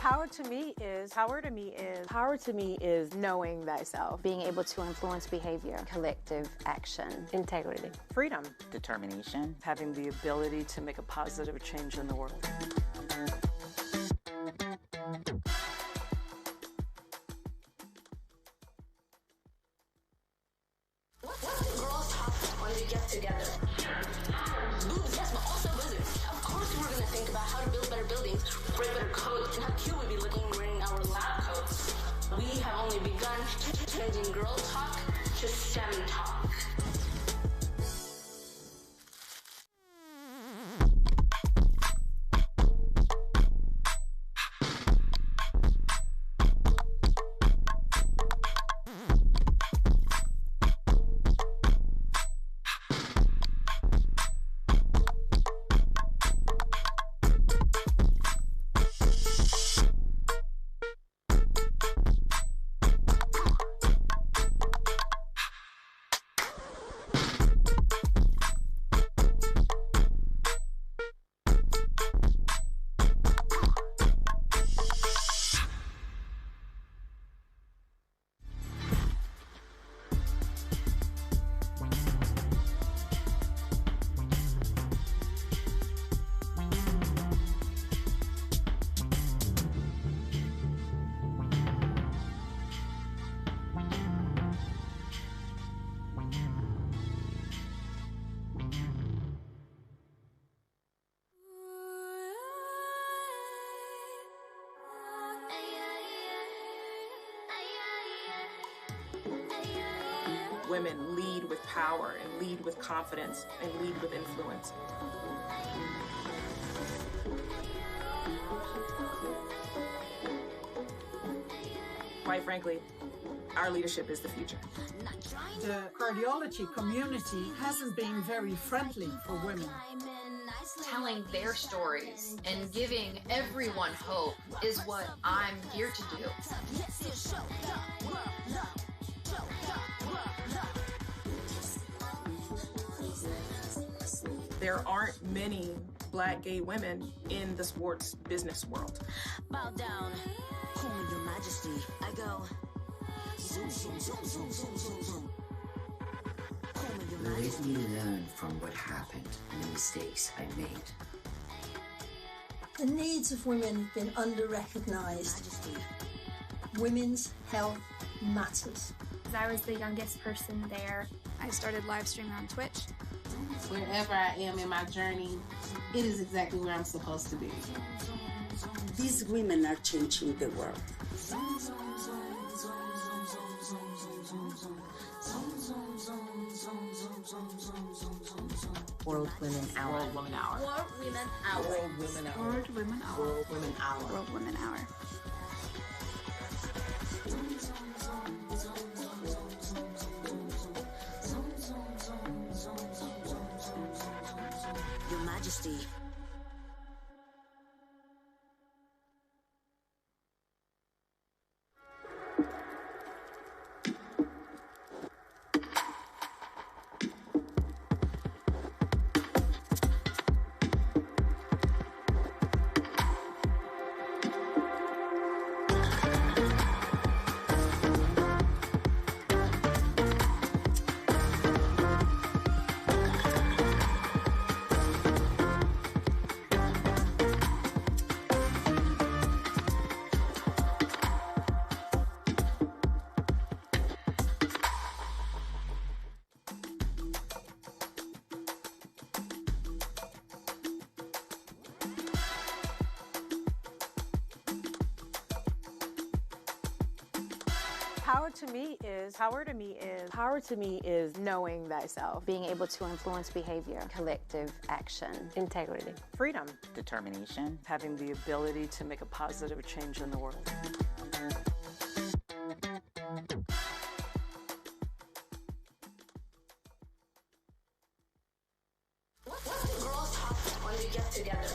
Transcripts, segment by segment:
Power to me is knowing thyself, being able to influence behavior, collective action, integrity, freedom, determination, having the ability to make a positive change in the world. What do girls talk when they get together? Boobs, yes, but also wizards. Of course we're gonna think about how to build better buildings, break better codes, and how cute we'd be looking wearing our lab coats. We have only begun changing girl talk to STEM talk. Women lead with power and lead with confidence and lead with influence. Quite frankly, our leadership is the future. The cardiology community hasn't been very friendly for women. Telling their stories and giving everyone hope is what I'm here to do. There aren't many Black gay women in the sports business world. Bow down, call me your majesty. I go. Zoom, zoom, zoom, zoom, zoom, zoom, zoom. Let me learn from what happened and the mistakes I made. The needs of women have been under-recognized. Women's health matters. I was the youngest person there. I started live streaming on Twitch. Wherever I am in my journey, it is exactly where I'm supposed to be. These women are changing the world. World Women Hour. World Woman Hour. World Women Hour. World Women Hour. World Women Hour. World Women Hour. World Women Hour. Your Majesty. Power to me is knowing thyself, being able to influence behavior, collective action, integrity, freedom, determination, having the ability to make a positive change in the world. What do girls talk when they get together?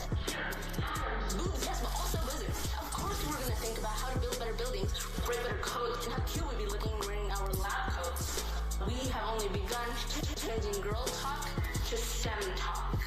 Boobs, yes, but also wizards. Of course we're gonna think about how to build better buildings, break better codes, and how cute we'd be looking wearing our lab coats. We have only begun changing girl talk to STEM talk.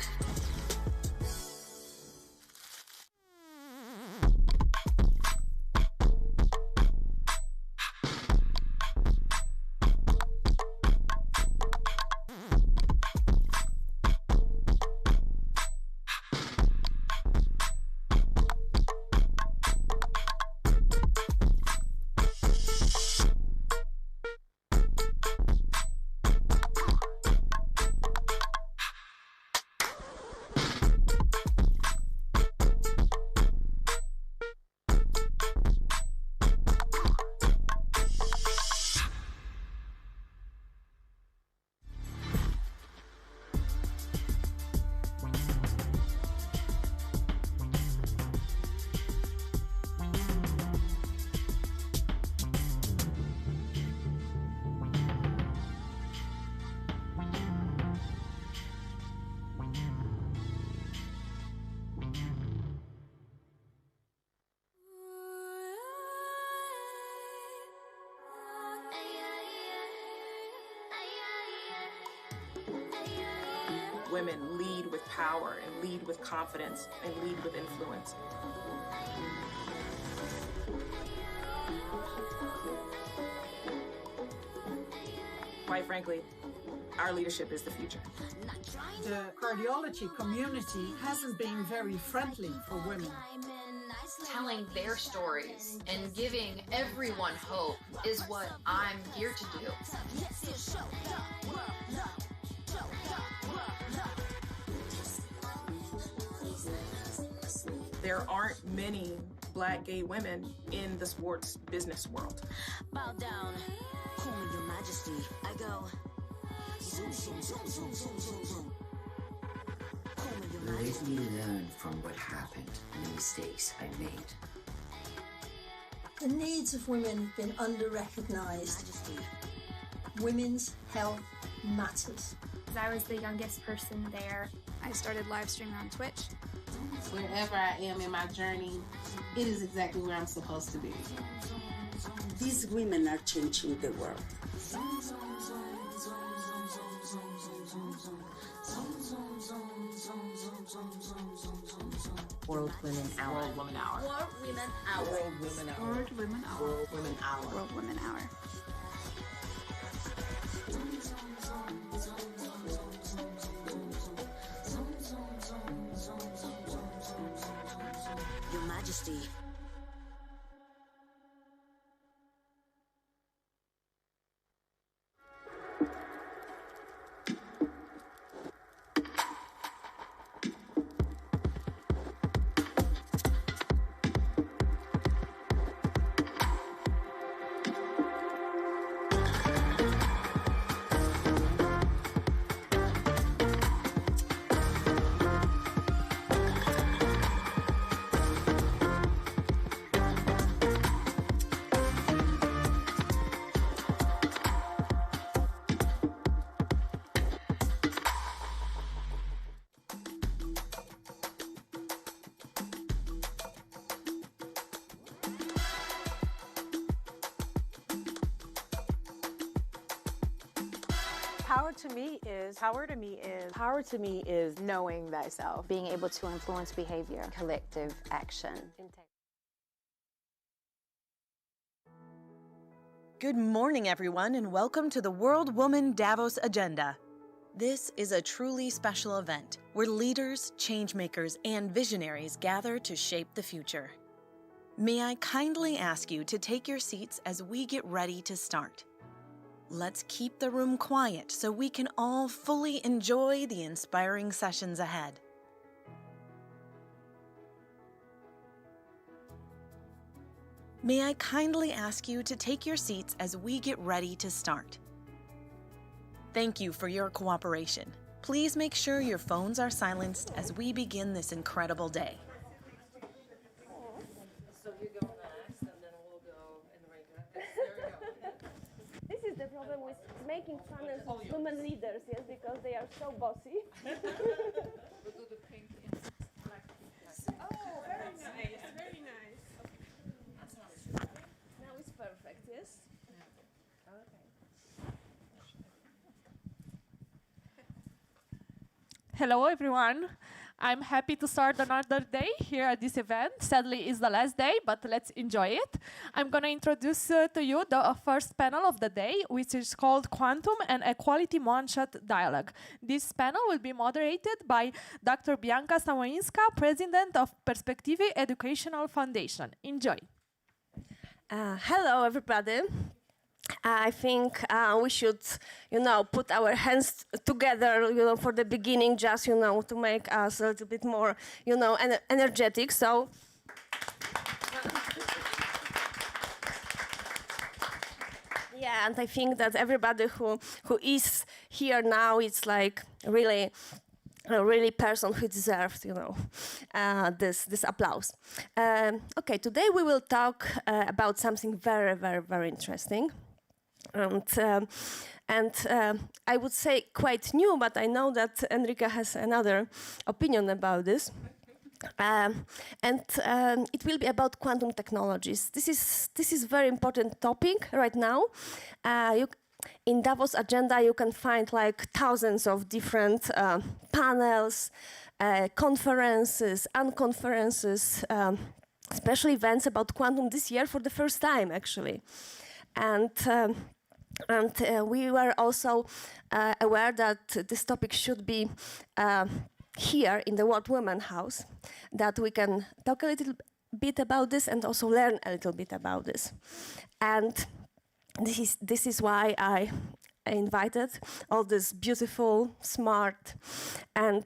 women lead with power and lead with confidence and lead with influence. Quite frankly, our leadership is the future. The cardiology community hasn't been very friendly for women. Telling their stories and giving everyone hope is what I'm here to do. There aren't many Black gay women in the sports business world. Bow down. Call me your majesty. I go. Zoom, zoom, zoom, zoom, zoom, zoom, zoom. Call me your Let majesty. me learn from what happened and the mistakes I made. The needs of women have been under-recognised. Women's health matters. I was the youngest person there. I started live streaming on Twitch. Wherever I am in my journey, it is exactly where I'm supposed to be. These women are changing the world. World Women Hour. World Woman Hour. World Women Hour. World Women Hour. World Women Hour. World Women Hour. World Women Hour. Your Majesty. Power to me is knowing thyself. Being able to influence behavior, collective action. Good morning, everyone, and welcome to the World Woman Davos Agenda. This is a truly special event where leaders, changemakers, and visionaries gather to shape the future. May I kindly ask you to take your seats as we get ready to start. Let's keep the room quiet so we can all fully enjoy the inspiring sessions ahead. May I kindly ask you to take your seats as we get ready to start. Thank you for your cooperation. Please make sure your phones are silenced as we begin this incredible day. So you go next, and then we'll go Enrique. There we go. This is the problem with making fun of women leaders, yes, because they are so bossy. We'll do the pink in black. Oh, very nice, very nice. Now it's perfect, yes? Hello, everyone. I'm happy to start another day here at this event. Sadly, it's the last day, but let's enjoy it. I'm going to introduce to you the first panel of the day, which is called Quantum and Equality One-Shot Dialogue. This panel will be moderated by Dr. Bianca Samoinska, President of Perspective Educational Foundation. Enjoy. Hello, everybody. I think we should, put our hands together, for the beginning, just, to make us a little bit more, energetic. So, yeah, and I think that everybody who is here now, it's like really person who deserves, this applause. Okay, today we will talk about something very, very, very interesting. And I would say quite new, but I know that Enrique has another opinion about this. It will be about quantum technologies. This is very important topic right now. in Davos Agenda, you can find like thousands of different panels, conferences, unconferences, special events about quantum this year for the first time, actually. And we were also aware that this topic should be here in the World Woman House, that we can talk a little bit about this and also learn a little bit about this. And this is why I invited all these beautiful, smart, and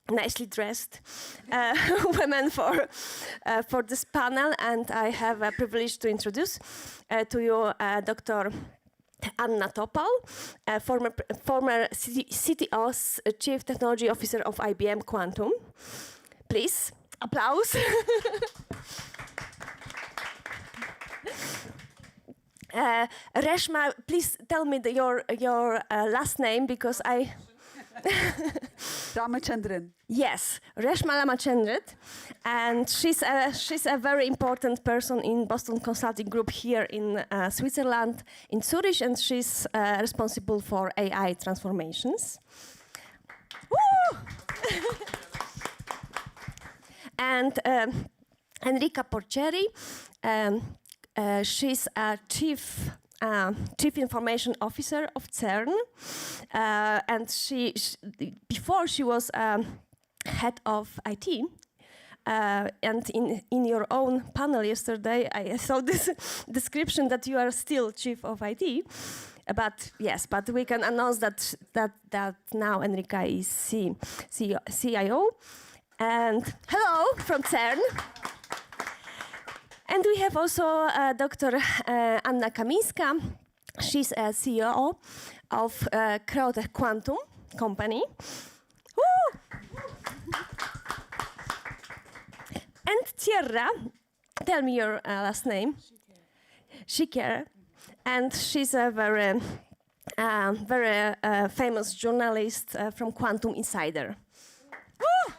nicely dressed women for this panel. And I have a privilege to introduce to you Dr. Anna Topal, former CTO's Chief Technology Officer of IBM Quantum. Please, applause. Reshma, please tell me your last name, because I... Ramachandran. Yes, Reshma Ramachandran, and she's a very important person in Boston Consulting Group here in Switzerland, in Zurich, and she's responsible for AI transformations. Woo! And Enrica Porcheri, she's a chief information officer of CERN, and before she was head of IT. And in your own panel yesterday, I saw this description that you are still chief of IT. But yes, but we can announce that now Enrica is CIO. And hello from CERN. And we have also Dr. Anna Kamińska. She's a CEO of Crowd Quantum company. Woo! And Tierra, tell me your last name. Shiker. And she's a very famous journalist from Quantum Insider. Woo!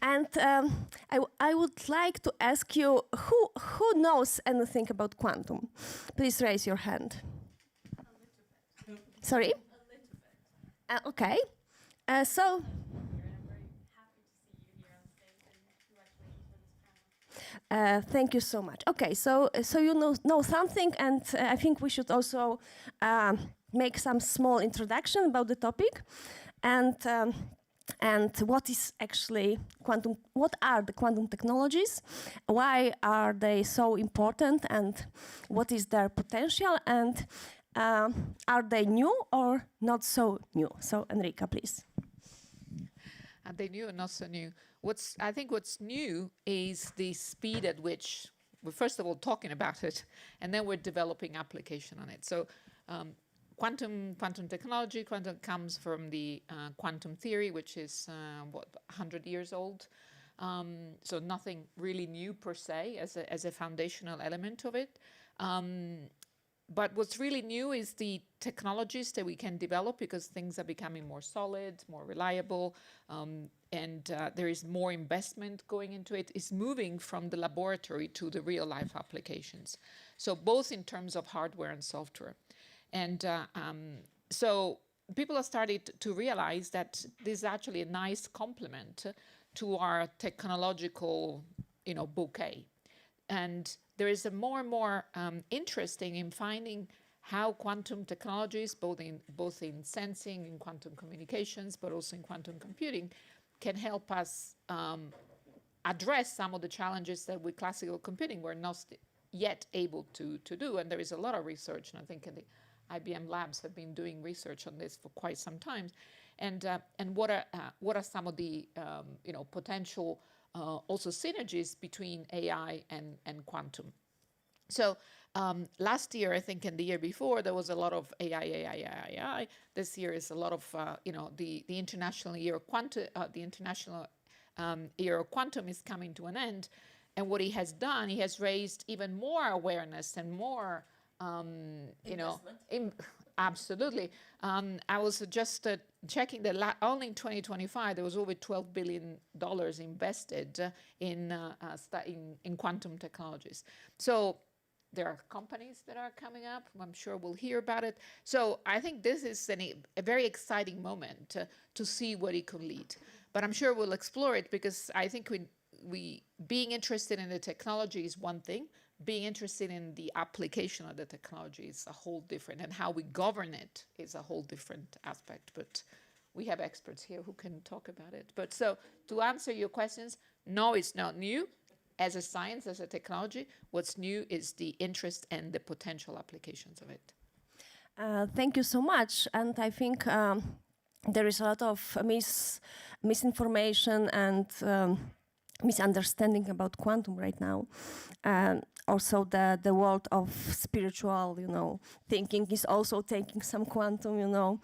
And I would like to ask you, who knows anything about quantum? Please raise your hand. Sorry? Okay. So. Thank you so much. Okay, so you know something, and I think we should also make some small introduction about the topic, and what is actually quantum? What are the quantum technologies? Why are they so important? And what is their potential? And are they new or not so new? So Enrica, please. Are they new or not so new? I think what's new is the speed at which we're first of all talking about it, and then we're developing application on it. So quantum technology, quantum comes from the quantum theory, which is 100 years old. So nothing really new per se as a foundational element of it. But what's really new is the technologies that we can develop, because things are becoming more solid, more reliable, and there is more investment going into it. It's moving from the laboratory to the real life applications. So both in terms of hardware and software. And so people have started to realize that this is actually a nice complement to our technological, bouquet. And there is a more and more interesting in finding how quantum technologies, both in sensing, in quantum communications, but also in quantum computing, can help us address some of the challenges that with classical computing we're not yet able to do. And there is a lot of research, and I think the IBM labs have been doing research on this for quite some time. And what are some of the potential also synergies between AI and quantum. So last year, I think, and the year before, there was a lot of AI. This year is a lot of the International Year of Quantum. The International Year of Quantum is coming to an end, and what he has done, he has raised even more awareness and more absolutely. I was just checking that only in 2025 there was over $12 billion invested in quantum technologies. So There are companies that are coming up. I'm sure we'll hear about it. So I think this is a very exciting moment to see what it could lead. But I'm sure we'll explore it, because I think we being interested in the technology is one thing. Being interested in the application of the technology is a whole different, and how we govern it is a whole different aspect. But we have experts here who can talk about it. But so to answer your questions, no, it's not new. As a science, as a technology, what's new is the interest and the potential applications of it. Thank you so much. And I think there is a lot of misinformation and misunderstanding about quantum right now. Also, the world of spiritual, thinking is also taking some quantum,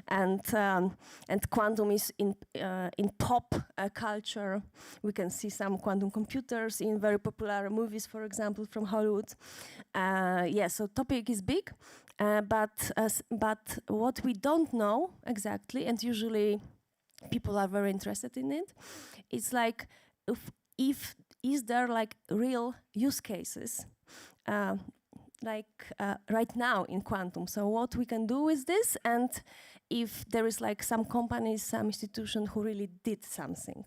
and quantum is in pop culture. We can see some quantum computers in very popular movies, for example, from Hollywood. So topic is big, but what we don't know exactly, and usually people are very interested in it, it's like if is there like real use cases right now in quantum? So what we can do with this, and if there is like some companies, some institution who really did something.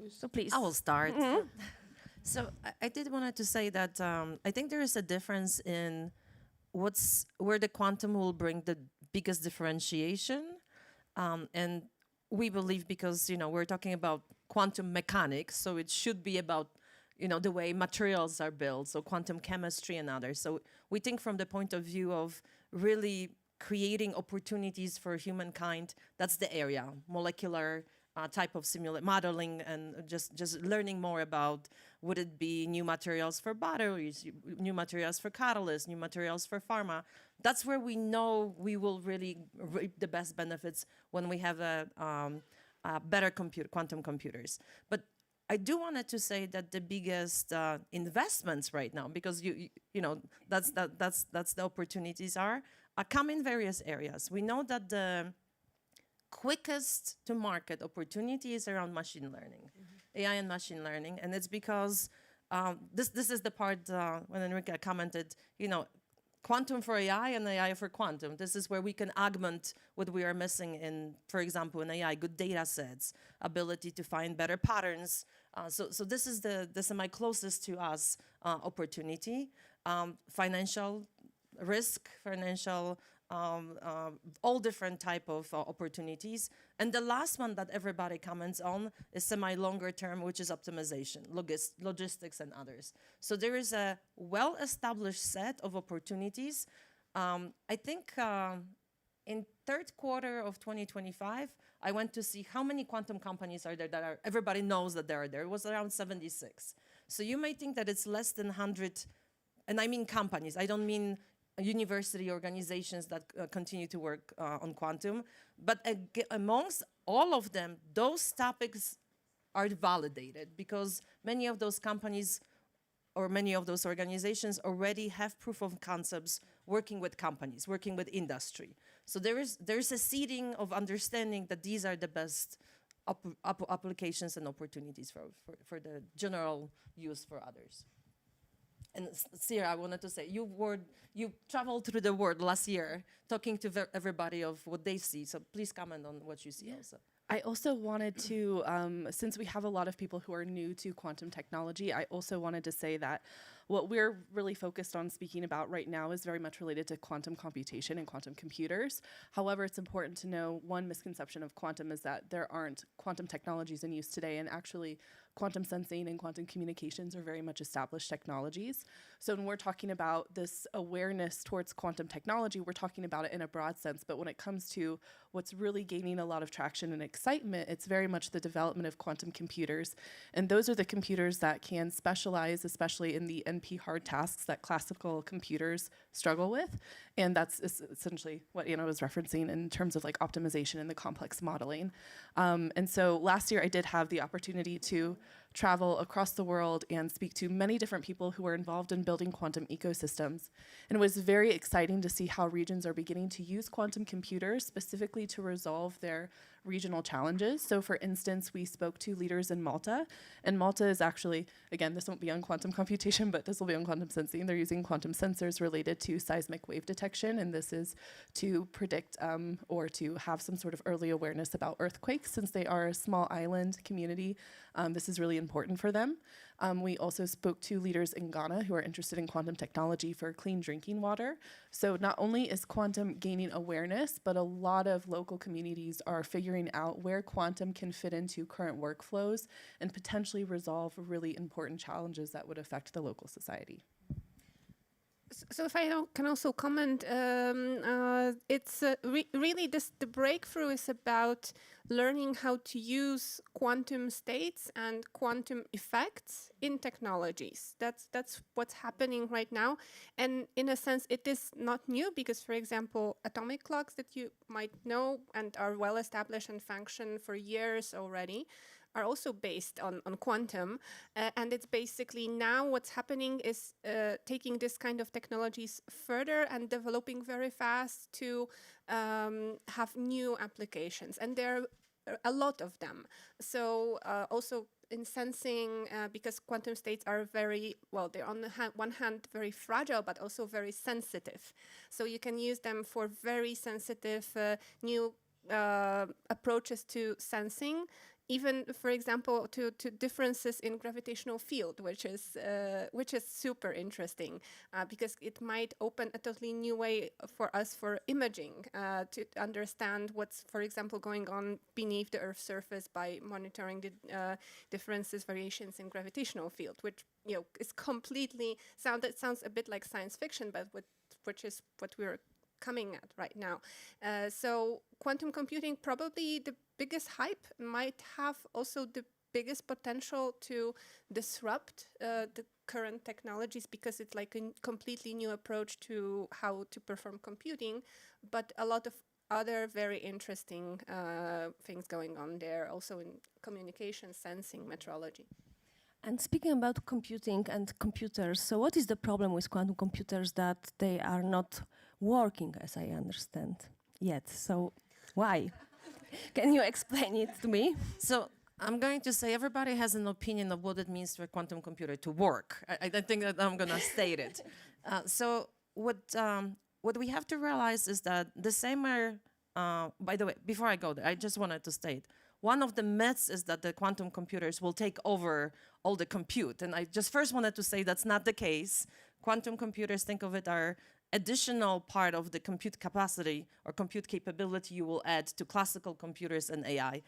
So please. I will start. Mm-hmm. So I did wanted to say that I think there is a difference in where the quantum will bring the biggest differentiation, and we believe, because we're talking about quantum mechanics, so it should be about the way materials are built, so quantum chemistry and others. So we think from the point of view of really creating opportunities for humankind. That's the area, molecular type of modeling, and just learning more about, would it be new materials for batteries, new materials for catalysts, new materials for pharma. That's where we know we will really reap the best benefits when we have a better quantum computers. But I do wanted to say that the biggest investments right now, because that's the opportunities come in various areas. We know that the quickest to market opportunity is around machine learning, AI and machine learning, and it's because this is the part when Enrique commented, quantum for AI and AI for quantum. This is where we can augment what we are missing in, for example, in AI, good data sets, ability to find better patterns. So this is the semi-closest to us opportunity. Financial risk, financial, all different type of opportunities. And the last one that everybody comments on is semi-longer term, which is optimization, logistics and others. So there is a well-established set of opportunities. I think in third quarter of 2025, I went to see how many quantum companies are there that everybody knows that they are there. It was around 76. So you may think that it's less than 100, and I mean companies. I don't mean university organizations that continue to work on quantum. But amongst all of them, those topics are validated because many of those companies or many of those organizations already have proof of concepts working with companies, working with industry. So there's a seeding of understanding that these are the best applications and opportunities for the general use for others. And Sierra, I wanted to say, you traveled through the world last year talking to everybody of what they see. So please comment on what you see also. I also wanted to, since we have a lot of people who are new to quantum technology, I also wanted to say that what we're really focused on speaking about right now is very much related to quantum computation and quantum computers. However, it's important to know one misconception of quantum is that there aren't quantum technologies in use today, and actually quantum sensing and quantum communications are very much established technologies. So when we're talking about this awareness towards quantum technology, we're talking about it in a broad sense, but when it comes to what's really gaining a lot of traction and excitement, it's very much the development of quantum computers. And those are the computers that can specialize, especially in the NP hard tasks that classical computers struggle with. And that's essentially what Anna was referencing in terms of like optimization and the complex modeling. And so last year I did have the opportunity to travel across the world and speak to many different people who are involved in building quantum ecosystems. And it was very exciting to see how regions are beginning to use quantum computers specifically to resolve their regional challenges. So for instance, we spoke to leaders in Malta, and Malta is actually, again, this won't be on quantum computation, but this will be on quantum sensing. They're using quantum sensors related to seismic wave detection, and this is to predict or to have some sort of early awareness about earthquakes. Since they are a small island community, this is really important for them. We also spoke to leaders in Ghana who are interested in quantum technology for clean drinking water. So not only is quantum gaining awareness, but a lot of local communities are figuring out where quantum can fit into current workflows and potentially resolve really important challenges that would affect the local society. So if I can also comment, it's really the breakthrough is about learning how to use quantum states and quantum effects in technologies. That's what's happening right now. And in a sense, it is not new because, for example, atomic clocks that you might know and are well established and function for years already are also based on quantum. And it's basically now what's happening is taking this kind of technologies further and developing very fast to have new applications. And there are a lot of them. So also in sensing, because quantum states are very, well, they're on the one hand very fragile, but also very sensitive. So you can use them for very sensitive new approaches to sensing, even, for example, to differences in gravitational field, which is super interesting because it might open a totally new way for us for imaging to understand what's, for example, going on beneath the Earth's surface by monitoring the differences, variations in gravitational field, which is completely it sounds a bit like science fiction, but which is what we're coming at right now. So quantum computing, probably the biggest hype, might have also the biggest potential to disrupt the current technologies because it's like a completely new approach to how to perform computing, but a lot of other very interesting things going on there, also in communication, sensing, metrology. And speaking about computing and computers, so what is the problem with quantum computers that they are not working, as I understand, yet? So why? Can you explain it to me? So I'm going to say everybody has an opinion of what it means for a quantum computer to work. I think that I'm going to state it. So what we have to realize is that the same way, by the way, before I go there, I just wanted to state, one of the myths is that the quantum computers will take over all the compute. And I just first wanted to say that's not the case. Quantum computers, think of it, are additional part of the compute capacity or compute capability you will add to classical computers and AI.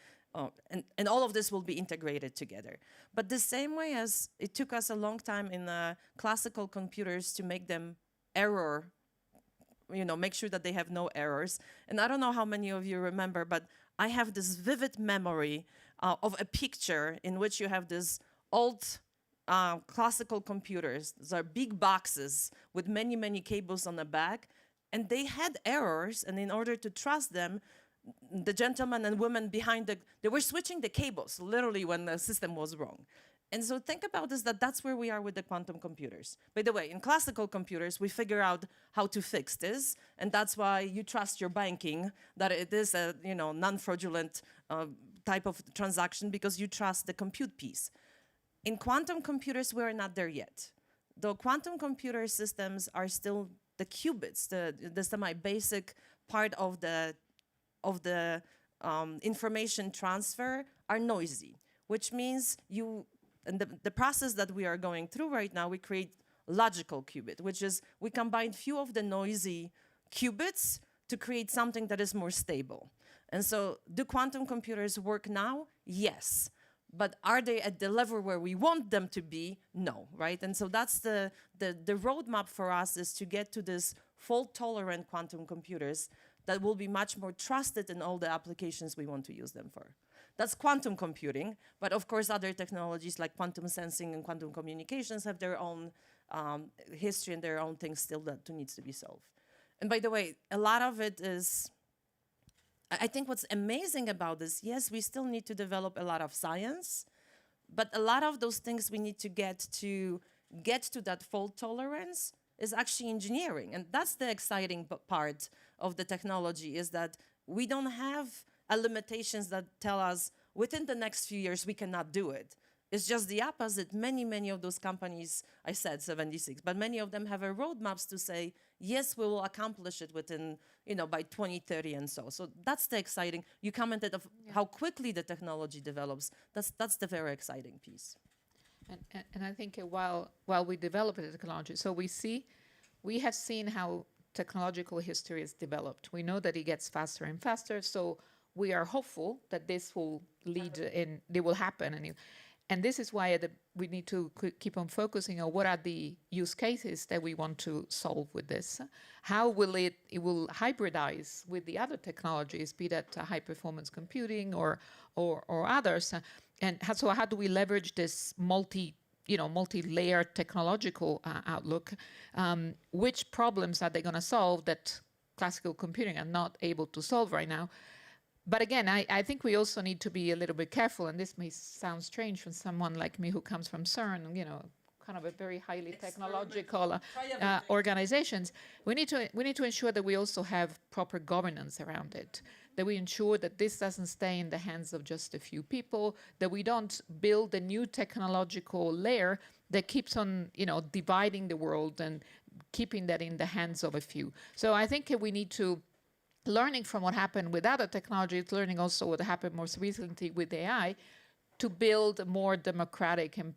And all of this will be integrated together. But the same way as it took us a long time in classical computers to make them make sure that they have no errors. And I don't know how many of you remember, but I have this vivid memory of a picture in which you have this old classical computers. These are big boxes with many, many cables on the back. And they had errors. And in order to trust them, the gentlemen and women behind they were switching the cables, literally, when the system was wrong. And so think about this, that's where we are with the quantum computers. By the way, in classical computers, we figure out how to fix this. And that's why you trust your banking, that it is a non-fraudulent type of transaction, because you trust the compute piece. In quantum computers, we're not there yet. The quantum computer systems are still the qubits, the semi-basic part of the information transfer are noisy, which means and the process that we are going through right now, we create logical qubit, which is we combine few of the noisy qubits to create something that is more stable. And so do quantum computers work now? Yes. But are they at the level where we want them to be? No, right? And so that's the roadmap for us, is to get to this fault-tolerant quantum computers that will be much more trusted in all the applications we want to use them for. That's quantum computing, but of course other technologies like quantum sensing and quantum communications have their own history and their own things still that needs to be solved. And by the way, a lot of it is, I think what's amazing about this, yes, we still need to develop a lot of science, but a lot of those things we need to get to that fault tolerance is actually engineering. And that's the exciting part of the technology, is that we don't have limitations that tell us within the next few years we cannot do it. It's just the opposite. Many of those companies, I said 76, but many of them have a roadmaps to say, yes, we will accomplish it within, by 2030 and so. So that's the exciting. You commented of how quickly the technology develops. That's the very exciting piece. And I think while we develop the technology, so we have seen how technological history is developed. We know that it gets faster and faster. So we are hopeful that this will lead in, it will happen. And this is why we need to keep on focusing on what are the use cases that we want to solve with this. How will it will hybridize with the other technologies, be that high performance computing or others. And so how do we leverage this multi-layered technological outlook? Which problems are they going to solve that classical computing are not able to solve right now? But again, I think we also need to be a little bit careful, and this may sound strange from someone like me who comes from CERN, kind of a very highly technological organizations. We need to ensure that we also have proper governance around it, that we ensure that this doesn't stay in the hands of just a few people, that we don't build a new technological layer that keeps on, dividing the world and keeping that in the hands of a few. So I think we need to, learning from what happened with other technologies, learning also what happened most recently with AI, to build a more democratic and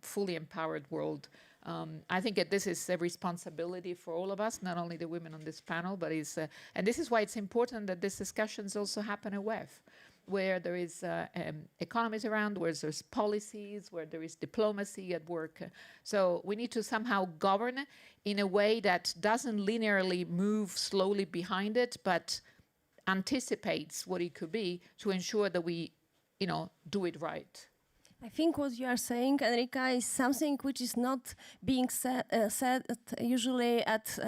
fully empowered world. I think that this is a responsibility for all of us, not only the women on this panel, but and this is why it's important that these discussions also happen at WEF, where there is economies around, where there's policies, where there is diplomacy at work. So we need to somehow govern in a way that doesn't linearly move slowly behind it, but anticipates what it could be to ensure that we, do it right. I think what you are saying, Enrica, is something which is not being said usually at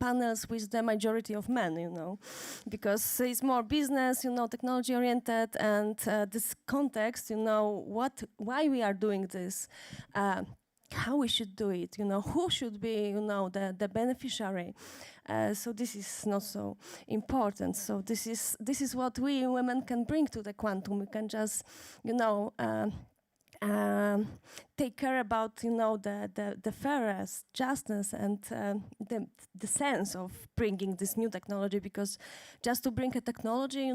panels with the majority of men, because it's more business, technology-oriented, and this context, why we are doing this, how we should do it, who should be, the beneficiary. So this is not so important. So this is what we women can bring to the quantum. We can just, take care about the fairness, justice, and the sense of bringing this new technology. Because just to bring a technology,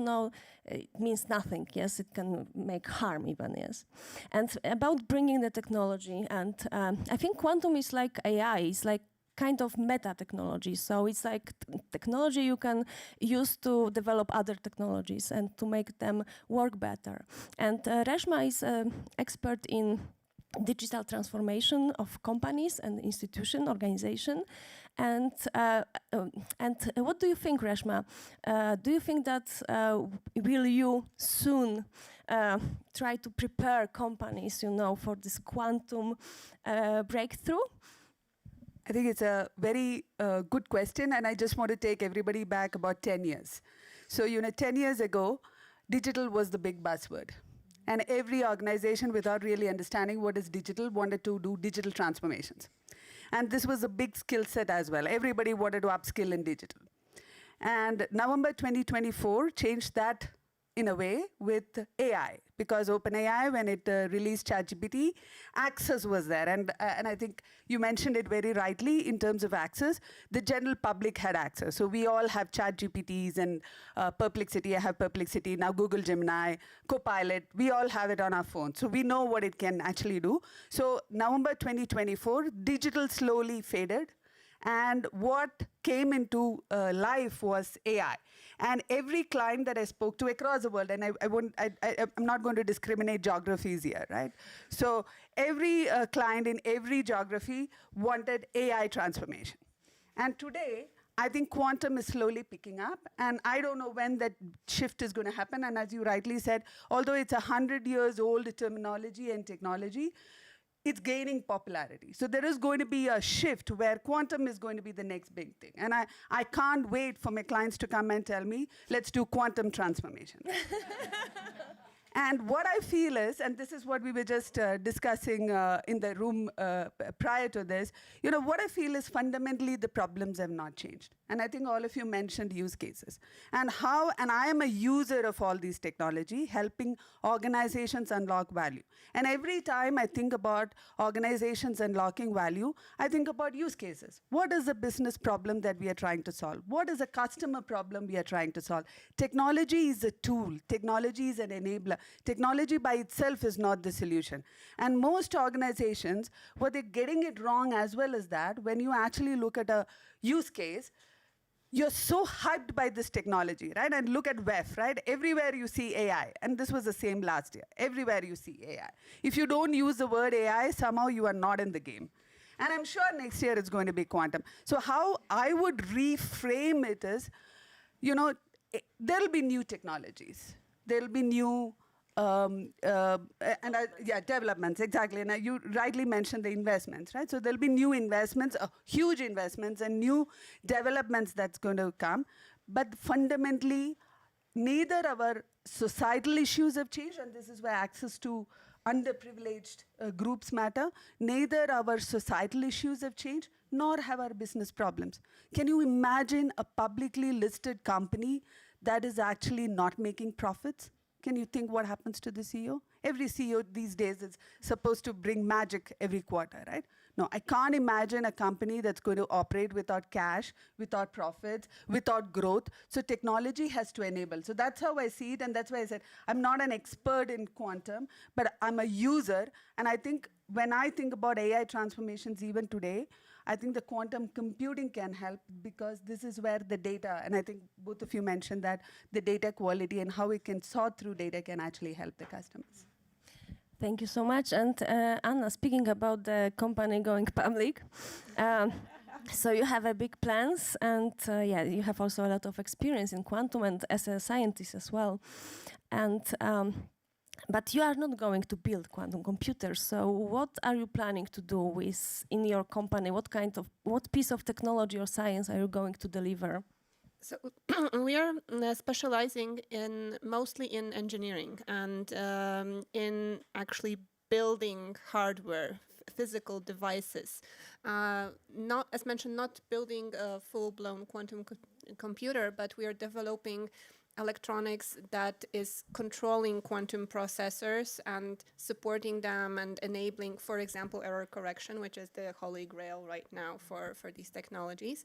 it means nothing. Yes, it can make harm even. Yes, and about bringing the technology, and I think quantum is like AI. It's like kind of meta technology. So it's like technology you can use to develop other technologies and to make them work better. And Reshma is an expert in digital transformation of companies and institution, organization. And what do you think, Reshma? Do you think that will you soon try to prepare companies, for this quantum breakthrough? I think it's a very good question, and I just want to take everybody back about 10 years. So, 10 years ago, digital was the big buzzword. And every organization, without really understanding what is digital, wanted to do digital transformations. And this was a big skill set as well. Everybody wanted to upskill in digital. And November 2024 changed that in a way with AI, because OpenAI, when it released ChatGPT, access was there. And I think you mentioned it very rightly in terms of access. The general public had access. So we all have ChatGPTs and Perplexity. I have Perplexity, now Google Gemini, Copilot. We all have it on our phone. So we know what it can actually do. So November 2024, digital slowly faded. And what came into life was AI. And every client that I spoke to across the world, and I'm not going to discriminate geographies here, right? So every client in every geography wanted AI transformation. And today, I think quantum is slowly picking up, and I don't know when that shift is going to happen. And as you rightly said, although it's 100 years old terminology and technology, it's gaining popularity. So there is going to be a shift where quantum is going to be the next big thing. And I can't wait for my clients to come and tell me, let's do quantum transformation. And what I feel is, and this is what we were just discussing in the room prior to this, what I feel is fundamentally the problems have not changed. And I think all of you mentioned use cases. And I am a user of all these technology, helping organizations unlock value. And every time I think about organizations unlocking value, I think about use cases. What is the business problem that we are trying to solve? What is a customer problem we are trying to solve? Technology is a tool. Technology is an enabler. Technology by itself is not the solution. And most organizations, what they're getting it wrong as well as that, when you actually look at a use case, you're so hyped by this technology, right? And look at WEF, right? Everywhere you see AI, and this was the same last year. Everywhere you see AI. If you don't use the word AI, somehow you are not in the game. And I'm sure next year it's going to be quantum. So how I would reframe it is, there'll be new technologies. There'll be new developments, exactly. And you rightly mentioned the investments, right? So there'll be new investments, huge investments, and new developments that's going to come. But fundamentally, neither our societal issues have changed, and this is where access to underprivileged groups matter. Neither our societal issues have changed, nor have our business problems. Can you imagine a publicly listed company that is actually not making profits? Can you think what happens to the CEO? Every CEO these days is supposed to bring magic every quarter, right? No, I can't imagine a company that's going to operate without cash, without profits, without growth. So technology has to enable. So that's how I see it, and that's why I said I'm not an expert in quantum, but I'm a user. And I think when I think about AI transformations even today, I think the quantum computing can help, because this is where the data, and I think both of you mentioned that, the data quality and how we can sort through data can actually help the customers. Thank you so much. And Anna, speaking about the company going public, so you have a big plans, and you have also a lot of experience in quantum and as a scientist as well. And but you are not going to build quantum computers. So what are you planning to do in your company? What piece of technology or science are you going to deliver? So we are specializing mostly in engineering and in actually building hardware, physical devices. Not, as mentioned, not building a full-blown quantum computer, but we are developing electronics that is controlling quantum processors and supporting them and enabling, for example, error correction, which is the holy grail right now for these technologies.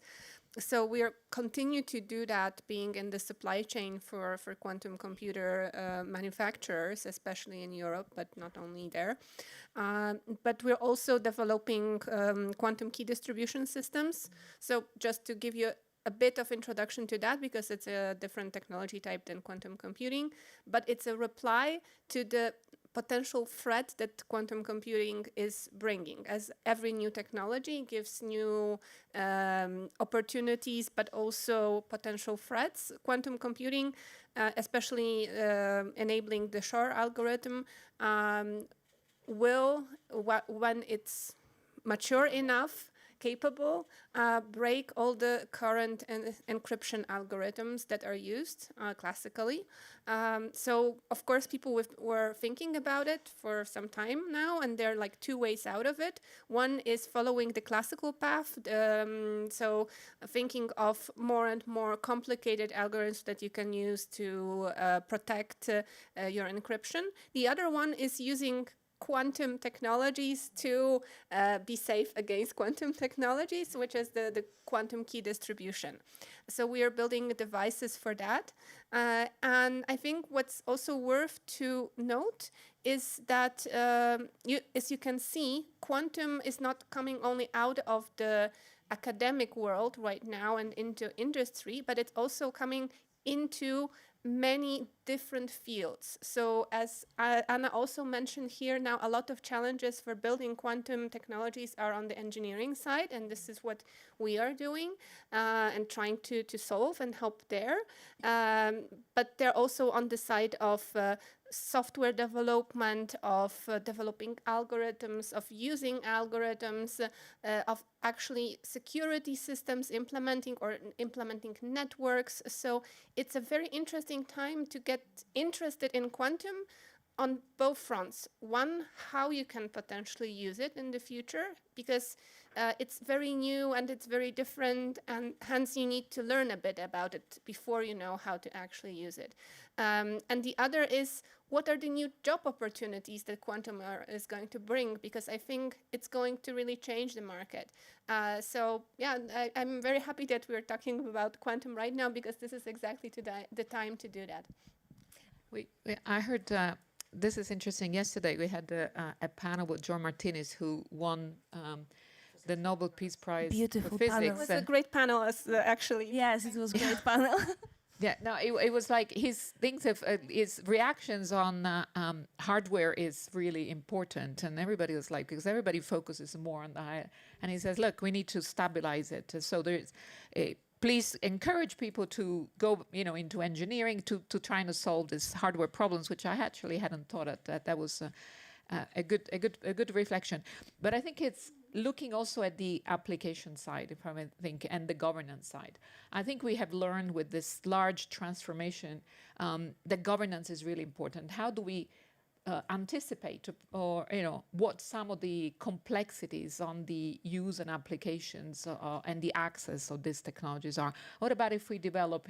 So we are continue to do that, being in the supply chain for quantum computer manufacturers, especially in Europe, but not only there. But we're also developing quantum key distribution systems. So just to give you a bit of introduction to that, because it's a different technology type than quantum computing, but it's a reply to the potential threat that quantum computing is bringing. As every new technology gives new opportunities, but also potential threats, quantum computing, especially enabling the Shor algorithm, will, when it's mature enough, capable, break all the current encryption algorithms that are used classically. So, of course, people were thinking about it for some time now, and there are like two ways out of it. One is following the classical path, so thinking of more and more complicated algorithms that you can use to protect your encryption. The other one is using quantum technologies to be safe against quantum technologies, which is the quantum key distribution. So we are building devices for that. And I think what's also worth to note is that, as you can see, quantum is not coming only out of the academic world right now and into industry, but it's also coming into many different fields. So as Anna also mentioned here, now a lot of challenges for building quantum technologies are on the engineering side, and this is what we are doing and trying to solve and help there. But they're also on the side of software development, of developing algorithms, of using algorithms, of actually security systems implementing networks. So it's a very interesting time to get interested in quantum, on both fronts. One, how you can potentially use it in the future, because it's very new and it's very different, and hence you need to learn a bit about it before you know how to actually use it. And the other is, what are the new job opportunities that quantum is going to bring? Because I think it's going to really change the market. So yeah, I'm very happy that we're talking about quantum right now, because this is exactly the time to do that. I heard, this is interesting, yesterday we had a panel with John Martinez, who won the Nobel Peace Prize Beautiful for physics. panel. It was a great panel, actually. Yes, it was a great panel. Yeah, no, it was like his things of his reactions on hardware is really important, and everybody was like, because everybody focuses more on the high, and he says, look, we need to stabilize it. So there's please encourage people to go, into engineering to trying to solve these hardware problems, which I actually hadn't thought of. That was a good reflection. But I think it's looking also at the application side, if I may think, and the governance side. I think we have learned with this large transformation that governance is really important. How do we anticipate or what some of the complexities on the use and applications and the access of these technologies are? What about if we develop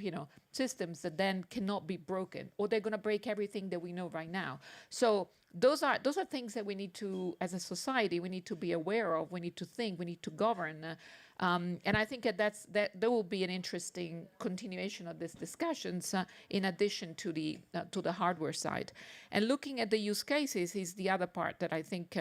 systems that then cannot be broken, or they're going to break everything that we know right now? So those are things that we need to, as a society, we need to be aware of. We need to think. We need to govern. And I think that there will be an interesting continuation of these discussions in addition to the hardware side. And looking at the use cases is the other part that I think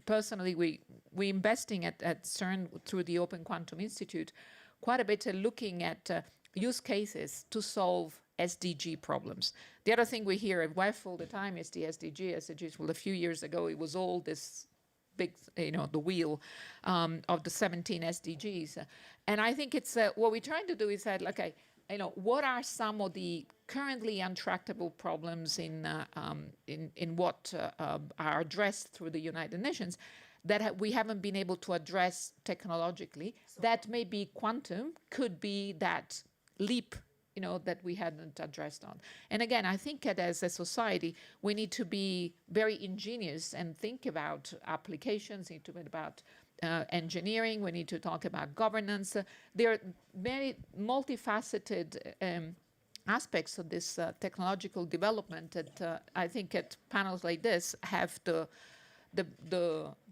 personally we're investing at CERN through the Open Quantum Institute quite a bit, looking at use cases to solve SDG problems. The other thing we hear at WEF all the time is the SDGs. Well, a few years ago, it was all this big, the wheel of the 17 SDGs. And I think it's what we're trying to do is that, okay, what are some of the currently intractable problems in what are addressed through the United Nations that we haven't been able to address technologically? That maybe quantum could be that leap that we hadn't addressed on. And again, I think that as a society, we need to be very ingenious and think about applications, need to think about engineering, we need to talk about governance. There are very multifaceted aspects of this technological development that I think at panels like this have the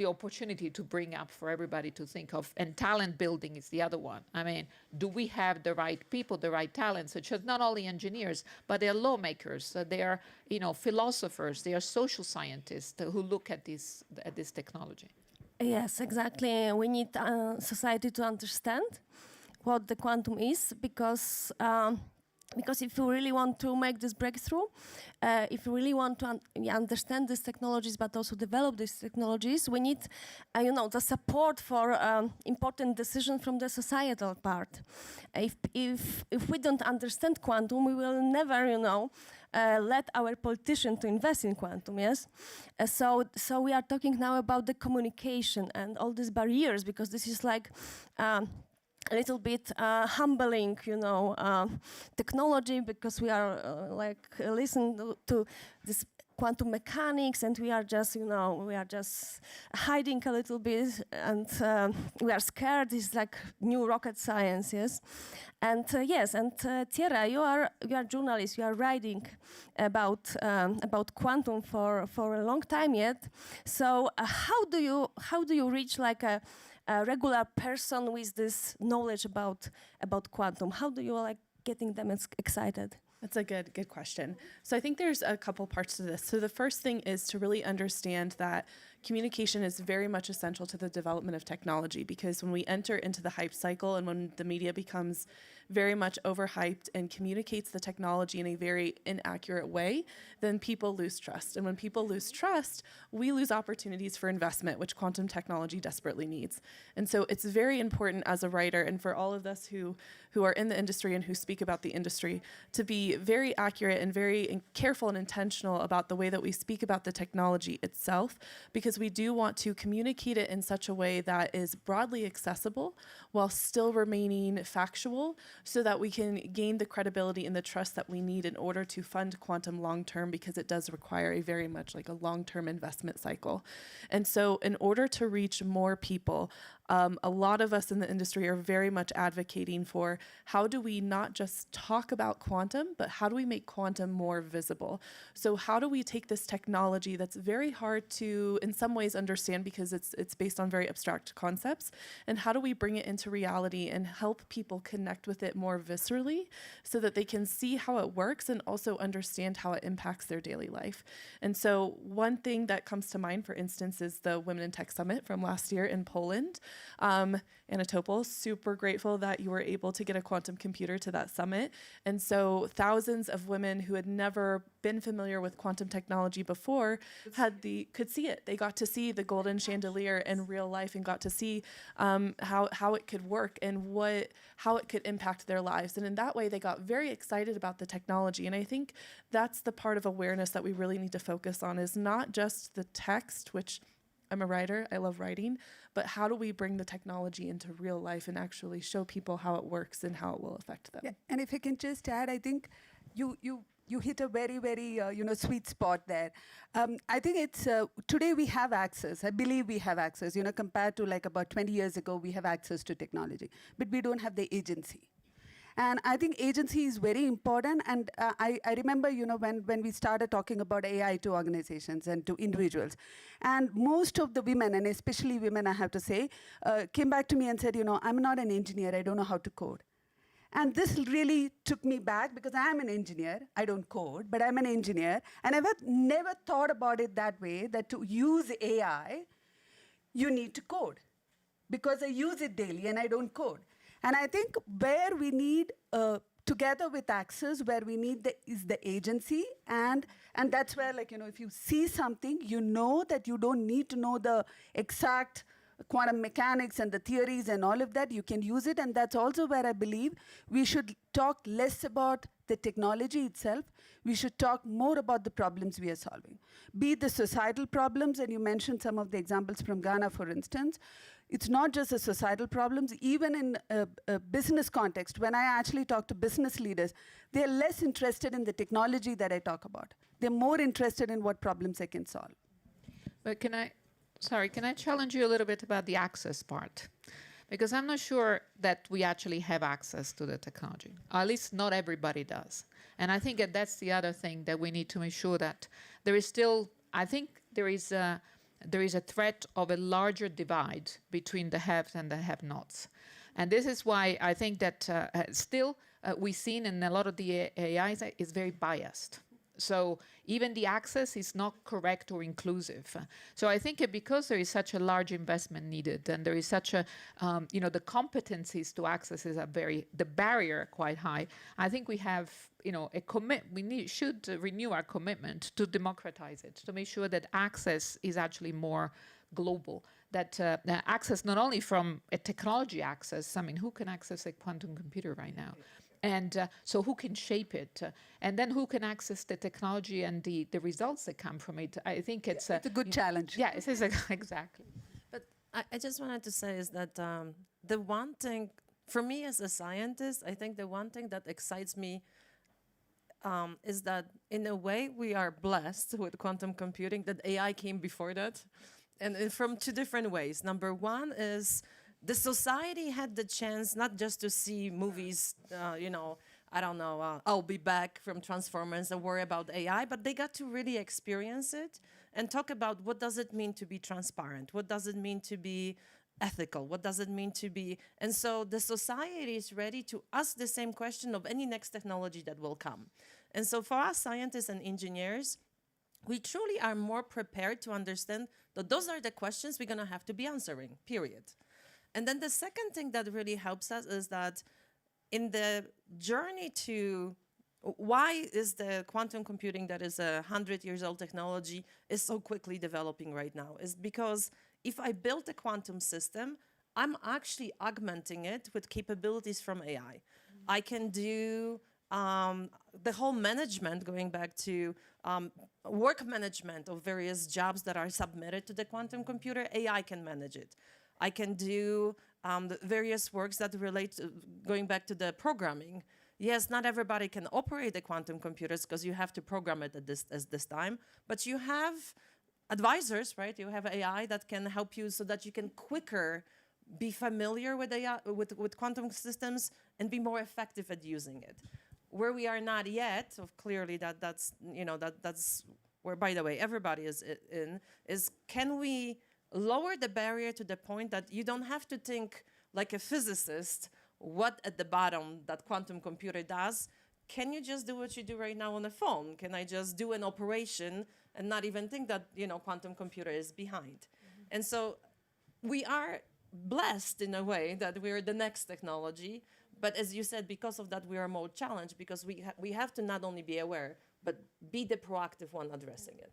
opportunity to bring up for everybody to think of. And talent building is the other one. I mean, do we have the right people, the right talents, such as not only engineers, but they are lawmakers, they are philosophers, they are social scientists who look at this technology. Yes, exactly. We need society to understand what the quantum is, because if you really want to make this breakthrough, if you really want to understand these technologies, but also develop these technologies, we need, the support for important decisions from the societal part. If we don't understand quantum, we will never, let our politicians to invest in quantum. Yes, so we are talking now about the communication and all these barriers, because this is like. A little bit humbling, technology, because we are listening to this quantum mechanics, and we are just, hiding a little bit, and we are scared. It's like new rocket science, yes. And Tierra, you are a journalist. You are writing about quantum for a long time yet. So how do you reach like a regular person with this knowledge about quantum? How do you like getting them excited? That's a good question. So I think there's a couple parts to this. So the first thing is to really understand that communication is very much essential to the development of technology, because when we enter into the hype cycle and when the media becomes very much overhyped and communicates the technology in a very inaccurate way, then people lose trust. And when people lose trust, we lose opportunities for investment, which quantum technology desperately needs. And so it's very important as a writer, and for all of us who are in the industry and who speak about the industry, to be very accurate and very careful and intentional about the way that we speak about the technology itself, because because we do want to communicate it in such a way that is broadly accessible while still remaining factual, so that we can gain the credibility and the trust that we need in order to fund quantum long-term, because it does require a very much like a long-term investment cycle. And so in order to reach more people, a lot of us in the industry are very much advocating for how do we not just talk about quantum, but how do we make quantum more visible? So how do we take this technology that's very hard to, in some ways, understand because it's based on very abstract concepts, and how do we bring it into reality and help people connect with it more viscerally so that they can see how it works and also understand how it impacts their daily life? And so one thing that comes to mind, for instance, is the Women in Tech Summit from last year in Poland. Anna Topol, super grateful that you were able to get a quantum computer to that summit. And so thousands of women who had never been familiar with quantum technology before could see it. They got to see the golden chandelier in real life and got to see how it could work and how it could impact their lives. And in that way, they got very excited about the technology. And I think that's the part of awareness that we really need to focus on, is not just the text, which I'm a writer, I love writing, but how do we bring the technology into real life and actually show people how it works and how it will affect them? Yeah, and if I can just add, I think you hit a very, very sweet spot there. I think it's today we have access. I believe we have access. Compared to like about 20 years ago, we have access to technology, but we don't have the agency. And I think agency is very important. And I remember, when we started talking about AI to organizations and to individuals, and most of the women, and especially women, I have to say, came back to me and said, I'm not an engineer. I don't know how to code. And this really took me back, because I am an engineer. I don't code, but I'm an engineer. And I've never thought about it that way, that to use AI, you need to code, because I use it daily and I don't code. And I think where we need, together with access, where we need is the agency. And that's where, if you see something, that you don't need to know the exact quantum mechanics and the theories and all of that. You can use it. And that's also where I believe we should talk less about the technology itself. We should talk more about the problems we are solving, be it the societal problems. And you mentioned some of the examples from Ghana, for instance. It's not just the societal problems. Even in a business context, when I actually talk to business leaders, they're less interested in the technology that I talk about. They're more interested in what problems I can solve. But can I challenge you a little bit about the access part? Because I'm not sure that we actually have access to the technology. Or at least not everybody does. And I think that that's the other thing that we need to make sure that there is still, I think there is a threat of a larger divide between the haves and the have-nots. And this is why I think that we've seen in a lot of the AIs is very biased. So even the access is not correct or inclusive. So I think because there is such a large investment needed, and there is such a, the competencies to access the barrier quite high. I think we have, should renew our commitment to democratize it, to make sure that access is actually more global. That access not only from a technology access. I mean, who can access a quantum computer right now? And so who can shape it? And then who can access the technology and the results that come from it? I think it's a good challenge. Yeah, it is exactly. But I just wanted to say is that the one thing, for me as a scientist, I think the one thing that excites me is that in a way we are blessed with quantum computing, that AI came before that. And from two different ways. Number one is the society had the chance not just to see movies, I'll Be Back from Transformers and worry about AI, but they got to really experience it and talk about what does it mean to be transparent? What does it mean to be ethical? What does it mean to be? And so the society is ready to ask the same question of any next technology that will come. And so for us scientists and engineers, we truly are more prepared to understand that those are the questions we're going to have to be answering, period. And then the second thing that really helps us is that in the journey to why is the quantum computing that is 100 years old technology is so quickly developing right now is because if I build a quantum system, I'm actually augmenting it with capabilities from AI. I can do the whole management, going back to work management of various jobs that are submitted to the quantum computer, AI can manage it. I can do the various works that relate to, going back to the programming. Yes, not everybody can operate the quantum computers because you have to program it at this time, but you have advisors, right? You have AI that can help you so that you can quicker be familiar with AI, with quantum systems and be more effective at using it. Where we are not yet, clearly that's where, by the way, everybody is in, is can we lower the barrier to the point that you don't have to think like a physicist what at the bottom that quantum computer does. Can you just do what you do right now on the phone? Can I just do an operation and not even think that, quantum computer is behind? And so we are blessed in a way that we're the next technology. But as you said, because of that, we are more challenged because we have to not only be aware, but be the proactive one addressing it.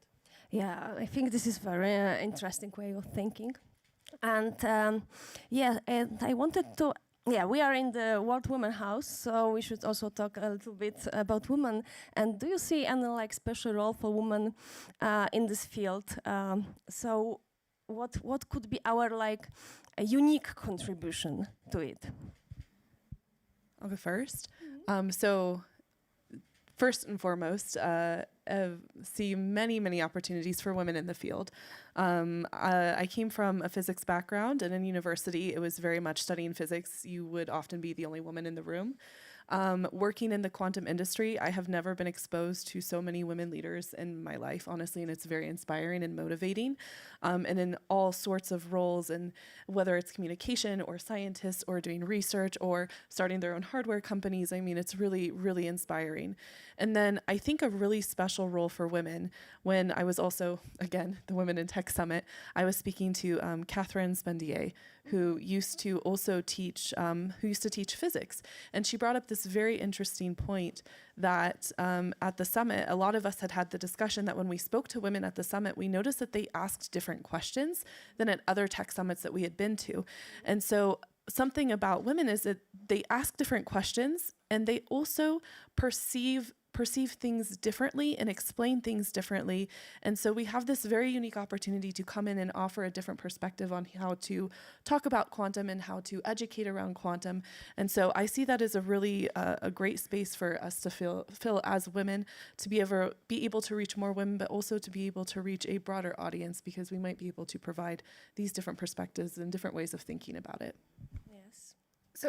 Yeah, I think this is very interesting way of thinking. And and I wanted to, we are in the World Woman House, so we should also talk a little bit about women. And do you see any special role for women in this field? So what could be our a unique contribution to it? I'll go first. So first and foremost, see many opportunities for women in the field. I came from a physics background, and in university, it was very much studying physics. You would often be the only woman in the room. Working in the quantum industry, I have never been exposed to so many women leaders in my life, honestly, and it's very inspiring and motivating. And in all sorts of roles, and whether it's communication or scientists or doing research or starting their own hardware companies, I mean, it's really inspiring. And then I think a really special role for women, when I was also, again, the Women in Tech Summit, I was speaking to Catherine Spendier, who used to teach physics. And she brought up this very interesting point that at the summit, a lot of us had the discussion that when we spoke to women at the summit, we noticed that they asked different questions than at other tech summits that we had been to. And so something about women is that they ask different questions and they also perceive things differently and explain things differently. And so we have this very unique opportunity to come in and offer a different perspective on how to talk about quantum and how to educate around quantum. And so I see that as a really a great space for us to fill as women, to be able to reach more women, but also to be able to reach a broader audience, because we might be able to provide these different perspectives and different ways of thinking about it.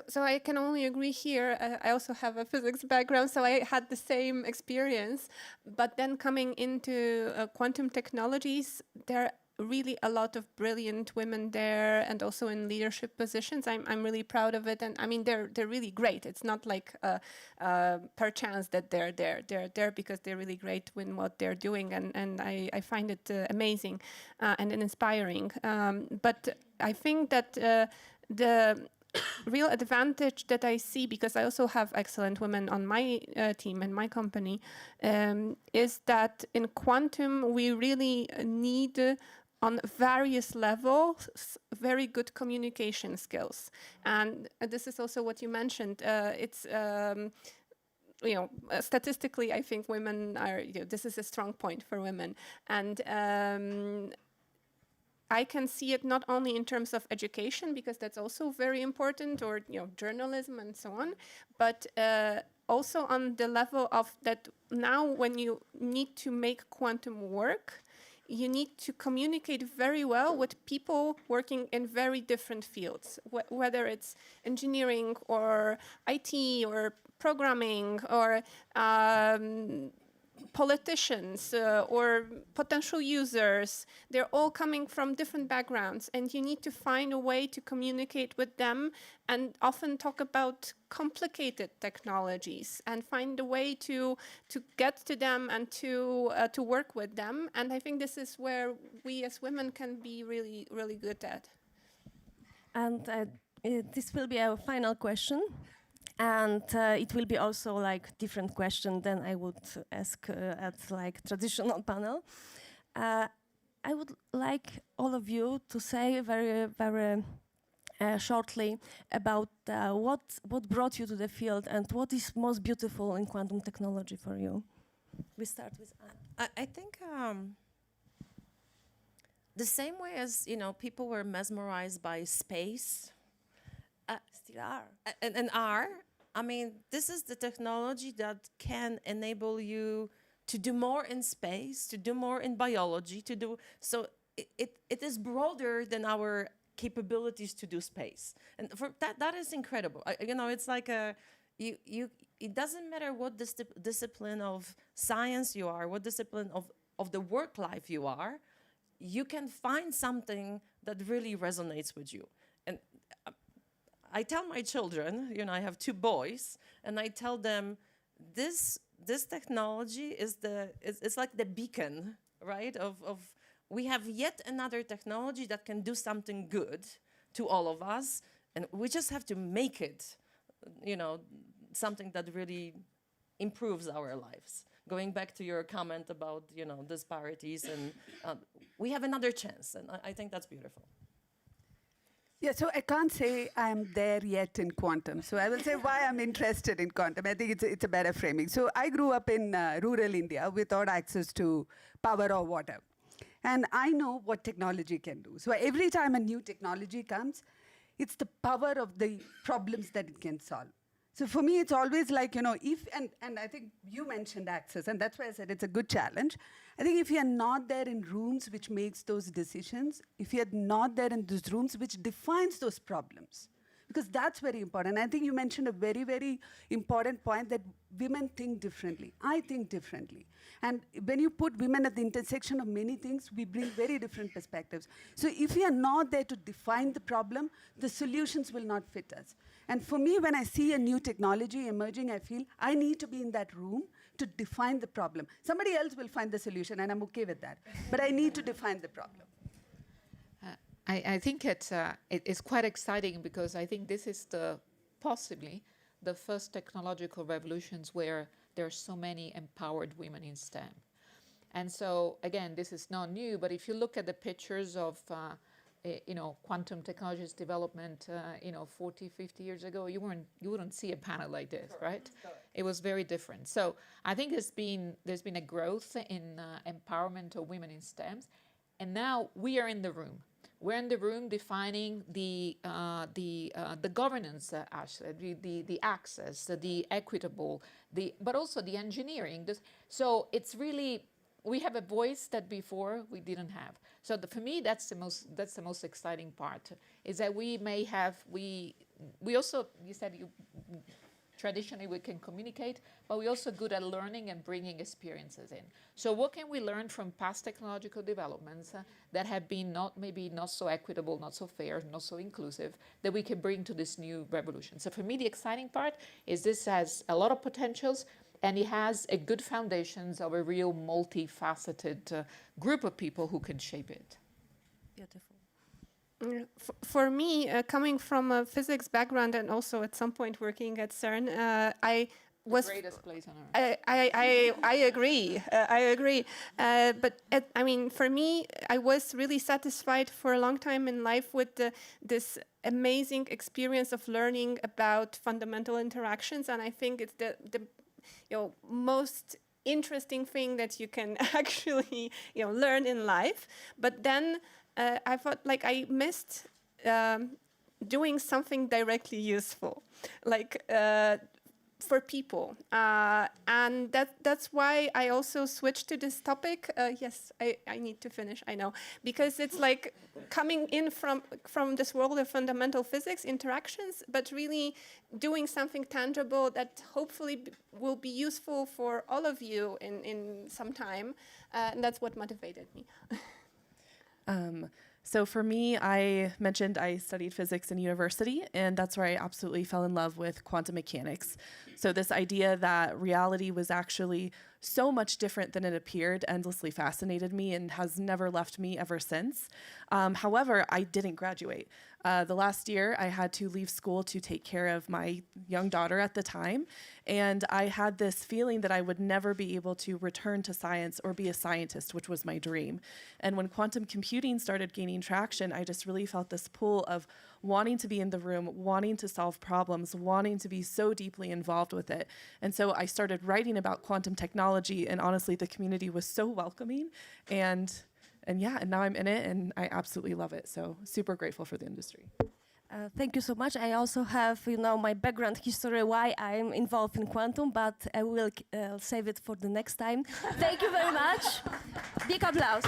So I can only agree here. I also have a physics background, so I had the same experience. But then coming into quantum technologies, there are really a lot of brilliant women there, and also in leadership positions. I'm really proud of it, and I mean they're really great. It's not like per chance that they're there. They're there because they're really great in what they're doing, and I find it amazing and inspiring. But I think that the real advantage that I see, because I also have excellent women on my team and my company, is that in quantum we really need on various levels very good communication skills. And this is also what you mentioned. It's statistically, I think women are, this is a strong point for women. And I can see it not only in terms of education, because that's also very important, or journalism and so on, but also on the level of that now when you need to make quantum work, you need to communicate very well with people working in very different fields, whether it's engineering or IT or programming or politicians or potential users. They're all coming from different backgrounds, and you need to find a way to communicate with them and often talk about complicated technologies and find a way to get to them and to work with them. And I think this is where we as women can be really, really good at. And this will be our final question. And it will be also different question than I would ask at traditional panel. I would like all of you to say very, very shortly about what brought you to the field and what is most beautiful in quantum technology for you. We start with Anne. I think the same way as people were mesmerized by space, still are, and are. I mean, this is the technology that can enable you to do more in space, to do more in biology, to do so. It is broader than our capabilities to do space, and for that is incredible. It's like it doesn't matter what discipline of science you are, what discipline of the work life you are, you can find something that really resonates with you. And I tell my children, I have 2 boys, and I tell them this technology it's like the beacon, right? Of we have yet another technology that can do something good to all of us, and we just have to make it, something that really improves our lives. Going back to your comment about, disparities, and we have another chance, and I think that's beautiful. Yeah, so I can't say I'm there yet in quantum. So I will say why I'm interested in quantum. I think it's a better framing. So I grew up in rural India without access to power or water. And I know what technology can do. So every time a new technology comes, it's the power of the problems that it can solve. So for me, it's always like, if, and I think you mentioned access, and that's why I said it's a good challenge. I think if you're not there in rooms which makes those decisions, if you're not there in those rooms which defines those problems, because that's very important. I think you mentioned a very, very important point that women think differently. I think differently. And when you put women at the intersection of many things, we bring very different perspectives. So if we are not there to define the problem, the solutions will not fit us. And for me, when I see a new technology emerging, I feel I need to be in that room to define the problem. Somebody else will find the solution, and I'm okay with that. But I need to define the problem. I think it's quite exciting, because I think this is possibly the first technological revolutions where there are so many empowered women in STEM. And so, again, this is not new, but if you look at the pictures of quantum technologies development 40, 50 years ago, you wouldn't see a panel like this, right? It was very different. So I think there's been a growth in empowerment of women in STEMs, and now we are in the room. We're in the room defining the governance aspect, the access, the equitable, but also the engineering. So it's really, we have a voice that before we didn't have. So for me, that's the most exciting part, is that we also, you said traditionally we can communicate, but we're also good at learning and bringing experiences in. So what can we learn from past technological developments that have been maybe not so equitable, not so fair, not so inclusive, that we can bring to this new revolution? So for me, the exciting part is this has a lot of potentials, and it has a good foundations of a real multifaceted group of people who can shape it. Beautiful. For me, coming from a physics background and also at some point working at CERN, I was the greatest place on earth. I agree. I agree. But for me, I was really satisfied for a long time in life with this amazing experience of learning about fundamental interactions, and I think it's the most interesting thing that you can actually learn in life. But then I felt like I missed doing something directly useful, like for people, and that's why I also switched to this topic. Yes, I need to finish, I know, because it's like coming in from this world of fundamental physics interactions, but really doing something tangible that hopefully will be useful for all of you in some time, and that's what motivated me. So for me, I mentioned I studied physics in university, and that's where I absolutely fell in love with quantum mechanics. So this idea that reality was actually so much different than it appeared, endlessly fascinated me, and has never left me ever since. However, I didn't graduate. The last year, I had to leave school to take care of my young daughter at the time, and I had this feeling that I would never be able to return to science or be a scientist, which was my dream. And when quantum computing started gaining traction, I just really felt this pull of wanting to be in the room, wanting to solve problems, wanting to be so deeply involved with it. And so I started writing about quantum technology, and honestly, the community was so welcoming. And now I'm in it, and I absolutely love it. So super grateful for the industry. Thank you so much. I also have, my background history, why I'm involved in quantum, but I will save it for the next time. Thank you very much. Big applause.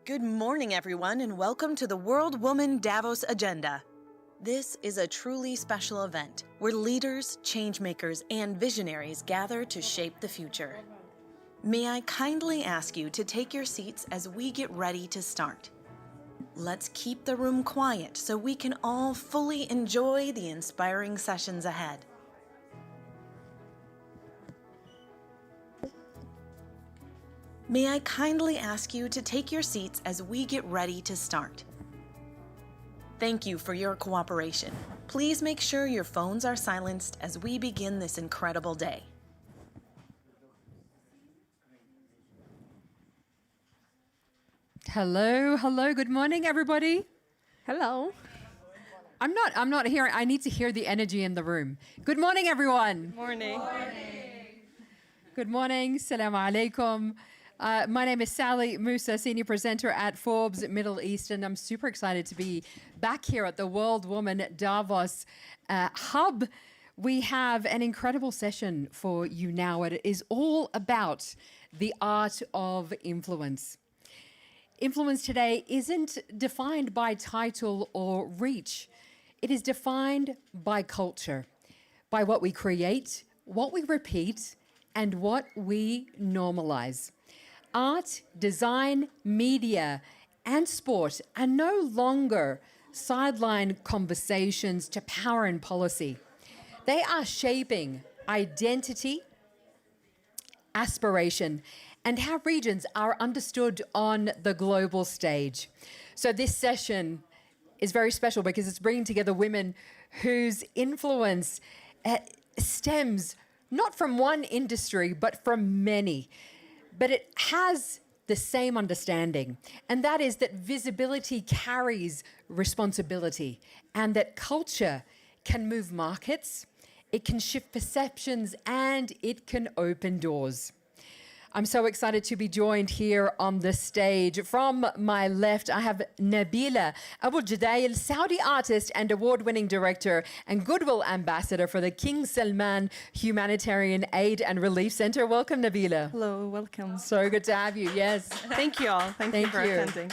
Good morning, everyone, and welcome to the World Woman Davos Agenda. This is a truly special event where leaders, changemakers, and visionaries gather to shape the future. May I kindly ask you to take your seats as we get ready to start. Let's keep the room quiet so we can all fully enjoy the inspiring sessions ahead. May I kindly ask you to take your seats as we get ready to start. Thank you for your cooperation. Please make sure your phones are silenced as we begin this incredible day. Hello, good morning, everybody. Hello. I'm not hearing, I need to hear the energy in the room. Good morning, everyone. Morning. Good morning, Salaam alaikum. My name is Sally Musa, senior presenter at Forbes Middle East, and I'm super excited to be back here at the World Woman Davos Hub. We have an incredible session for you now. It is all about the art of influence. Influence today isn't defined by title or reach. It is defined by culture, by what we create, what we repeat, and what we normalize. Art, design, media, and sport are no longer sideline conversations to power and policy. They are shaping identity, aspiration, and how regions are understood on the global stage. So this session is very special because it's bringing together women whose influence stems not from one industry, but from many. But it has the same understanding, and that is that visibility carries responsibility, and that culture can move markets, it can shift perceptions, and it can open doors. I'm so excited to be joined here on the stage. From my left, I have Nabila Abu Jadail, Saudi artist and award-winning director and goodwill ambassador for the King Salman Humanitarian Aid and Relief Center. Welcome, Nabila. Hello, welcome. So good to have you, yes. Thank you all. Thank you for attending.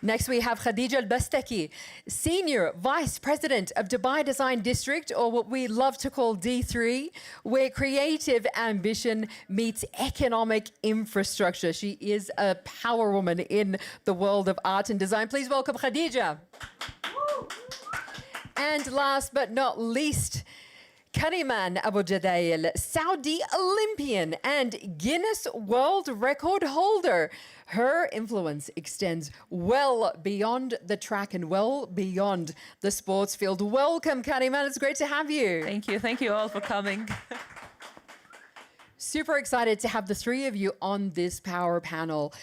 Next, we have Khadija Al-Bastaki, Senior Vice President of Dubai Design District, or what we love to call D3, where creative ambition meets economic infrastructure. She is a power woman in the world of art and design. Please welcome Khadija. And last but not least, Kariman Abu Jadail, Saudi Olympian and Guinness World Record holder. Her influence extends well beyond the track and well beyond the sports field. Welcome, Kariman. It's great to have you. Thank you. Thank you all for coming. Super excited to have the three of you on this power panel.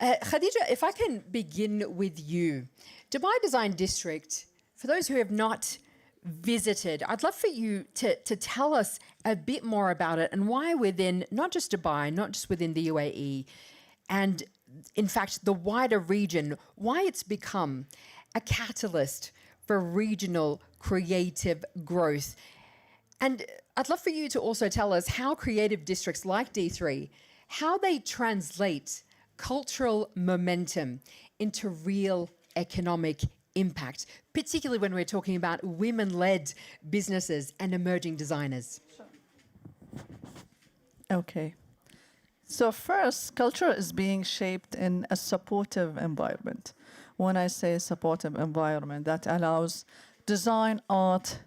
Khadija, if I can begin with you. Dubai Design District, for those who have not visited, I'd love for you to tell us a bit more about it and why within, not just Dubai, not just within the UAE, and in fact the wider region, why it's become a catalyst for regional creative growth. And I'd love for you to also tell us how creative districts like D3, how they translate cultural momentum into real economic impact, particularly when we're talking about women-led businesses and emerging designers. Okay. So first, culture is being shaped in a supportive environment. When I say supportive environment, that allows design, art,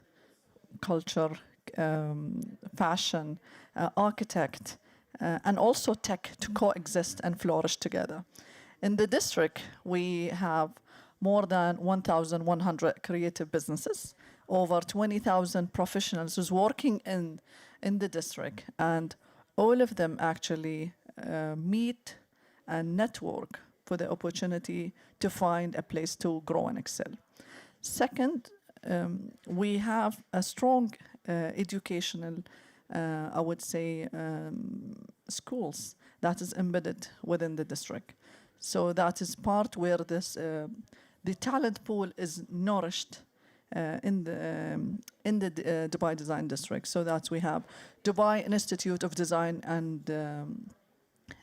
culture, fashion, architect, and also tech to coexist and flourish together. In the district, we have more than 1,100 creative businesses, over 20,000 professionals who's working in the district, and all of them actually meet and network for the opportunity to find a place to grow and excel. Second, we have a strong educational, I would say, schools that is embedded within the district. So that is part where this the talent pool is nourished in the Dubai Design District. So that we have Dubai Institute of Design and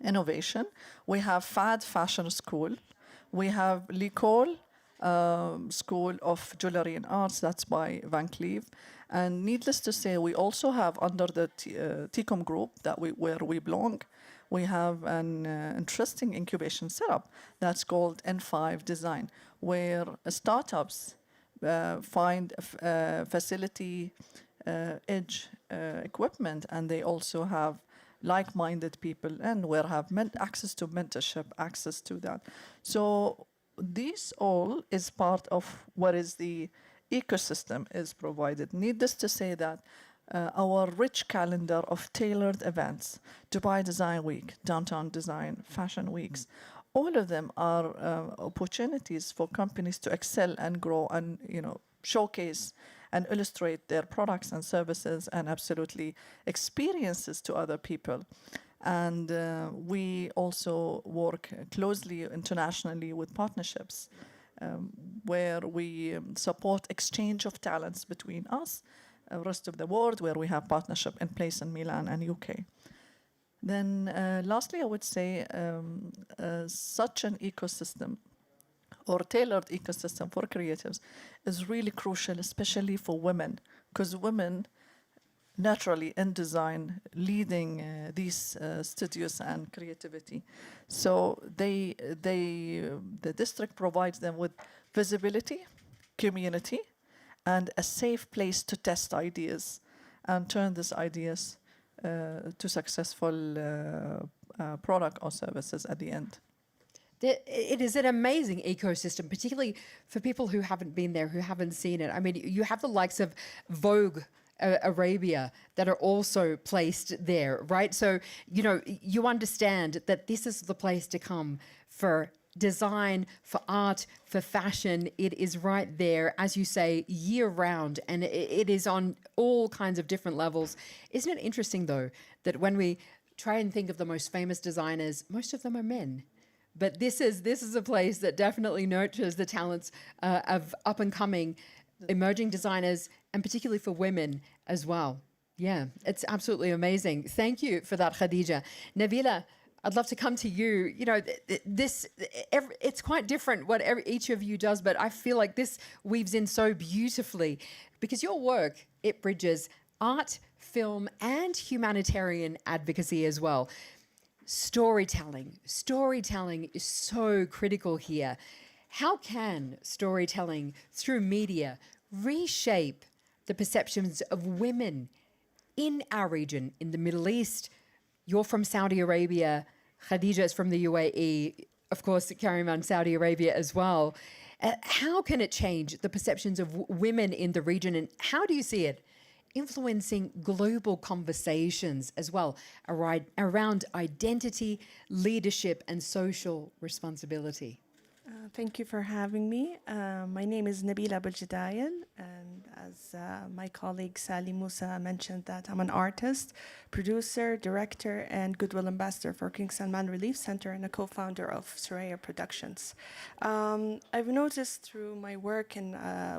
Innovation. We have FAD Fashion School. We have L'École, School of Jewelry and Arts, that's by Van Cleef. And needless to say, we also have under the TCOM group where we belong, we have an interesting incubation setup that's called N5 Design, where startups find facility edge equipment, and they also have like-minded people, and we have access to mentorship, access to that. So this all is part of what is the ecosystem is provided. Needless to say that our rich calendar of tailored events, Dubai Design Week, Downtown Design, Fashion Weeks, all of them are opportunities for companies to excel and grow and showcase and illustrate their products and services and absolutely experiences to other people. And we also work closely internationally with partnerships where we support exchange of talents between us, the rest of the world, where we have partnership in place in Milan and UK. Then lastly, I would say such an ecosystem or tailored ecosystem for creatives is really crucial, especially for women, because women naturally in design leading these studios and creativity. So the district provides them with visibility, community, and a safe place to test ideas and turn these ideas to successful product or services at the end. It is an amazing ecosystem, particularly for people who haven't been there, who haven't seen it. I mean, you have the likes of Vogue Arabia that are also placed there, right? So, you understand that this is the place to come for design, for art, for fashion. It is right there, as you say, year round, and it is on all kinds of different levels. Isn't it interesting, though, that when we try and think of the most famous designers, most of them are men? But this is a place that definitely nurtures the talents of up-and-coming emerging designers, and particularly for women as well. Yeah, it's absolutely amazing. Thank you for that, Khadija. Nabila, I'd love to come to you. It's quite different what each of you does, but I feel like this weaves in so beautifully because your work, it bridges art, film, and humanitarian advocacy as well. Storytelling is so critical here. How can storytelling through media reshape the perceptions of women in our region, in the Middle East? You're from Saudi Arabia. Khadija is from the UAE. Of course, Kariman, Saudi Arabia as well. How can it change the perceptions of women in the region, and how do you see it influencing global conversations as well around identity, leadership, and social responsibility? Thank you for having me. My name is Nabila Beljidayan, and as my colleague Sally Musa mentioned, that I'm an artist, producer, director, and Goodwill Ambassador for King Salman Relief Center and a co-founder of Soraya Productions. I've noticed through my work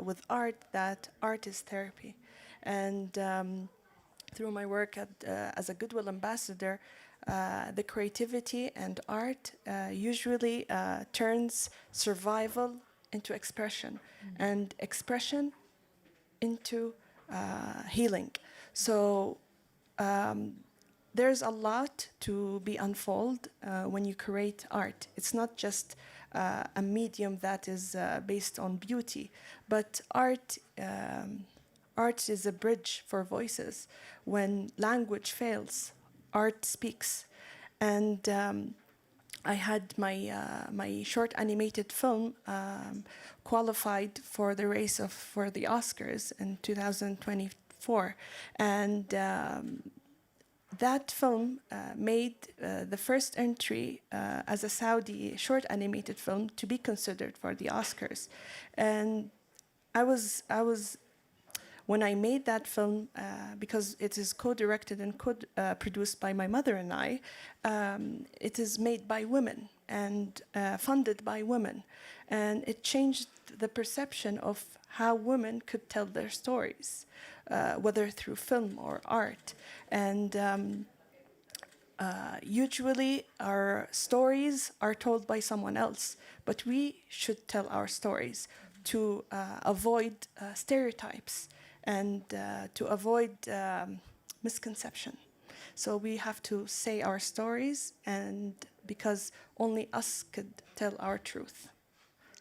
with art that art is therapy. And through my work as a Goodwill Ambassador, the creativity and art usually turns survival into expression, and expression into healing. So there's a lot to be unfolded when you create art. It's not just a medium that is based on beauty, but art is a bridge for voices. When language fails, art speaks. And I had my short animated film qualified for the race for the Oscars in 2024. And that film made the first entry as a Saudi short animated film to be considered for the Oscars. And I was when I made that film, because it is co-directed and co-produced by my mother and I, it is made by women and funded by women. And it changed the perception of how women could tell their stories, whether through film or art. And Usually, our stories are told by someone else, but we should tell our stories to avoid stereotypes and to avoid misconception. So we have to say our stories, and because only us could tell our truth.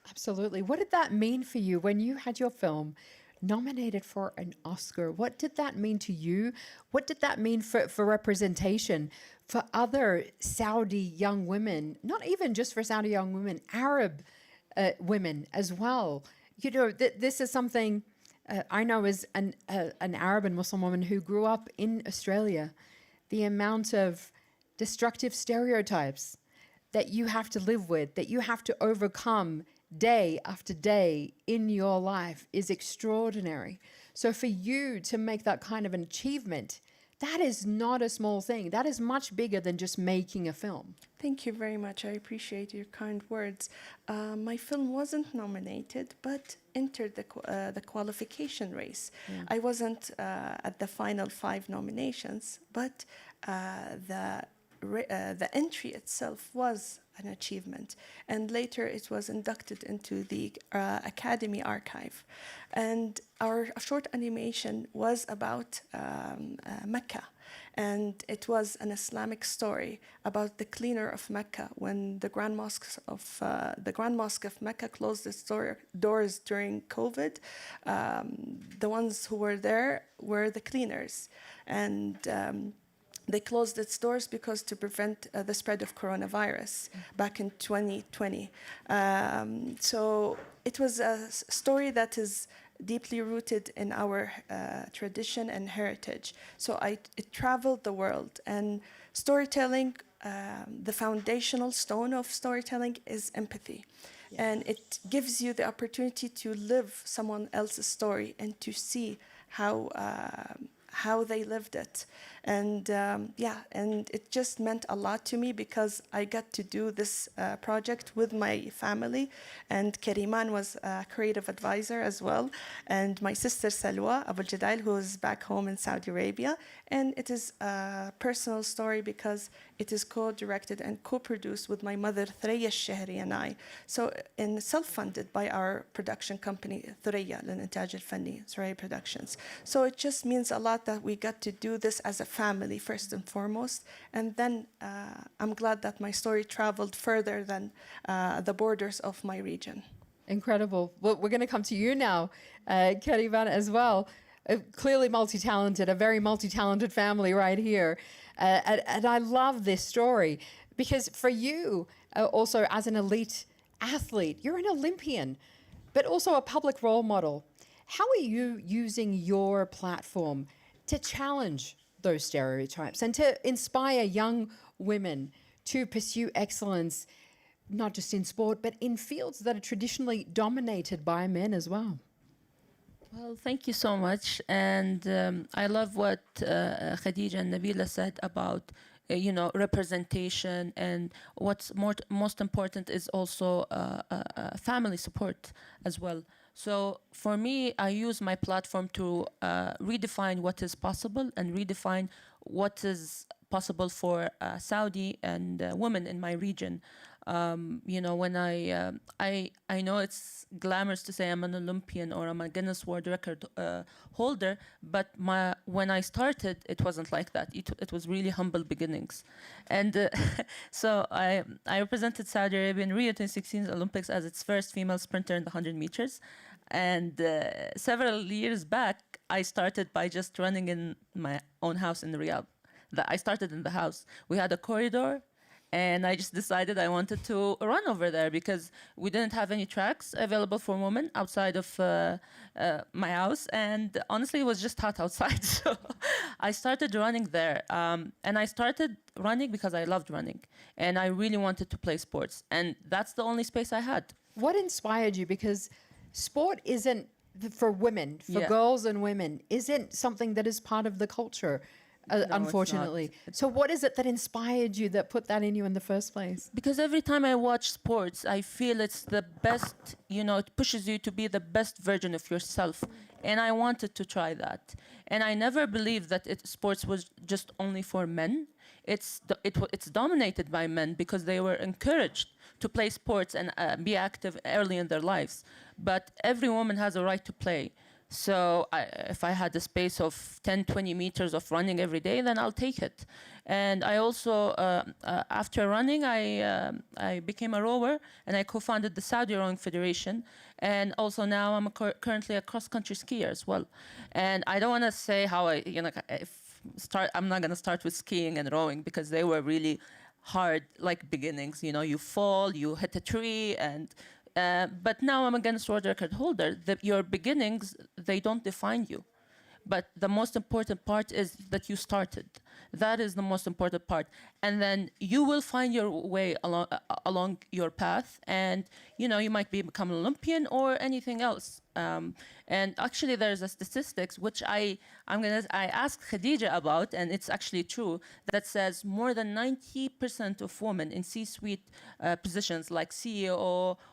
Absolutely. What did that mean for you when you had your film nominated for an Oscar? What did that mean to you? What did that mean for representation for other Saudi young women, not even just for Saudi young women, Arab women as well? You know, this is something I know as an Arab and Muslim woman who grew up in Australia. The amount of destructive stereotypes that you have to live with, that you have to overcome day after day in your life is extraordinary. So for you to make that kind of an achievement, that is not a small thing. That is much bigger than just making a film. Thank you very much. I appreciate your kind words. My film wasn't nominated, but entered the qualification race. Yeah. I wasn't at the final 5 nominations, but the entry itself was an achievement, and later it was inducted into the Academy Archive. And our short animation was about Mecca, and it was an Islamic story about the cleaner of Mecca when the Grand Mosque of Mecca closed its doors during COVID. The ones who were there were the cleaners, and they closed its doors because to prevent the spread of coronavirus back in 2020. So it was a story that is deeply rooted in our tradition and heritage. So it traveled the world, and storytelling, the foundational stone of storytelling is empathy. Yes. And it gives you the opportunity to live someone else's story and to see how they lived it. And and it just meant a lot to me because I got to do this project with my family, and Kariman was a creative advisor as well, and my sister Salwa Abul Jadail, who is back home in Saudi Arabia. And it is a personal story because it is co-directed and co-produced with my mother Threya Shehri and I. So and self-funded by our production company Threya للإنتاج الفني, Threya Productions. So it just means a lot that we got to do this as a family first and foremost. And then I'm glad that my story traveled further than the borders of my region. Incredible. Well, we're going to come to you now, Kariman, as well. Clearly multi-talented, a very multi-talented family right here. And I love this story because for you, also as an elite athlete, you're an Olympian, but also a public role model. How are you using your platform to challenge those stereotypes and to inspire young women to pursue excellence, not just in sport, but in fields that are traditionally dominated by men as well? Well, thank you so much. And I love what Khadija and Nabila said about, representation. And what's most important is also family support as well. So for me, I use my platform to redefine what is possible and redefine what is possible for Saudi and women in my region. When I know it's glamorous to say I'm an Olympian or I'm a Guinness World Record holder, but when I started, it wasn't like that. It was really humble beginnings. And so I represented Saudi Arabia in Rio 2016 Olympics as its first female sprinter in the 100 meters. And several years back, I started by just running in my own house in Riyadh. I started in the house. We had a corridor, and I just decided I wanted to run over there because we didn't have any tracks available for women outside of my house. And honestly, it was just hot outside. So I started running there. And I started running because I loved running. And I really wanted to play sports. And that's the only space I had. What inspired you? Because sport isn't, for women, for girls and women, isn't something that is part of the culture. No, unfortunately. So what is it that inspired you, that put that in you in the first place? Because every time I watch sports, I feel it's the best, it pushes you to be the best version of yourself. And I wanted to try that. And I never believed that sports was just only for men. it's dominated by men because they were encouraged to play sports and be active early in their lives. But every woman has a right to play. So if I had a space of 10, 20 meters of running every day, then I'll take it. And I also, after running, I became a rower, and I co-founded the Saudi Rowing Federation. And also now I'm currently a cross-country skier as well. And I don't want to say how I'm not going to start with skiing and rowing because they were really hard, like beginnings. You know, you fall, you hit a tree, and but now I'm a Guinness World Record holder. Your beginnings, they don't define you. But the most important part is that you started. That is the most important part. And then you will find your way along your path. And, you know, you might become an Olympian or anything else. And actually, there's a statistics which I asked Khadija about, and it's actually true, that says more than 90% of women in C-suite positions like CEO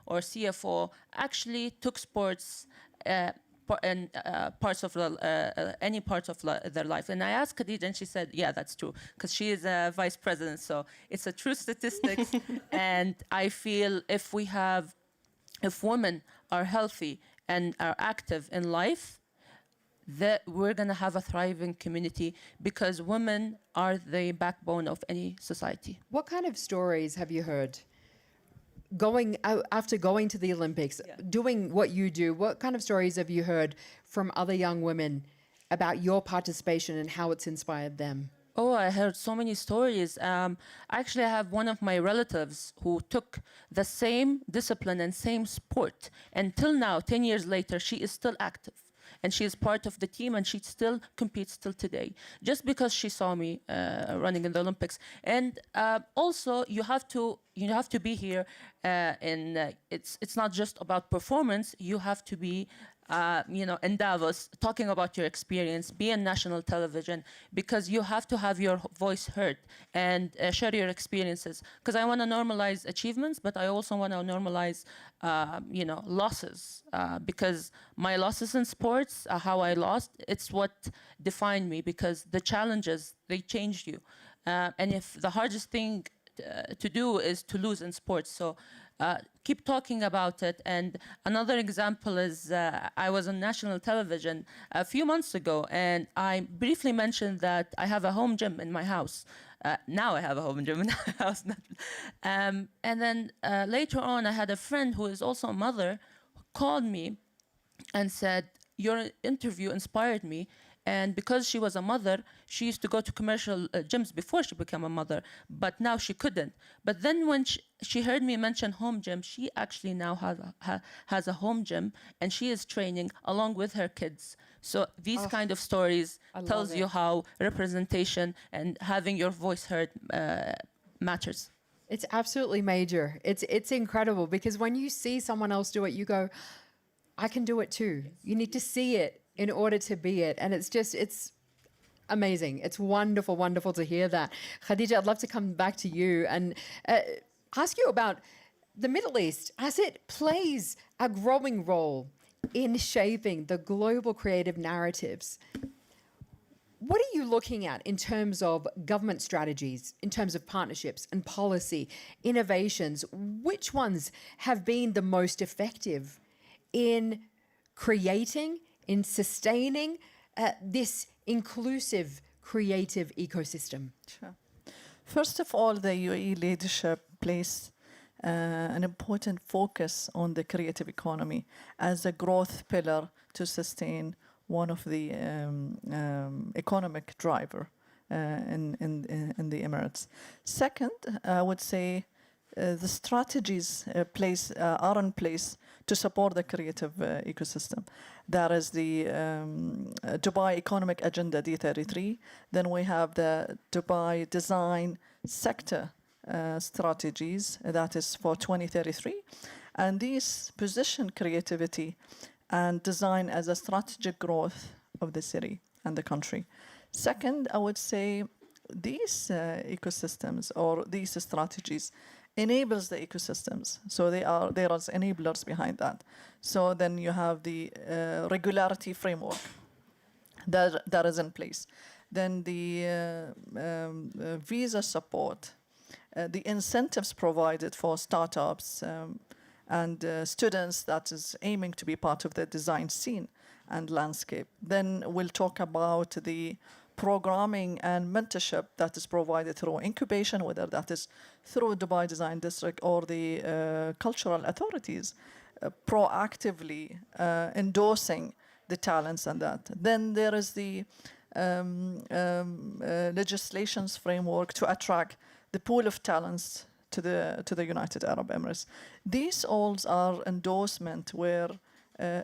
or CFO actually took sports and parts of any part of their life. And I asked Khadija, and she said, yeah, that's true, because she is a vice president, so it's a true statistics. And I feel if women are healthy and are active in life, that we're going to have a thriving community, because women are the backbone of any society. What kind of stories have you heard? After going to the Olympics, doing what you do, what kind of stories have you heard from other young women about your participation and how it's inspired them? Oh, I heard so many stories. Actually, I have one of my relatives who took the same discipline and same sport. Until now, 10 years later, she is still active. And she is part of the team, and she still competes till today, just because she saw me running in the Olympics. And also, you have to be here. It's not just about performance. You have to be, in Davos, talking about your experience, be on national television, because you have to have your voice heard and share your experiences. Because I want to normalize achievements, but I also want to normalize, losses. Because my losses in sports, how I lost, it's what defined me. Because the challenges, they changed you. And if the hardest thing to do is to lose in sports, so keep talking about it. And another example is I was on national television a few months ago, and I briefly mentioned that I have a home gym in my house. Now I have a home gym in my house. And then later on, I had a friend who is also a mother who called me and said, your interview inspired me. And because she was a mother, she used to go to commercial gyms before she became a mother, but now she couldn't. But then when she heard me mention home gym, she actually now has a home gym, and she is training along with her kids. So these kind of stories tells you how representation and having your voice heard matters. It's absolutely major. It's incredible, because when you see someone else do it, you go, I can do it too. Yes. You need to see it in order to be it. And it's amazing. It's wonderful, wonderful to hear that. Khadija, I'd love to come back to you and ask you about the Middle East, as it plays a growing role in shaping the global creative narratives. What are you looking at in terms of government strategies, in terms of partnerships and policy, innovations? Which ones have been the most effective in creating, in sustaining this inclusive creative ecosystem? Sure. First of all, the UAE leadership places an important focus on the creative economy as a growth pillar to sustain one of the economic driver in the Emirates. Second, I would say the strategies are in place to support the creative ecosystem. That is the Dubai Economic Agenda D33. Then we have the Dubai Design Sector strategies, that is for 2033. And these position creativity and design as a strategic growth of the city and the country. Second, I would say these ecosystems or these strategies enables the ecosystems. So there are enablers behind that. So then you have the regularity framework that is in place. then the visa support, the incentives provided for startups and students that is aiming to be part of the design scene and landscape. Then we'll talk about the programming and mentorship that is provided through incubation, whether that is through Dubai Design District or the cultural authorities proactively endorsing the talents and that. Then there is the legislations framework to attract the pool of talents to the United Arab Emirates. These all are endorsement where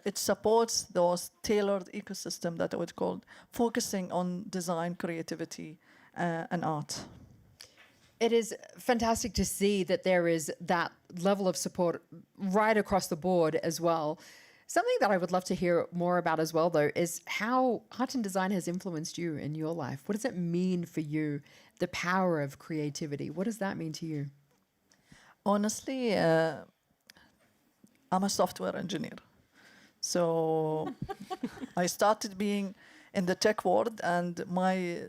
it supports those tailored ecosystem that I would call focusing on design, creativity, and art. It is fantastic to see that there is that level of support right across the board as well. Something that I would love to hear more about as well, though, is how art and design has influenced you in your life. What does it mean for you, the power of creativity? What does that mean to you? Honestly, I'm a software engineer. So I started being in the tech world, and my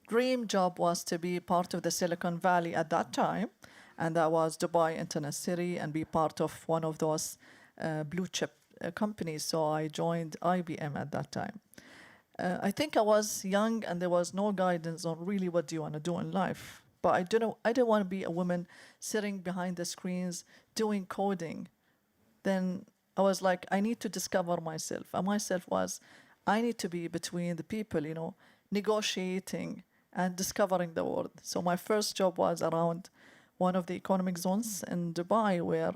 dream job was to be part of the Silicon Valley at that time, and that was Dubai Internet City, and be part of one of those blue chip companies. So I joined IBM at that time. I think I was young, and there was no guidance on really what do you want to do in life. But I didn't want to be a woman sitting behind the screens doing coding. Then I was like, I need to discover myself. And myself was, I need to be between the people, you know, negotiating and discovering the world. So my first job was around one of the economic zones in Dubai, where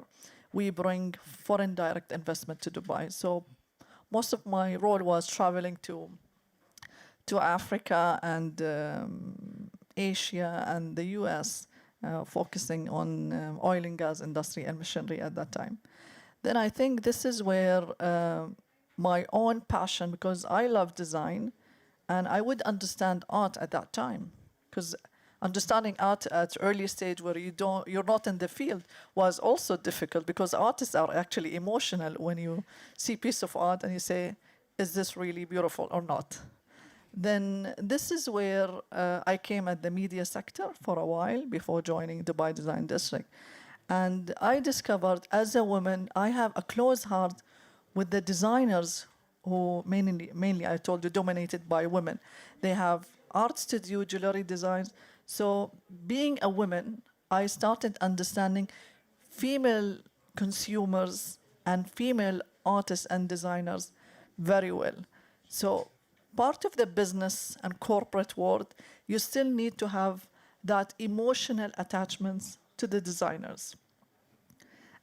we bring foreign direct investment to Dubai. So most of my role was traveling to Africa and Asia and the US, focusing on oil and gas industry and machinery at that time. Then I think this is where my own passion, because I love design, and I would understand art at that time, because understanding art at early stage where you're not in the field was also difficult, because artists are actually emotional when you see a piece of art and you say, is this really beautiful or not? Then this is where I came at the media sector for a while before joining Dubai Design District. And I discovered as a woman, I have a close heart with the designers who mainly I told you, dominated by women. They have art studio, jewelry designs. So being a woman, I started understanding female consumers and female artists and designers very well. So part of the business and corporate world, you still need to have that emotional attachments to the designers.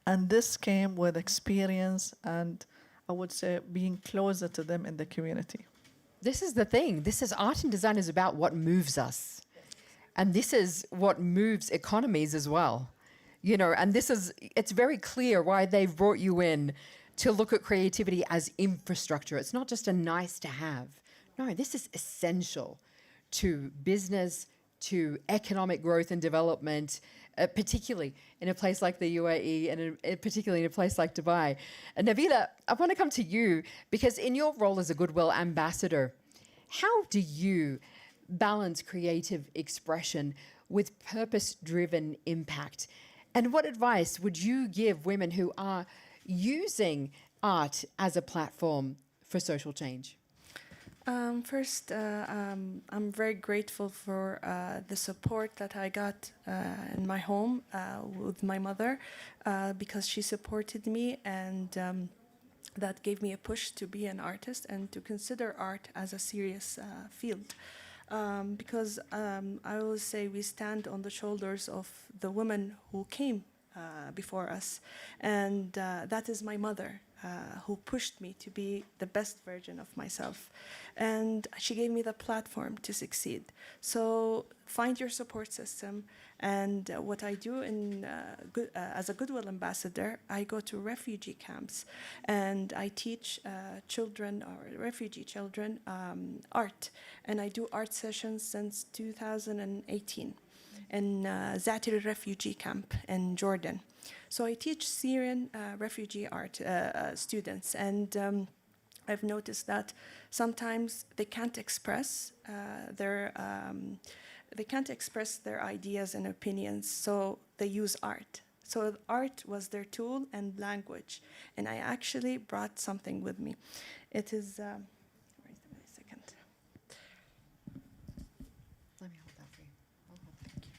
And this came with experience and I would say being closer to them in the community. This is the thing. This is art and design is about what moves us. And this is what moves economies as well. You know, and it's very clear why they've brought you in to look at creativity as infrastructure. It's not just a nice to have. No, this is essential to business, to economic growth and development, particularly in a place like the UAE and particularly in a place like Dubai. And Nabila, I want to come to you because in your role as a Goodwill ambassador, how do you balance creative expression with purpose-driven impact? And what advice would you give women who are using art as a platform for social change? First, I'm very grateful for the support that I got in my home with my mother because she supported me and that gave me a push to be an artist and to consider art as a serious field. Because I always say we stand on the shoulders of the women who came before us, and that is my mother. Who pushed me to be the best version of myself. And she gave me the platform to succeed. So find your support system. And what I do as a Goodwill ambassador, I go to refugee camps and I teach children or refugee children art. And I do art sessions since 2018 in Zatiri refugee camp in Jordan. So I teach Syrian refugee art students, and I've noticed that sometimes they can't express their ideas and opinions, so they use art. So art was their tool and language, and I actually brought something with me. It is. Wait a second. Let me hold that for you. Thank you.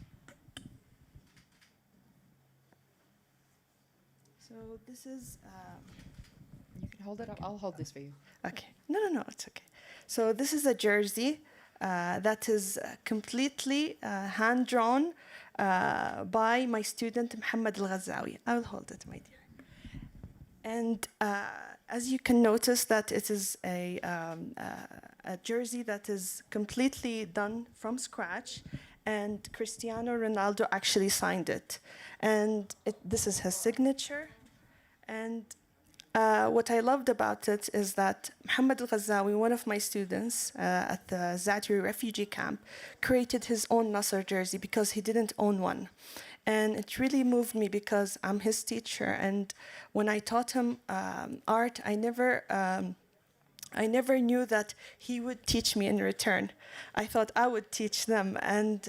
So this is. You can hold it up. I'll hold this for you. Okay. No, it's okay. So this is a jersey that is completely hand-drawn by my student, Muhammad Al-Ghazawi. I will hold it, my dear. And as you can notice that it is a jersey that is completely done from scratch, and Cristiano Ronaldo actually signed it. And this is his signature. And what I loved about it is that Muhammad Al-Ghazawi, one of my students at the Zatri refugee camp, created his own Nasser jersey because he didn't own one. And it really moved me because I'm his teacher. And when I taught him art, I never knew that he would teach me in return. I thought I would teach them, and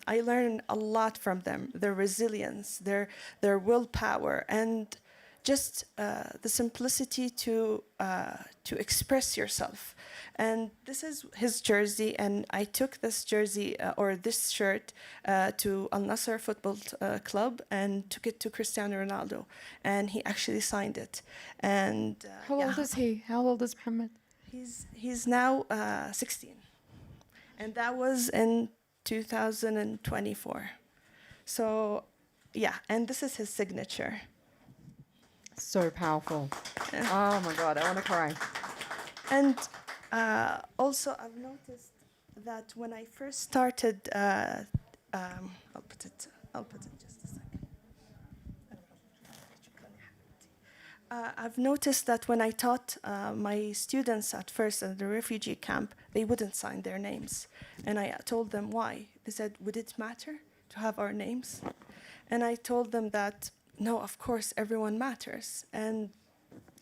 I learned a lot from them, their resilience, their willpower, and just the simplicity to express yourself. And this is his jersey, and I took this jersey or this shirt to Al Nassr Football Club and took it to Cristiano Ronaldo, and he actually signed it. And How old is he? How old is Muhammad? He's now 16, and that was in 2024. So yeah, and this is his signature. So powerful. Oh my God, I want to cry. And also, I've noticed that when I first started, I'll put it just a second. I've noticed that when I taught my students at first at the refugee camp, they wouldn't sign their names. And I told them why. They said, would it matter to have our names? And I told them that, no, of course, everyone matters. And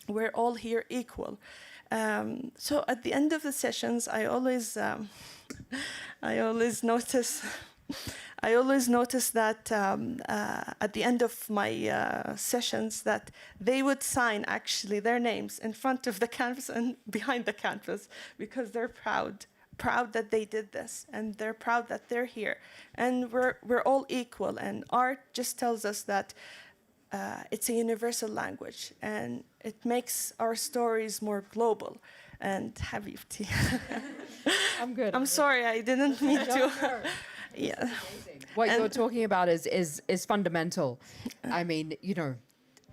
we're all here equal. So at the end of the sessions, I always notice that at the end of my sessions that they would sign actually their names in front of the canvas and behind the canvas because they're proud that they did this, and they're proud that they're here. And we're all equal, and art just tells us that it's a universal language, and it makes our stories more global. And Habibti. I'm good. I'm sorry, I didn't mean to. Yeah. What you're talking about is fundamental. I mean, you know,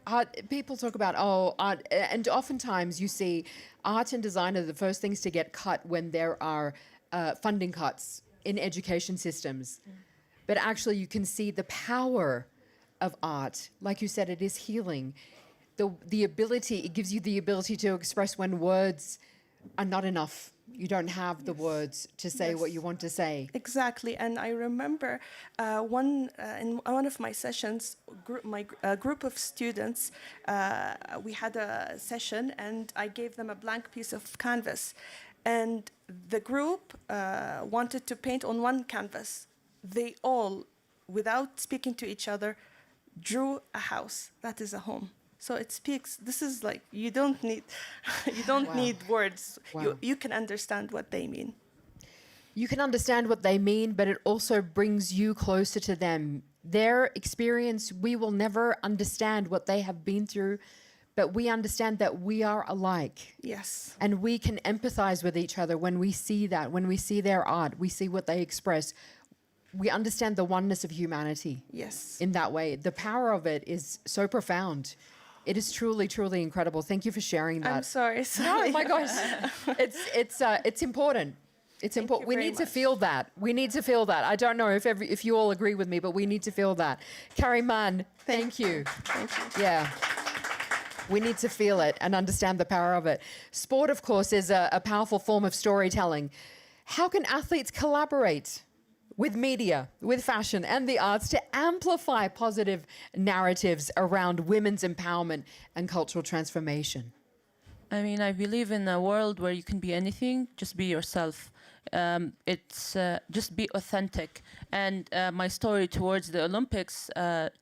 art, people talk about, art, and oftentimes you see art and design are the first things to get cut when there are funding cuts in education systems. But actually you can see the power of art. Like you said, it is healing. The ability, it gives you the ability to express when words are not enough. You don't have the words to say what you want to say. Exactly, and I remember in one of my sessions, my group of students, we had a session, and I gave them a blank piece of canvas, and the group wanted to paint on one canvas. They all, without speaking to each other, drew a house. That is a home. So it speaks. This is like you don't need need words. Wow. You can understand what they mean. You can understand what they mean, but it also brings you closer to them. Their experience, we will never understand what they have been through, but we understand that we are alike. Yes. And we can empathize with each other when we see that, when we see their art, we see what they express. We understand the oneness of humanity. Yes. In that way. The power of it is so profound. It is truly, truly incredible. Thank you for sharing that. I'm sorry. No, my gosh. It's important. It's important. We need to feel that. We need to feel that. I don't know if you all agree with me, but we need to feel that. Kariman, thank you. Thank you. Yeah. We need to feel it and understand the power of it. Sport, of course, is a powerful form of storytelling. How can athletes collaborate with media, with fashion and the arts to amplify positive narratives around women's empowerment and cultural transformation? I mean, I believe in a world where you can be anything, just be yourself. It's just be authentic. And my story towards the Olympics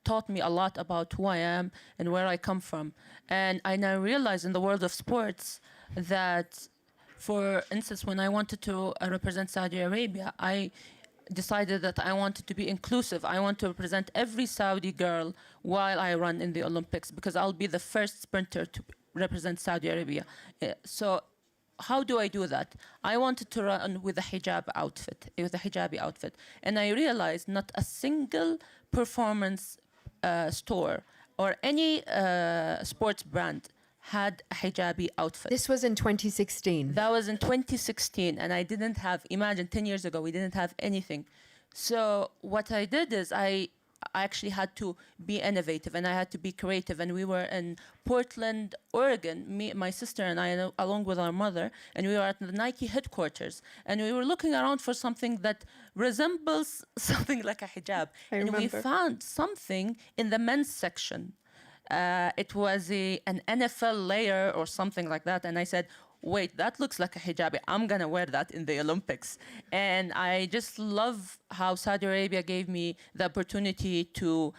taught me a lot about who I am and where I come from. And I now realize in the world of sports that, for instance, when I wanted to represent Saudi Arabia, I decided that I wanted to be inclusive. I want to represent every Saudi girl while I run in the Olympics, because I'll be the first sprinter to represent Saudi Arabia. So how do I do that? I wanted to run with a hijab outfit, with a hijabi outfit. And I realized not a single performance store or any sports brand had a hijabi outfit. This was in 2016. That was in 2016, and I didn't have, imagine 10 years ago, we didn't have anything. So what I did is I actually had to be innovative, and I had to be creative. And we were in Portland, Oregon, me, my sister and I, along with our mother, and we were at the Nike headquarters. And we were looking around for something that resembles something like a hijab. And we found something in the men's section. It was an NFL layer or something like that. And I said, wait, that looks like a hijabi. I'm going to wear that in the Olympics. And I just love how Saudi Arabia gave me the opportunity to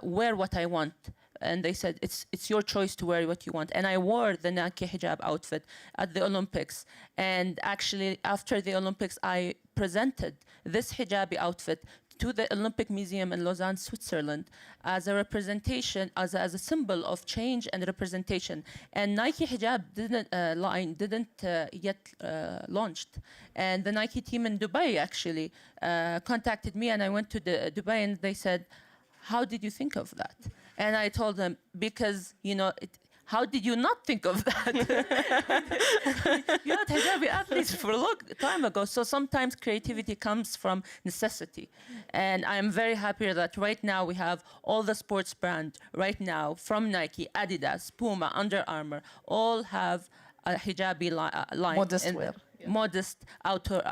wear what I want. And they said, it's your choice to wear what you want. And I wore the Nike hijab outfit at the Olympics. And actually, after the Olympics, I presented this hijabi outfit to the Olympic Museum in Lausanne, Switzerland, as a representation, as a symbol of change and representation. And Nike hijab line didn't yet launched. And the Nike team in Dubai actually contacted me, and I went to Dubai, and they said, how did you think of that? And I told them, because, you know, how did you not think of that? You had hijabi athletes for a long time ago. So sometimes creativity comes from necessity. And I'm very happy that right now we have all the sports brands right now, from Nike, Adidas, Puma, Under Armour, all have a hijabi line. Modest wear. Modest outdoor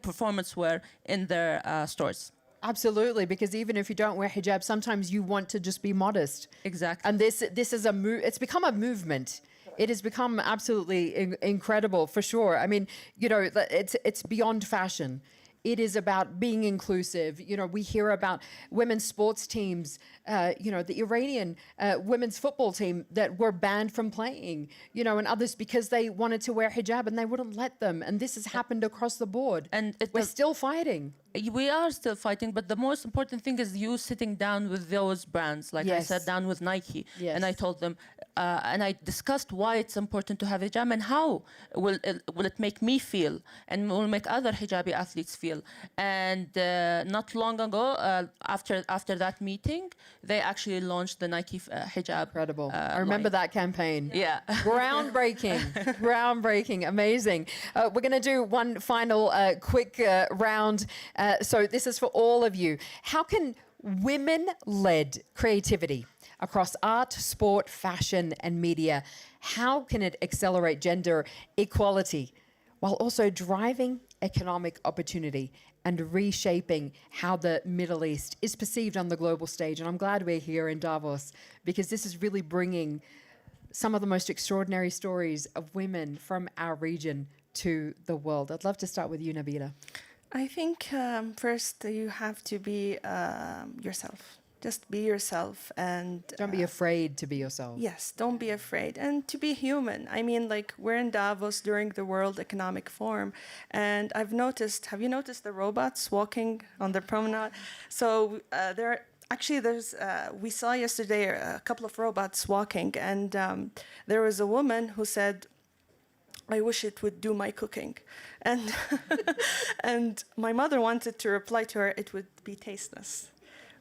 performance wear in their stores. Absolutely, because even if you don't wear hijab, sometimes you want to just be modest. Exactly. And this is it's become a movement. It has become absolutely incredible, for sure. I mean, you know, it's beyond fashion. It is about being inclusive. You know, we hear about women's sports teams, you know, the Iranian women's football team that were banned from playing, you know, and others because they wanted to wear hijab and they wouldn't let them. And this has happened across the board. And we're still fighting. We are still fighting, but the most important thing is you sitting down with those brands. Like I sat down with Nike, and I told them, and I discussed why it's important to have hijab and how will it make me feel and will make other hijabi athletes feel. And not long ago, after that meeting, they actually launched the Nike hijab. Incredible. I remember that campaign. Yeah. Groundbreaking. Groundbreaking. Amazing. We're going to do one final quick round. So this is for all of you. How can women-led creativity across art, sport, fashion, and media, how can it accelerate gender equality while also driving economic opportunity and reshaping how the Middle East is perceived on the global stage? And I'm glad we're here in Davos, because this is really bringing some of the most extraordinary stories of women from our region to the world. I'd love to start with you, Nabila. I think first you have to be yourself. Just be yourself, and don't be afraid to be yourself. Yes, don't be afraid, and to be human. I mean, like, we're in Davos during the World Economic Forum, and have you noticed the robots walking on the promenade? So we saw yesterday a couple of robots walking, and there was a woman who said, I wish it would do my cooking. And and my mother wanted to reply to her, it would be tasteless.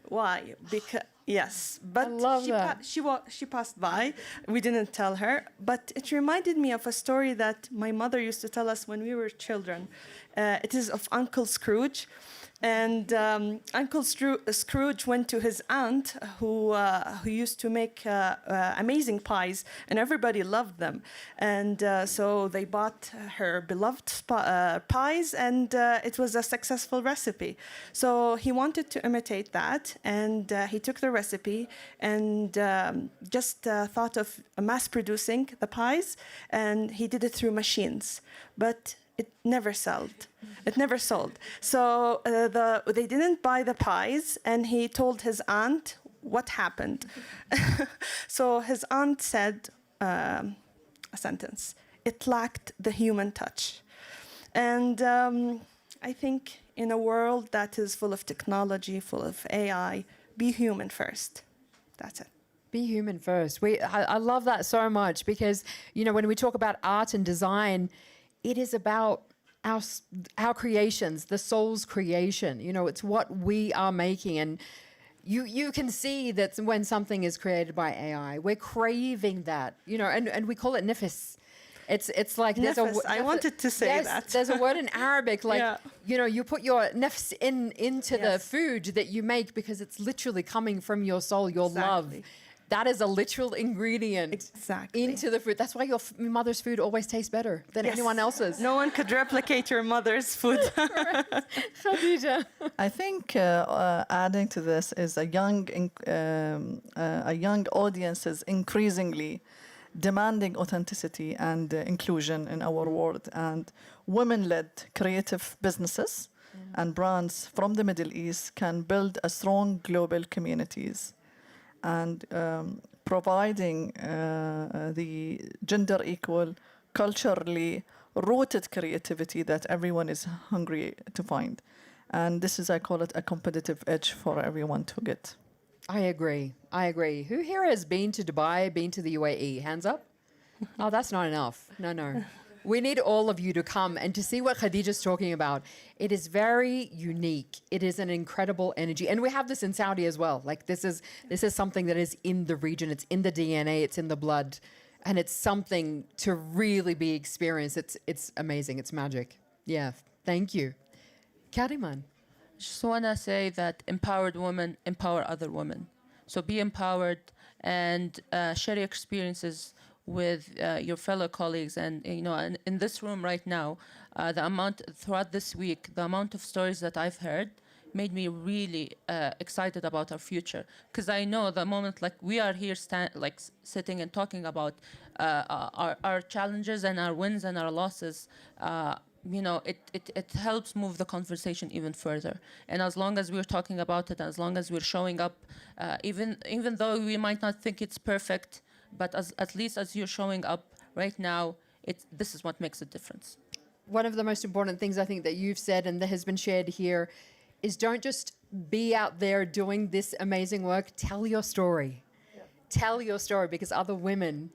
Why? Because yes, but she passed by. We didn't tell her, but it reminded me of a story that my mother used to tell us when we were children. It is of Uncle Scrooge. And Uncle Scrooge went to his aunt, who used to make amazing pies, and everybody loved them. And so they bought her beloved pies, and it was a successful recipe. So he wanted to imitate that, and he took the recipe and just thought of mass-producing the pies, and he did it through machines. But it never sold. It never sold. So they didn't buy the pies, and he told his aunt what happened. So his aunt said a sentence: "It lacked the human touch." And I think in a world that is full of technology, full of AI, be human first. That's it. Be human first. I love that so much, because, you know, when we talk about art and design, it is about our creations, the soul's creation. You know, it's what we are making. And you can see that when something is created by AI, we're craving that, you know, and we call it nifis. It's like there's Nefes, I wanted to say that. There's a word in Arabic, like, you know, you put your nefs into the food that you make, because it's literally coming from your soul, your love. That is a literal ingredient into the food. That's why your mother's food always tastes better than anyone else's. No one could replicate your mother's food. Khadija. I think adding to this is a young audience is increasingly demanding authenticity and inclusion in our world, and women-led creative businesses and brands from the Middle East can build a strong global communities. And providing the gender equal, culturally rooted creativity that everyone is hungry to find. And this is, I call it, a competitive edge for everyone to get. I agree. Who here has been to Dubai, been to the UAE? Hands up? Oh, that's not enough. No. We need all of you to come and to see what Khadija's talking about. It is very unique. It is an incredible energy. And we have this in Saudi as well. Like, this is something that is in the region. It's in the DNA. It's in the blood. And it's something to really be experienced. It's amazing. It's magic. Yeah. Thank you. Kariman. Just want to say that empowered women empower other women. So be empowered and share your experiences with your fellow colleagues. And, you know, in this room right now, throughout this week, the amount of stories that I've heard made me really excited about our future. Because I know the moment, like, we are here sitting and talking about our challenges and our wins and our losses, you know, it helps move the conversation even further. And as long as we're talking about it, as long as we're showing up, even though we might not think it's perfect, but at least as you're showing up right now, this is what makes a difference. One of the most important things I think that you've said and that has been shared here is, don't just be out there doing this amazing work. Tell your story. Yeah. Tell your story, because other women,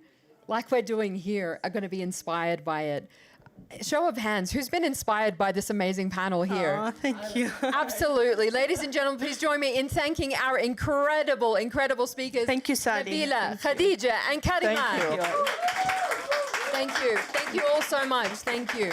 like we're doing here, are going to be inspired by it. Show of hands, who's been inspired by this amazing panel here? Oh, thank you. Absolutely. Ladies and gentlemen, please join me in thanking our incredible speakers. Thank you, Sadi. Nabila, Khadija, and Kariman. Thank you. Thank you. Thank you all so much. Thank you.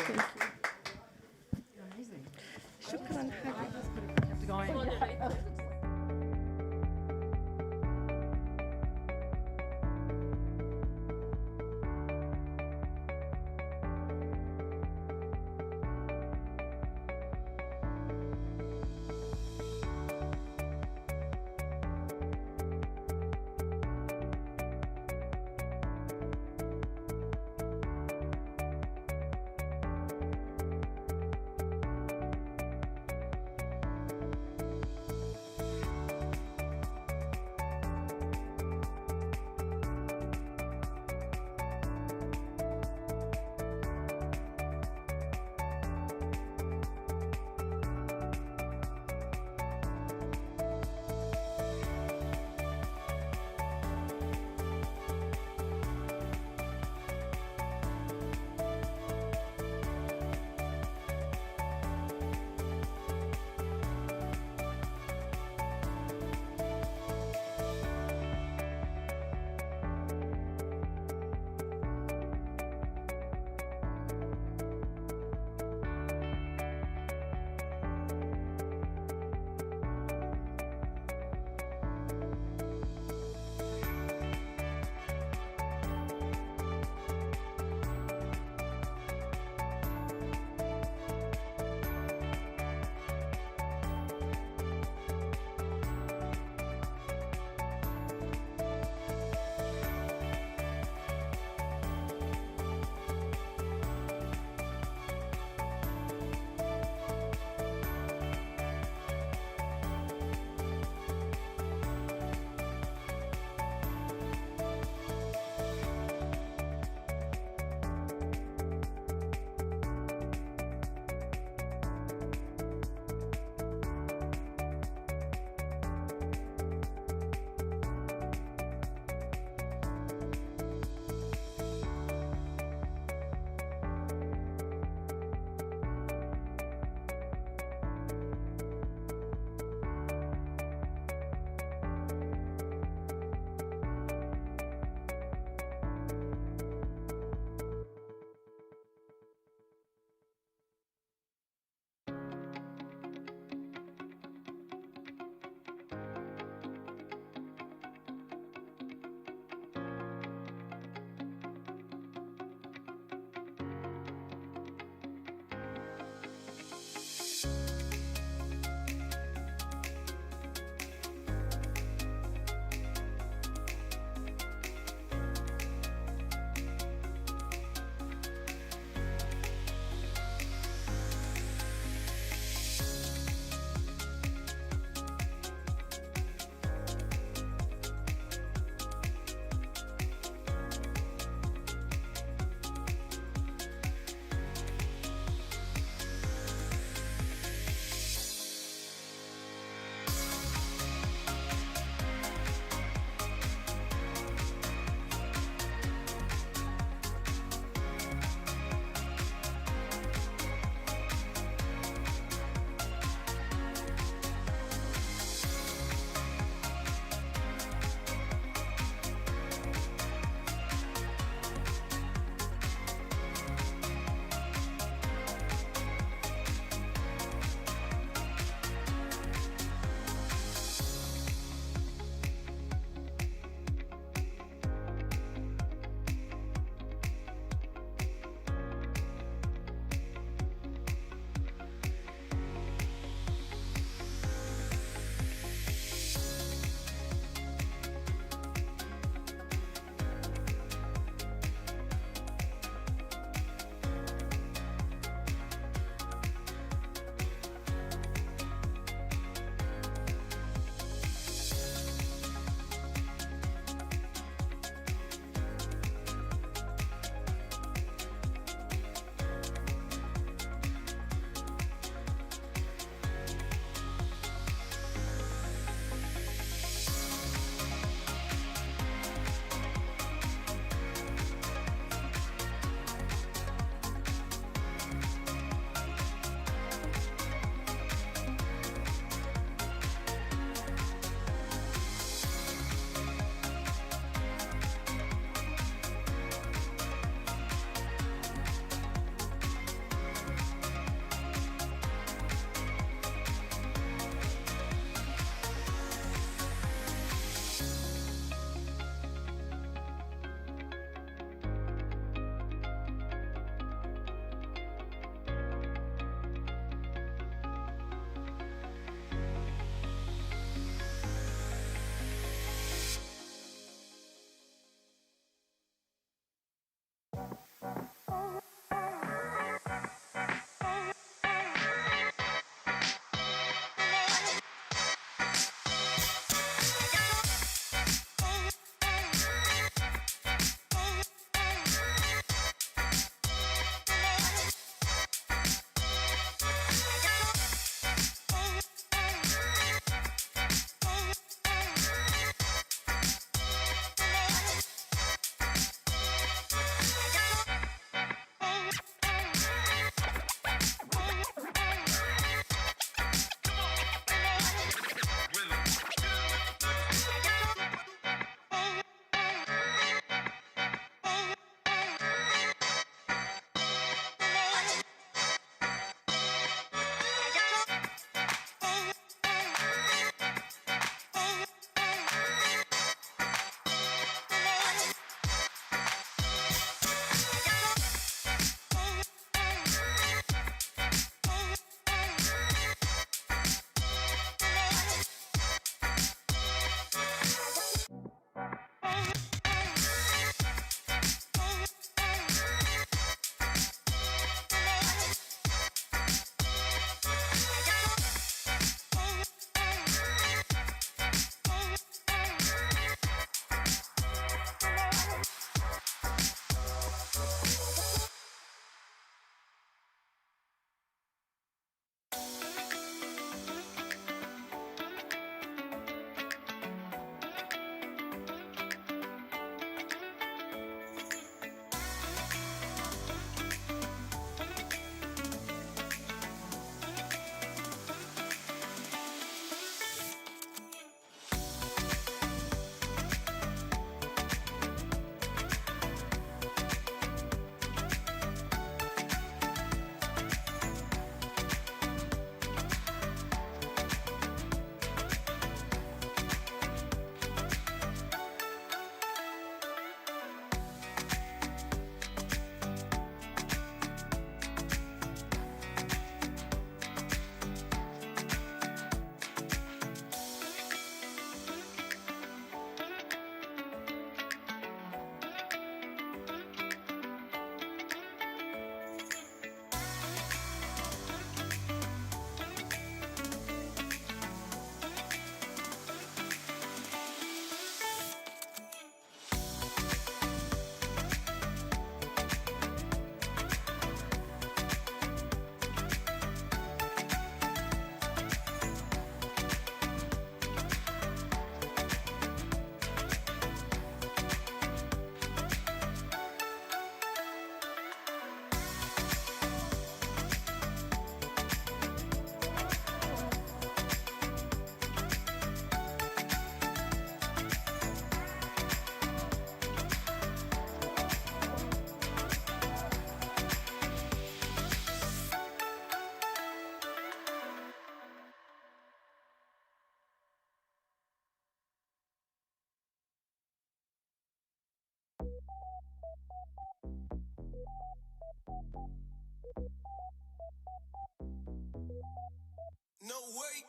No way.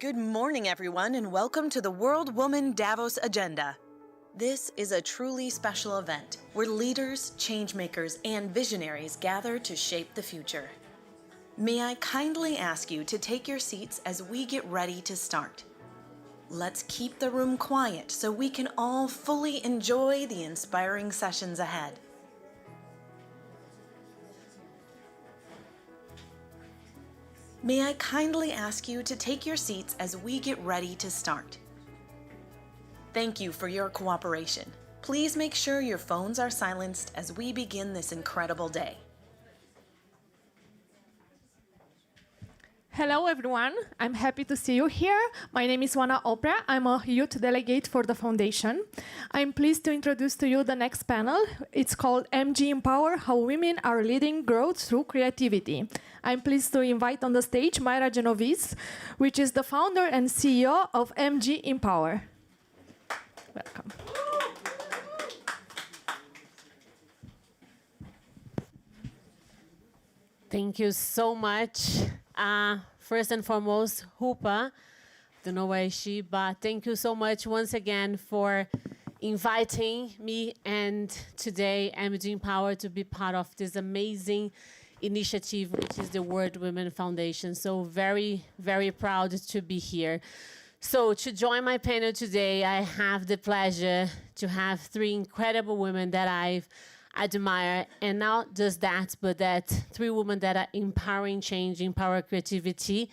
Good morning, everyone, and welcome to the World Woman Davos Agenda. This is a truly special event where leaders, changemakers, and visionaries gather to shape the future. May I kindly ask you to take your seats as we get ready to start. Let's keep the room quiet so we can all fully enjoy the inspiring sessions ahead. May I kindly ask you to take your seats as we get ready to start. Thank you for your cooperation. Please make sure your phones are silenced as we begin this incredible day. Hello everyone, I'm happy to see you here. My name is Wana Oprah. I'm a youth delegate for the foundation. I'm pleased to introduce to you the next panel. It's called MG Empower, How Women Are Leading Growth Through Creativity. I'm pleased to invite on the stage Mayra Genovese, which is the founder and CEO of MG Empower. Welcome. Thank you so much. First and foremost, Hoopa, don't know where is she, but thank you so much once again for inviting me and today MG Empower to be part of this amazing initiative, which is the World Women Foundation. So very, very proud to be here. So to join my panel today, I have the pleasure to have three incredible women that I've admire, and not just that, but that three women that are empowering change, empower creativity.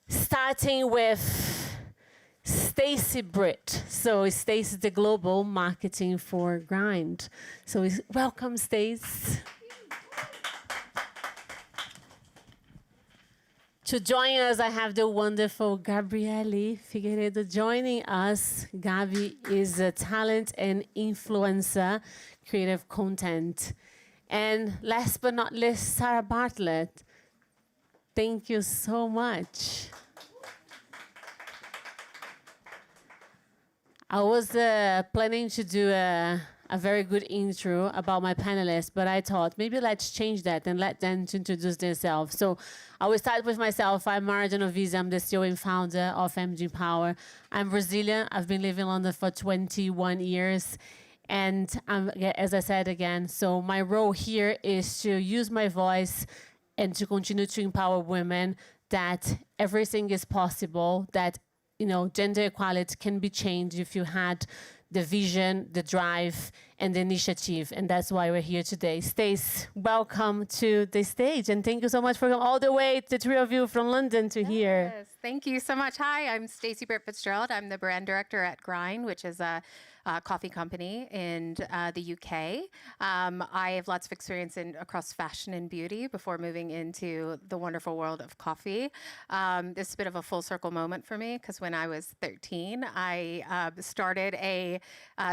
Starting with Stacy Britt. So Stacy is the global marketing for Grind. So welcome, Stace. To join us, I have the wonderful Gabriele Figueiredo joining us. Gabi is a talent and influencer, creative content. And last but not least, Sarah Bartlett. Thank you so much. I was planning to do a very good intro about my panelists, but I thought maybe let's change that and let them introduce themselves. So I will start with myself. I'm Mayra Genovese. I'm the CEO and founder of MG Empower. I'm Brazilian. I've been living in London for 21 years. And as I said again, so my role here is to use my voice and to continue to empower women that everything is possible, that gender equality can be changed if you had the vision, the drive, and the initiative. And that's why we're here today. Stace, welcome to the stage. And thank you so much for coming all the way, the three of you from London to here. Yes, thank you so much. Hi, I'm Stacey Britt Fitzgerald. I'm the brand director at Grind, which is a coffee company in the UK. I have lots of experience across fashion and beauty before moving into the wonderful world of coffee. This is a bit of a full circle moment for me because when I was 13, I started a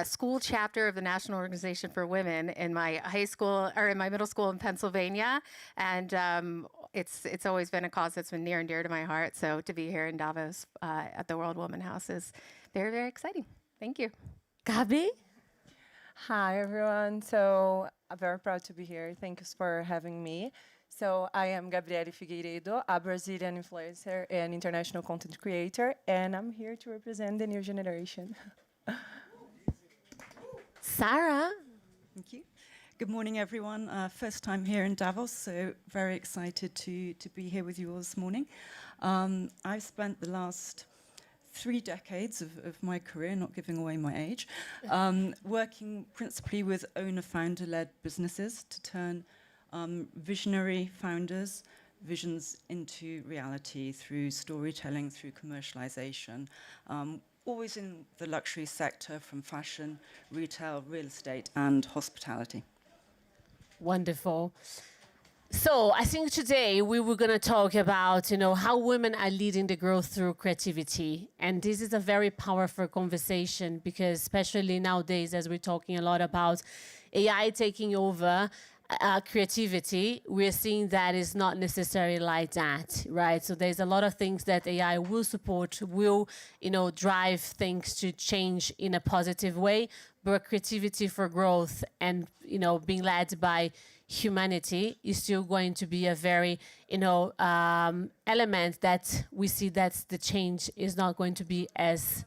school chapter of the National Organization for Women in my high school or in my middle school in Pennsylvania, and it's always been a cause that's been near and dear to my heart. So to be here in Davos at the World Woman House is very, very exciting. Thank you. Gabi? Hi, everyone. So I'm very proud to be here. Thanks for having me. So I am Gabriele Figueiredo, a Brazilian influencer and international content creator, and I'm here to represent the new generation. Sarah? Thank you. Good morning, everyone. First time here in Davos, so very excited to be here with you all this morning. I've spent the last 3 decades of my career, not giving away my age, working principally with owner-founder-led businesses to turn visionary founders' visions into reality through storytelling, through commercialization, always in the luxury sector from fashion, retail, real estate, and hospitality. Wonderful. So I think today we were going to talk about, how women are leading the growth through creativity. And this is a very powerful conversation because especially nowadays, as we're talking a lot about AI taking over creativity, we're seeing that it's not necessarily like that, right? So there's a lot of things that AI will support, will, drive things to change in a positive way, but creativity for growth and, being led by humanity is still going to be a very, element that we see that the change is not going to be as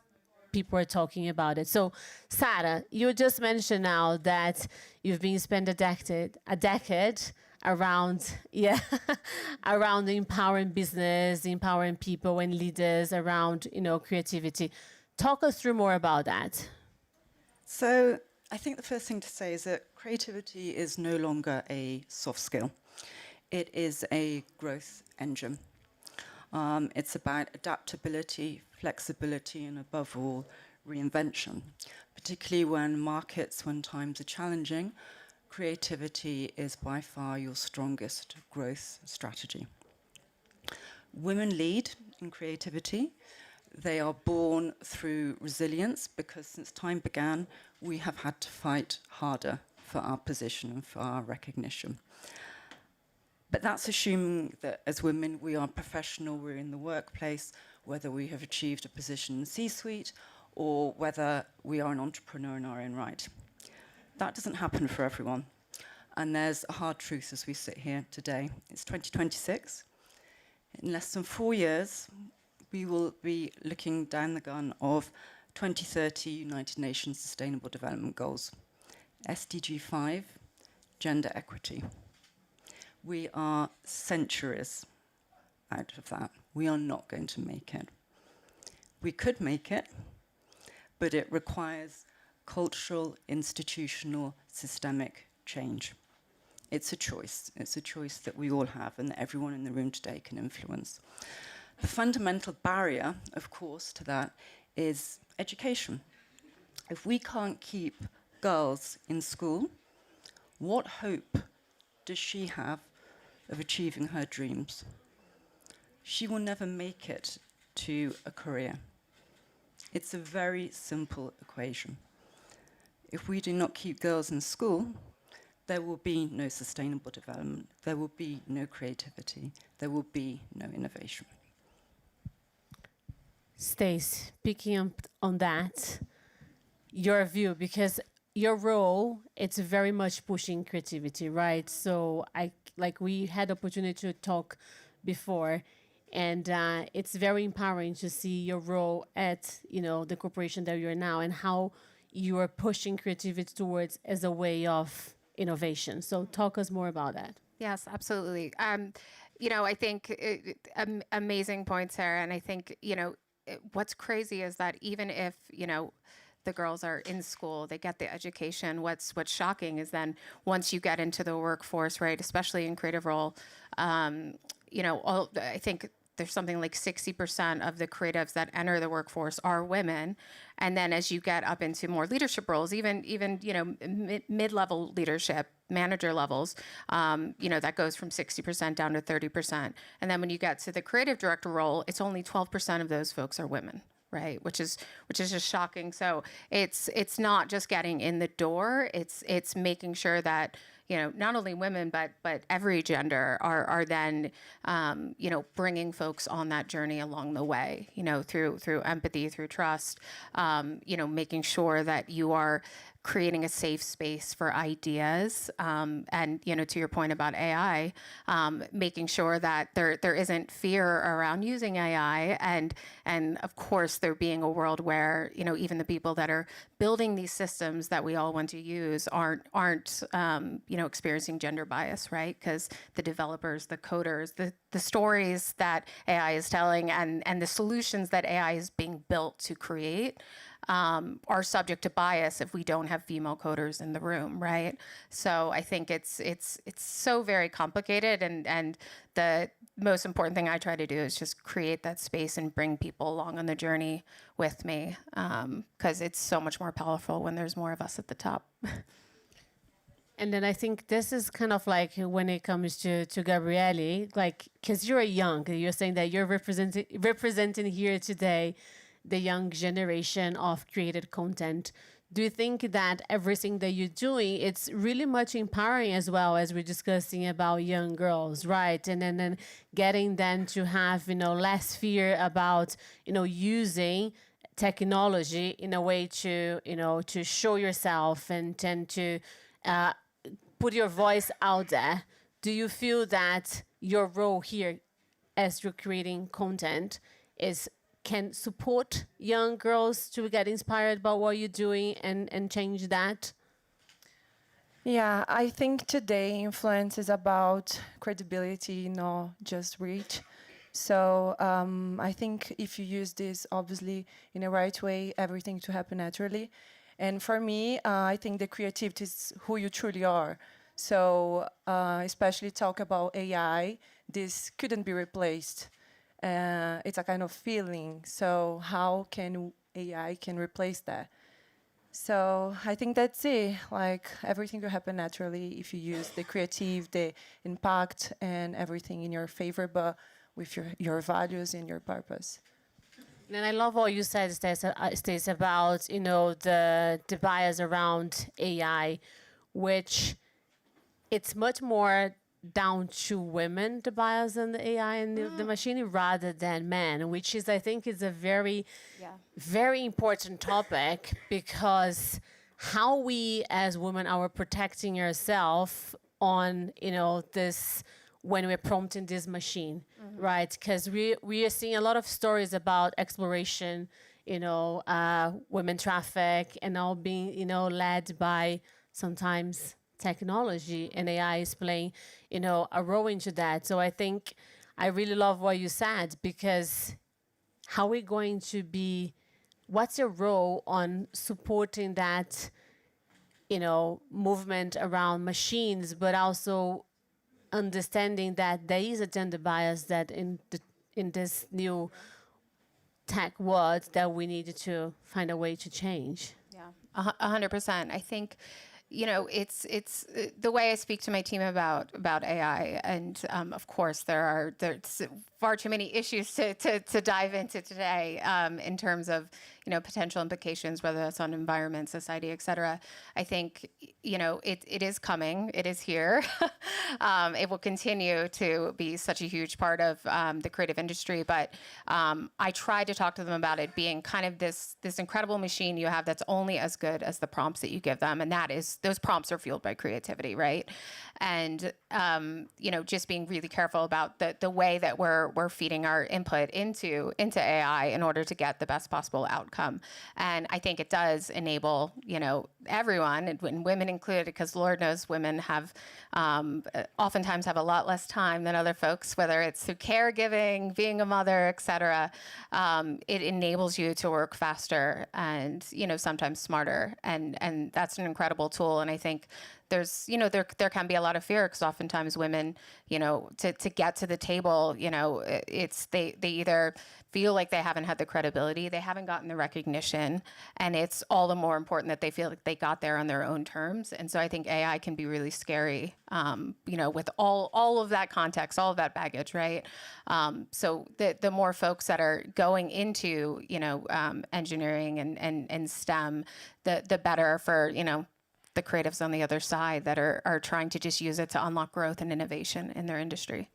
people are talking about it. So, Sarah, you just mentioned now that you've been spent a decade around, around empowering business, empowering people and leaders, around, creativity. Talk us through more about that. So I think the first thing to say is that creativity is no longer a soft skill. It is a growth engine. It's about adaptability, flexibility, and above all, reinvention. Particularly when times are challenging, creativity is by far your strongest growth strategy. Women lead in creativity. They are born through resilience because since time began, we have had to fight harder for our position and for our recognition. But that's assuming that as women, we are professional, we're in the workplace, whether we have achieved a position in C-suite or whether we are an entrepreneur in our own right. That doesn't happen for everyone. And there's a hard truth as we sit here today. It's 2026. In less than 4 years, we will be looking down the gun of 2030 United Nations Sustainable Development Goals, SDG 5, gender equity. We are centuries out of that. We are not going to make it. We could make it, but it requires cultural, institutional, systemic change. It's a choice. It's a choice that we all have and that everyone in the room today can influence. The fundamental barrier, of course, to that is education. If we can't keep girls in school, what hope does she have of achieving her dreams? She will never make it to a career. It's a very simple equation. If we do not keep girls in school, there will be no sustainable development, there will be no creativity, there will be no innovation. Stace, picking up on that, your view, because your role, it's very much pushing creativity, right? So we had opportunity to talk before, and it's very empowering to see your role at, the corporation that you're now and how you are pushing creativity towards as a way of innovation. So talk us more about that. Yes, absolutely. I think amazing point, Sarah. And I think, what's crazy is that even if, the girls are in school, they get the education. What's shocking is then once you get into the workforce, right, especially in creative role, I think there's something like 60% of the creatives that enter the workforce are women. And then as you get up into more leadership roles, even mid-level leadership, manager levels, that goes from 60% down to 30%. And then when you get to the creative director role, it's only 12% of those folks are women, right? Which is just shocking. So it's not just getting in the door, it's making sure that not only women, but every gender are then, bringing folks on that journey along the way, through empathy, through trust, making sure that you are creating a safe space for ideas. And, to your point about AI, making sure that there isn't fear around using AI. And of course, there being a world where, even the people that are building these systems that we all want to use aren't experiencing gender bias, right? Because the developers, the coders, the stories that AI is telling and the solutions that AI is being built to create are subject to bias if we don't have female coders in the room, right? So I think it's so very complicated, and the most important thing I try to do is just create that space and bring people along on the journey with me, because it's so much more powerful when there's more of us at the top. And then I think this is kind of like when it comes to Gabriele, because you're young, you're saying that you're representing here today the young generation of created content. Do you think that everything that you're doing, it's really much empowering as well, as we're discussing about young girls, right? And then getting them to have, less fear about, using technology in a way to, to show yourself and tend to put your voice out there. Do you feel that your role here as you're creating content can support young girls to get inspired by what you're doing and change that? Yeah, I think today influence is about credibility, not just reach. So I think if you use this, obviously, in the right way, everything to happen naturally. And for me, I think the creativity is who you truly are. So especially talk about AI, this couldn't be replaced. It's a kind of feeling. So how can AI can replace that? So I think that's it. Like everything will happen naturally if you use the creative, the impact, and everything in your favor, but with your values and your purpose. And I love what you said, Stace, about the bias around AI, which it's much more down to women, the bias in the AI and the machine, rather than men, which is, I think, is a very, very important topic, because how we as women are protecting ourselves on, this, when we're prompting this machine, right? Because we are seeing a lot of stories about exploration, women traffic, and all being, led by sometimes technology, and AI is playing, a role into that. So I think I really love what you said, because how are we going to be, what's your role on supporting that, movement around machines, but also understanding that there is a gender bias that in this new tech world that we need to find a way to change. Yeah, 100%. I think, it's the way I speak to my team about AI, and of course there's far too many issues to dive into today in terms of potential implications, whether that's on environment, society, et cetera. I think it is coming, it is here. It will continue to be such a huge part of the creative industry, but I try to talk to them about it being kind of this incredible machine you have that's only as good as the prompts that you give them, and that is, those prompts are fueled by creativity, right? And just being really careful about the way that we're feeding our input into AI in order to get the best possible outcome. And I think it does enable everyone, and women included, because Lord knows women have oftentimes have a lot less time than other folks, whether it's through caregiving, being a mother, et cetera. It enables you to work faster and sometimes smarter, and that's an incredible tool. And I think there's there can be a lot of fear, because oftentimes women to get to the table, it's they either feel like they haven't had the credibility, they haven't gotten the recognition, and it's all the more important that they feel like they got there on their own terms. And so I think AI can be really scary, with all of that context, all of that baggage, right? So the more folks that are going into engineering and STEM, the better for the creatives on the other side that are trying to just use it to unlock growth and innovation in their industry.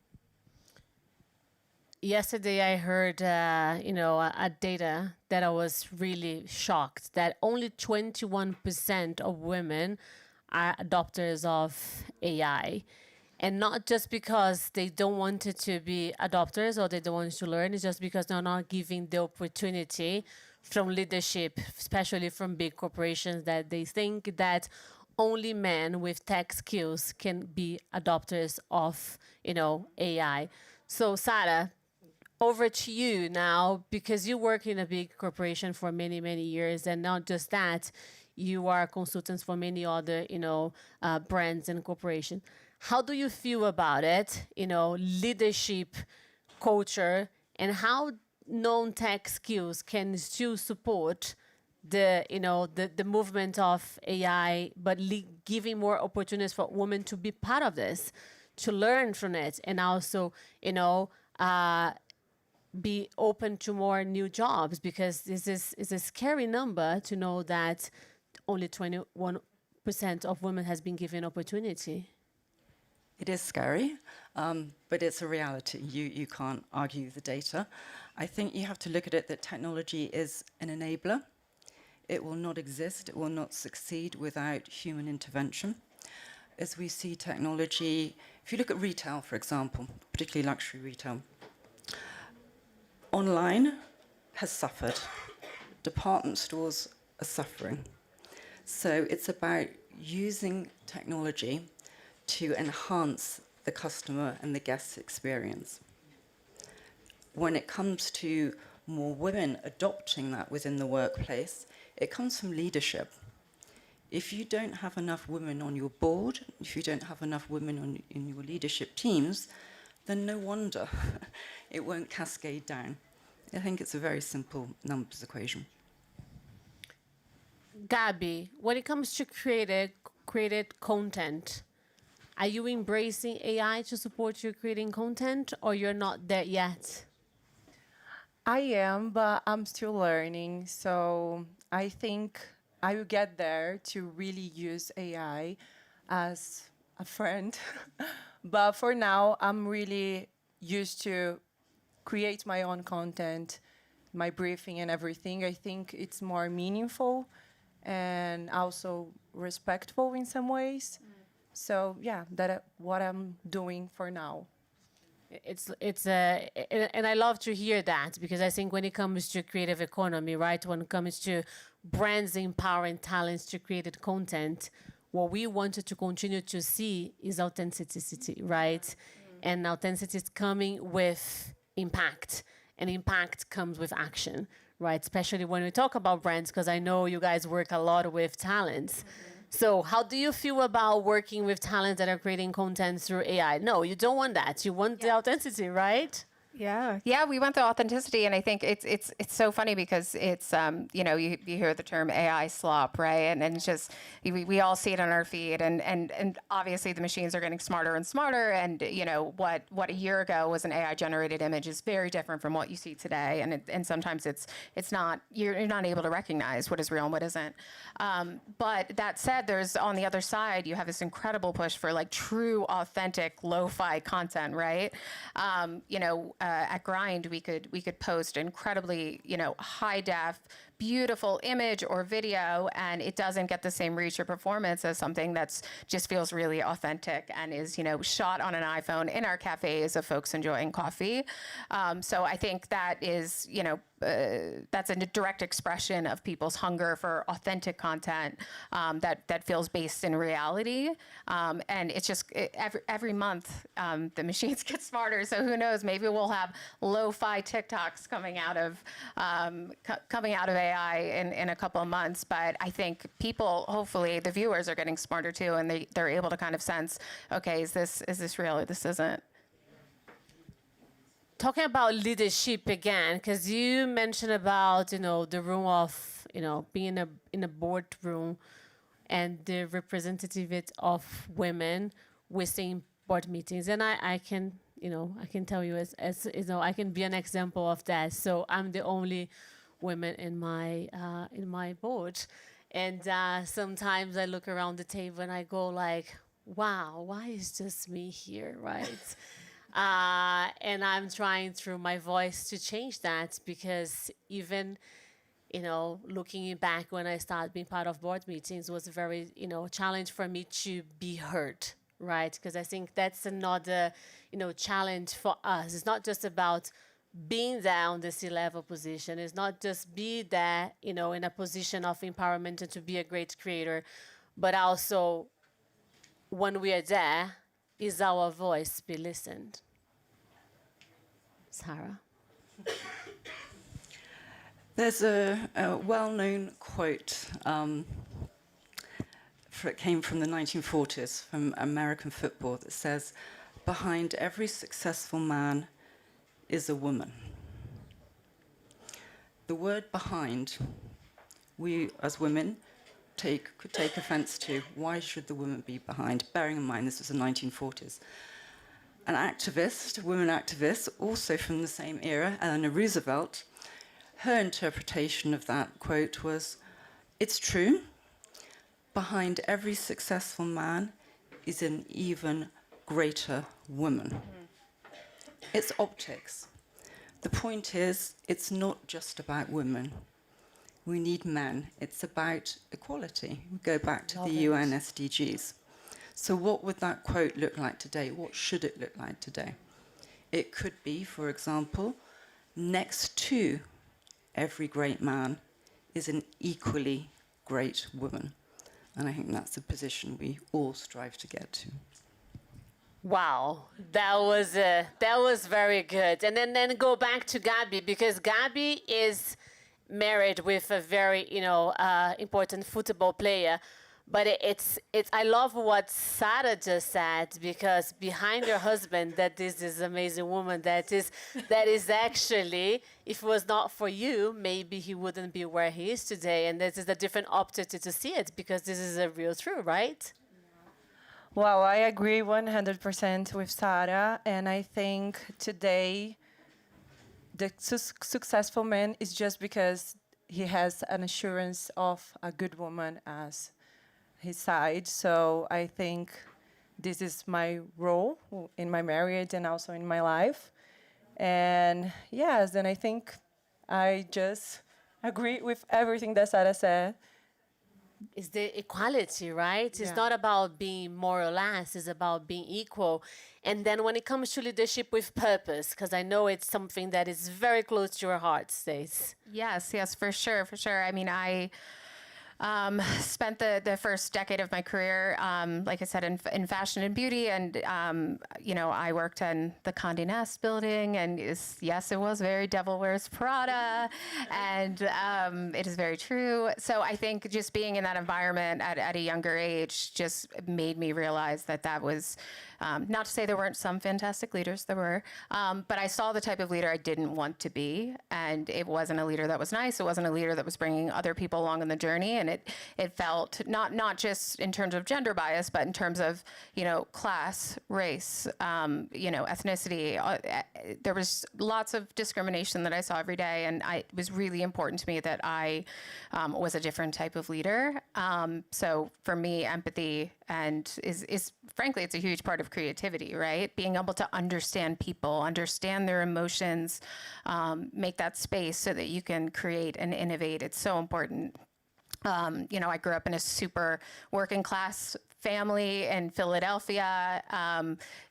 Yesterday, I heard, a data that I was really shocked, that only 21% of women are adopters of AI. And not just because they don't want it to be adopters or they don't want to learn, it's just because they're not giving the opportunity from leadership, especially from big corporations, that they think that only men with tech skills can be adopters of, AI. So Sarah, over to you now, because you work in a big corporation for many, many years, and not just that, you are consultants for many other, brands and corporations. How do you feel about it, leadership, culture, and how non-tech skills can still support the movement of AI, but giving more opportunities for women to be part of this, to learn from it, and also, be open to more new jobs, because this is a scary number to know that only 21% of women has been given opportunity. It is scary, but it's a reality. You can't argue the data. I think you have to look at it that technology is an enabler. It will not exist, it will not succeed without human intervention. as we see technology, if you look at retail, for example, particularly luxury retail, online has suffered. Department stores are suffering. So it's about using technology to enhance the customer and the guest experience. When it comes to more women adopting that within the workplace, it comes from leadership. If you don't have enough women on your board, if you don't have enough women in your leadership teams, then no wonder it won't cascade down. I think it's a very simple numbers equation. Gabby, when it comes to created content, are you embracing AI to support you creating content, or you're not there yet? I am, but I'm still learning. So I think I will get there to really use AI as a friend. But for now, I'm really used to create my own content, my briefing and everything. I think it's more meaningful and also respectful in some ways. So yeah, that's what I'm doing for now. And I love to hear that, because I think when it comes to creative economy, right, when it comes to brands empowering talents to create content, what we wanted to continue to see is authenticity, right? And authenticity is coming with impact, and impact comes with action, right? Especially when we talk about brands, because I know you guys work a lot with talents. So how do you feel about working with talents that are creating content through AI? No, you don't want that. You want the authenticity, right? Yeah, we want the authenticity, and I think it's so funny because it's you hear the term AI slop, right? And it's just we all see it on our feed, and obviously the machines are getting smarter and smarter, and what a year ago was an AI generated image is very different from what you see today, and sometimes it's not you're not able to recognize what is real and what isn't. But that said, there's on the other side you have this incredible push for like true, authentic, lo-fi content, right? At Grind, we could post incredibly, high def, beautiful image or video, and it doesn't get the same reach or performance as something that's just feels really authentic and is, shot on an iPhone in our cafes of folks enjoying coffee. So I think that is, that's a direct expression of people's hunger for authentic content that feels based in reality. And it's just every month the machines get smarter. So who knows? Maybe we'll have lo-fi TikToks coming out of AI in a couple of months. But I think people, hopefully, the viewers are getting smarter too, and they're able to kind of sense, okay, is this real or this isn't? Talking about leadership again, because you mentioned about, the room of, being in a boardroom and the representativity of women within board meetings. And I can tell you as I can be an example of that. So I'm the only woman in my board. And sometimes I look around the table and I go like, wow, why is just me here, right? And I'm trying through my voice to change that, because even, looking back when I started being part of board meetings was a very, challenge for me to be heard, right? Because I think that's another, challenge for us. It's not just about being there on the C-level position. It's not just be there, in a position of empowerment and to be a great creator, but also when we are there, is our voice be listened? Sarah? There's a well-known quote. It came from the 1940s, from American football, that says, "Behind every successful man is a woman." The word "behind," we as women could take offense to. Why should the woman be behind? Bearing in mind this was the 1940s. An activist, a woman activist, also from the same era, Eleanor Roosevelt, her interpretation of that quote was, "It's true, behind every successful man is an even greater woman." It's optics. The point is, it's not just about women. We need men. It's about equality. We go back to the UN SDGs. So what would that quote look like today? What should it look like today? It could be, for example, next to every great man is an equally great woman. And I think that's the position we all strive to get to. Wow, that was very good. And then go back to Gabi, because Gabi is married with a very important football player. But it's I love what Sarah just said, because behind her husband, that is this amazing woman that is actually, if it was not for you, maybe he wouldn't be where he is today. And this is a different opportunity to see it, because this is a real truth, right? Well, I agree 100% with Sarah, and I think today the successful man is just because he has an assurance of a good woman as his side. So I think this is my role in my marriage and also in my life. And yes, and I think I just agree with everything that Sarah said. It's the equality, right? Yeah. It's not about being more or less, it's about being equal. And then when it comes to leadership with purpose, because I know it's something that is very close to your heart, Stace. Yes, for sure. I mean, I spent the first decade of my career, like I said, in fashion and beauty, and I worked in the Condé Nast building, and it was very Devil Wears Prada, and it is very true. So I think just being in that environment at a younger age just made me realize that was, not to say there weren't some fantastic leaders, there were, but I saw the type of leader I didn't want to be, and it wasn't a leader that was nice. It wasn't a leader that was bringing other people along in the journey, and it felt not just in terms of gender bias, but in terms of class, race, ethnicity. There was lots of discrimination that I saw every day, and it was really important to me that I was a different type of leader. So for me, empathy is frankly, it's a huge part of creativity, right? Being able to understand people, understand their emotions, make that space so that you can create and innovate. It's so important. I grew up in a super working class family in Philadelphia.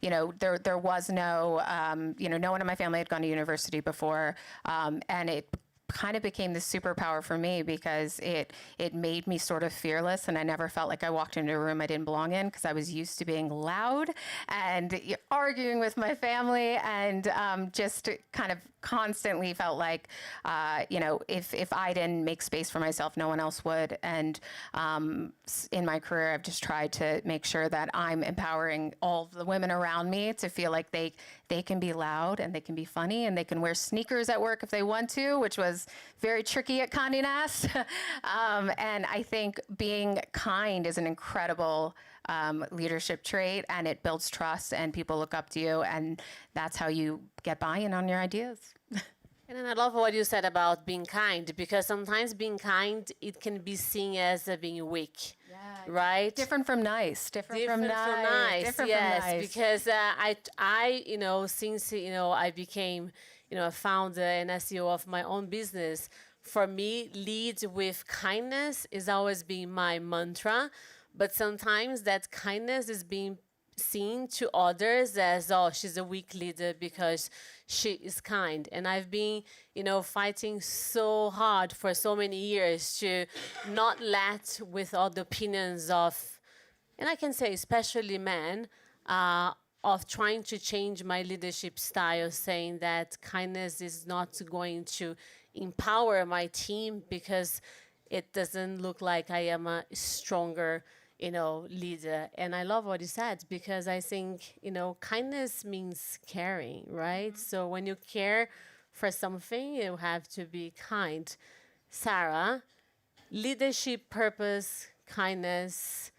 There was no one in my family had gone to university before, and it kind of became this superpower for me because it made me sort of fearless, and I never felt like I walked into a room I didn't belong in, because I was used to being loud and arguing with my family, and just kind of constantly felt like if I didn't make space for myself, no one else would. And in my career, I've just tried to make sure that I'm empowering all the women around me to feel like they can be loud, and they can be funny, and they can wear sneakers at work if they want to, which was very tricky at Condé Nast. And I think being kind is an incredible leadership trait, and it builds trust, and people look up to you, and that's how you get buy-in on your ideas. And then I love what you said about being kind, because sometimes being kind, it can be seen as being weak, right? Different from nice. Different from nice. Yes, because since I became a founder and CEO of my own business, for me, lead with kindness is always been my mantra. But sometimes that kindness is being seen to others as, oh, she's a weak leader because she is kind. And I've been, fighting so hard for so many years to not let with all the opinions of, and I can say especially men, of trying to change my leadership style, saying that kindness is not going to empower my team because it doesn't look like I am a stronger leader. And I love what you said, because I think, kindness means caring, right? Mm-hmm. So when you care for something, you have to be kind. Sarah, leadership, purpose, kindness,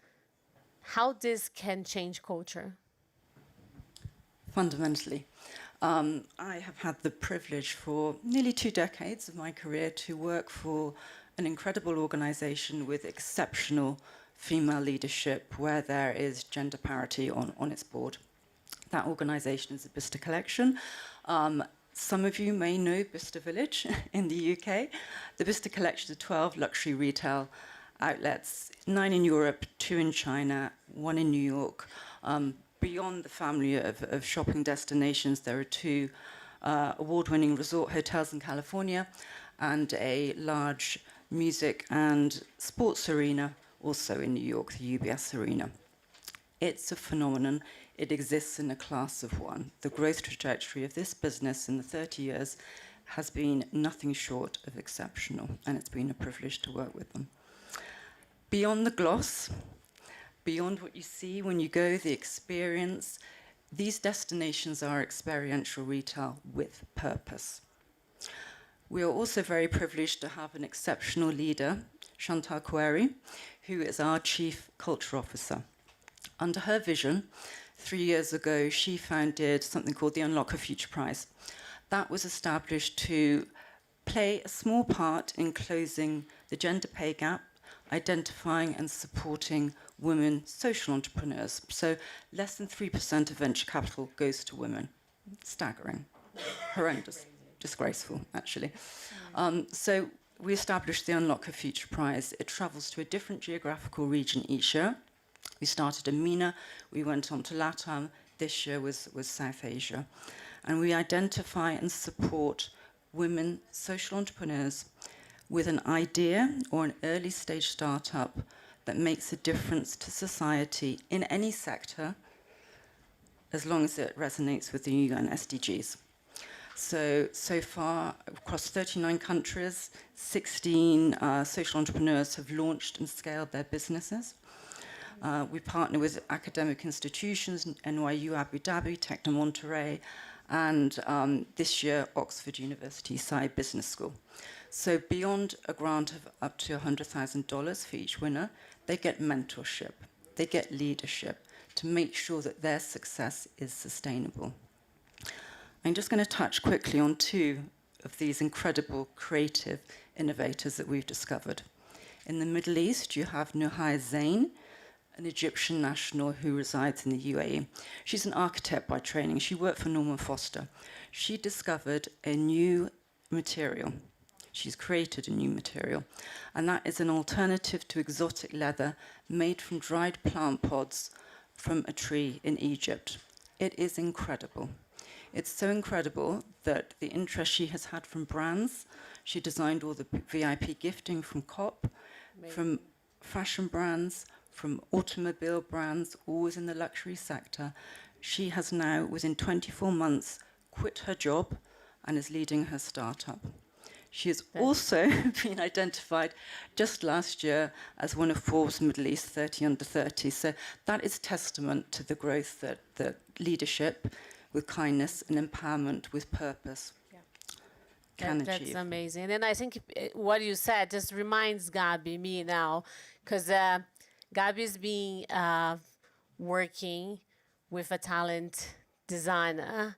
how this can change culture? Fundamentally. I have had the privilege for nearly 2 decades of my career to work for an incredible organization with exceptional female leadership, where there is gender parity on its board. That organization is the Bicester Collection. Some of you may know Bicester Village in the UK. The Bicester Collection is 12 luxury retail outlets, 9 in Europe, 2 in China, 1 in New York. Beyond the family of shopping destinations, there are 2 award-winning resort hotels in California and a large music and sports arena also in New York, the UBS Arena. It's a phenomenon. It exists in a class of one. The growth trajectory of this business in the 30 years has been nothing short of exceptional, and it's been a privilege to work with them. Beyond the gloss, beyond what you see when you go, the experience, these destinations are experiential retail with purpose. We are also very privileged to have an exceptional leader, Chantal Query, who is our Chief Culture Officer. Under her vision, 3 years ago, she founded something called the Unlock Her Future Prize. That was established to play a small part in closing the gender pay gap, identifying and supporting women social entrepreneurs. So less than 3% of venture capital goes to women. Staggering, horrendous, disgraceful, actually. So we established the Unlock Her Future Prize. It travels to a different geographical region each year. We started in MENA, we went on to LATAM, this year was South Asia. And we identify and support women social entrepreneurs with an idea or an early stage startup that makes a difference to society in any sector, as long as it resonates with the UN SDGs. So far, across 39 countries, 16 social entrepreneurs have launched and scaled their businesses. We partner with academic institutions, NYU, Abu Dhabi, Techno Monterey, and this year, Oxford University Sci Business School. So beyond a grant of up to $100,000 for each winner, they get mentorship, they get leadership to make sure that their success is sustainable. I'm just going to touch quickly on 2 of these incredible creative innovators that we've discovered. In the Middle East, you have Nuhaya Zain, an Egyptian national who resides in the UAE. She's an architect by training. She worked for Norman Foster. She discovered a new material. She's created a new material, and that is an alternative to exotic leather made from dried plant pods from a tree in Egypt. It is incredible. It's so incredible that the interest she has had from brands, she designed all the VIP gifting from COP, from fashion brands, from automobile brands, always in the luxury sector. She has now, within 24 months, quit her job and is leading her startup. She has also been identified just last year as one of Forbes Middle East 30 under 30. So that is testament to the growth that leadership with kindness and empowerment with purpose can achieve. That's amazing. And I think what you said just reminds Gabi, me now, because Gabi's been working with a talent designer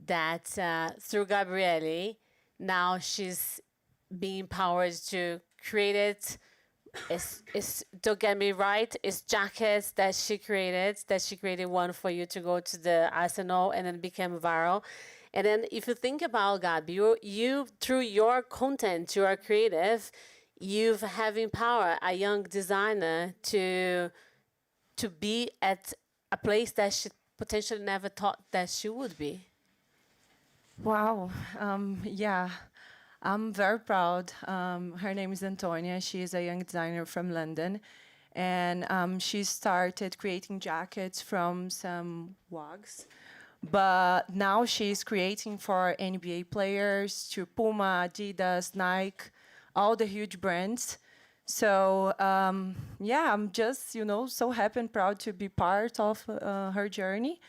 that through Gabriele, now she's being empowered to create it. Don't get me right, it's jackets that she created one for you to go to the arsenal and then became viral. And then if you think about Gabi, you through your content, you are creative, you have empowered a young designer to be at a place that she potentially never thought that she would be. Wow. Yeah, I'm very proud. Her name is Antonia. She is a young designer from London. And she started creating jackets from some wogs. But now she's creating for NBA players, to Puma, Adidas, Nike, all the huge brands. So yeah, I'm just, so happy and proud to be part of her journey,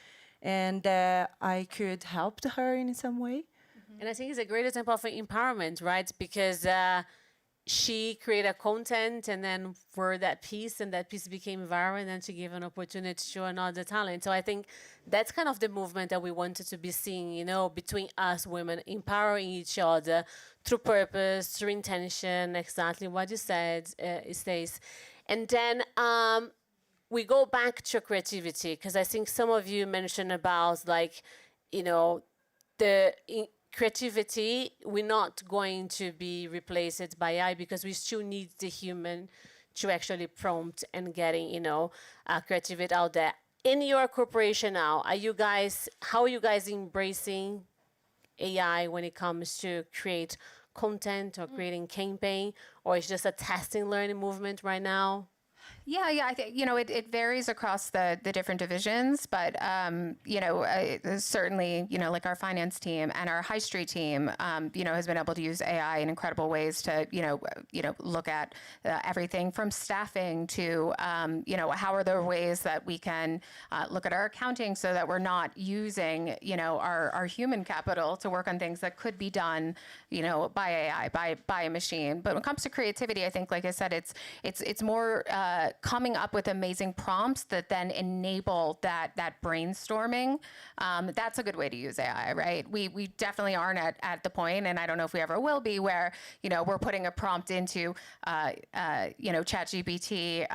and I could help her in some way. And I think it's a great example of empowerment, right? Because she created content, and then for that piece, and that piece became viral, and then she gave an opportunity to another talent. So I think that's kind of the movement that we wanted to be seeing, between us women, empowering each other through purpose, through intention, exactly what you said, Stace. And then we go back to creativity, because I think some of you mentioned about, the creativity, we're not going to be replaced by AI, because we still need the human to actually prompt and getting, creativity out there. In your corporation now, how are you guys embracing AI when it comes to create content or creating campaign, or it's just a testing learning movement right now? Yeah, I think, it varies across the different divisions, but, certainly, like our finance team and our high street team, has been able to use AI in incredible ways to, look at everything from staffing to, how are there ways that we can look at our accounting so that we're not using, our human capital to work on things that could be done, by AI, by a machine. But when it comes to creativity, I think, like I said, it's more coming up with amazing prompts that then enable that brainstorming. That's a good way to use AI, right? We definitely aren't at the point, and I don't know if we ever will be, where we're putting a prompt into ChatGPT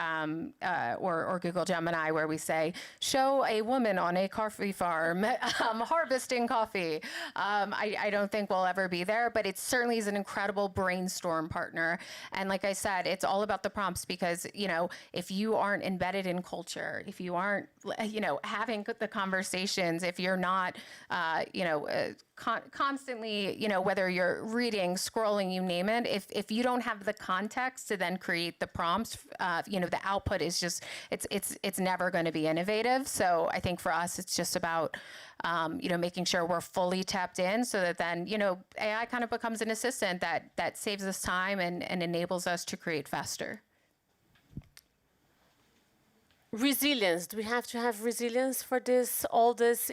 or Google Gemini, where we say, show a woman on a coffee farm harvesting coffee. I don't think we'll ever be there, but it certainly is an incredible brainstorm partner. And like I said, it's all about the prompts, because if you aren't embedded in culture, if you aren't, having the conversations, if you're not, constantly, whether you're reading, scrolling, you name it, if you don't have the context to then create the prompts, the output is just, it's never going to be innovative. So I think for us, it's just about, making sure we're fully tapped in, so that then, AI kind of becomes an assistant that saves us time and enables us to create faster. Resilience. Do we have to have resilience for all this,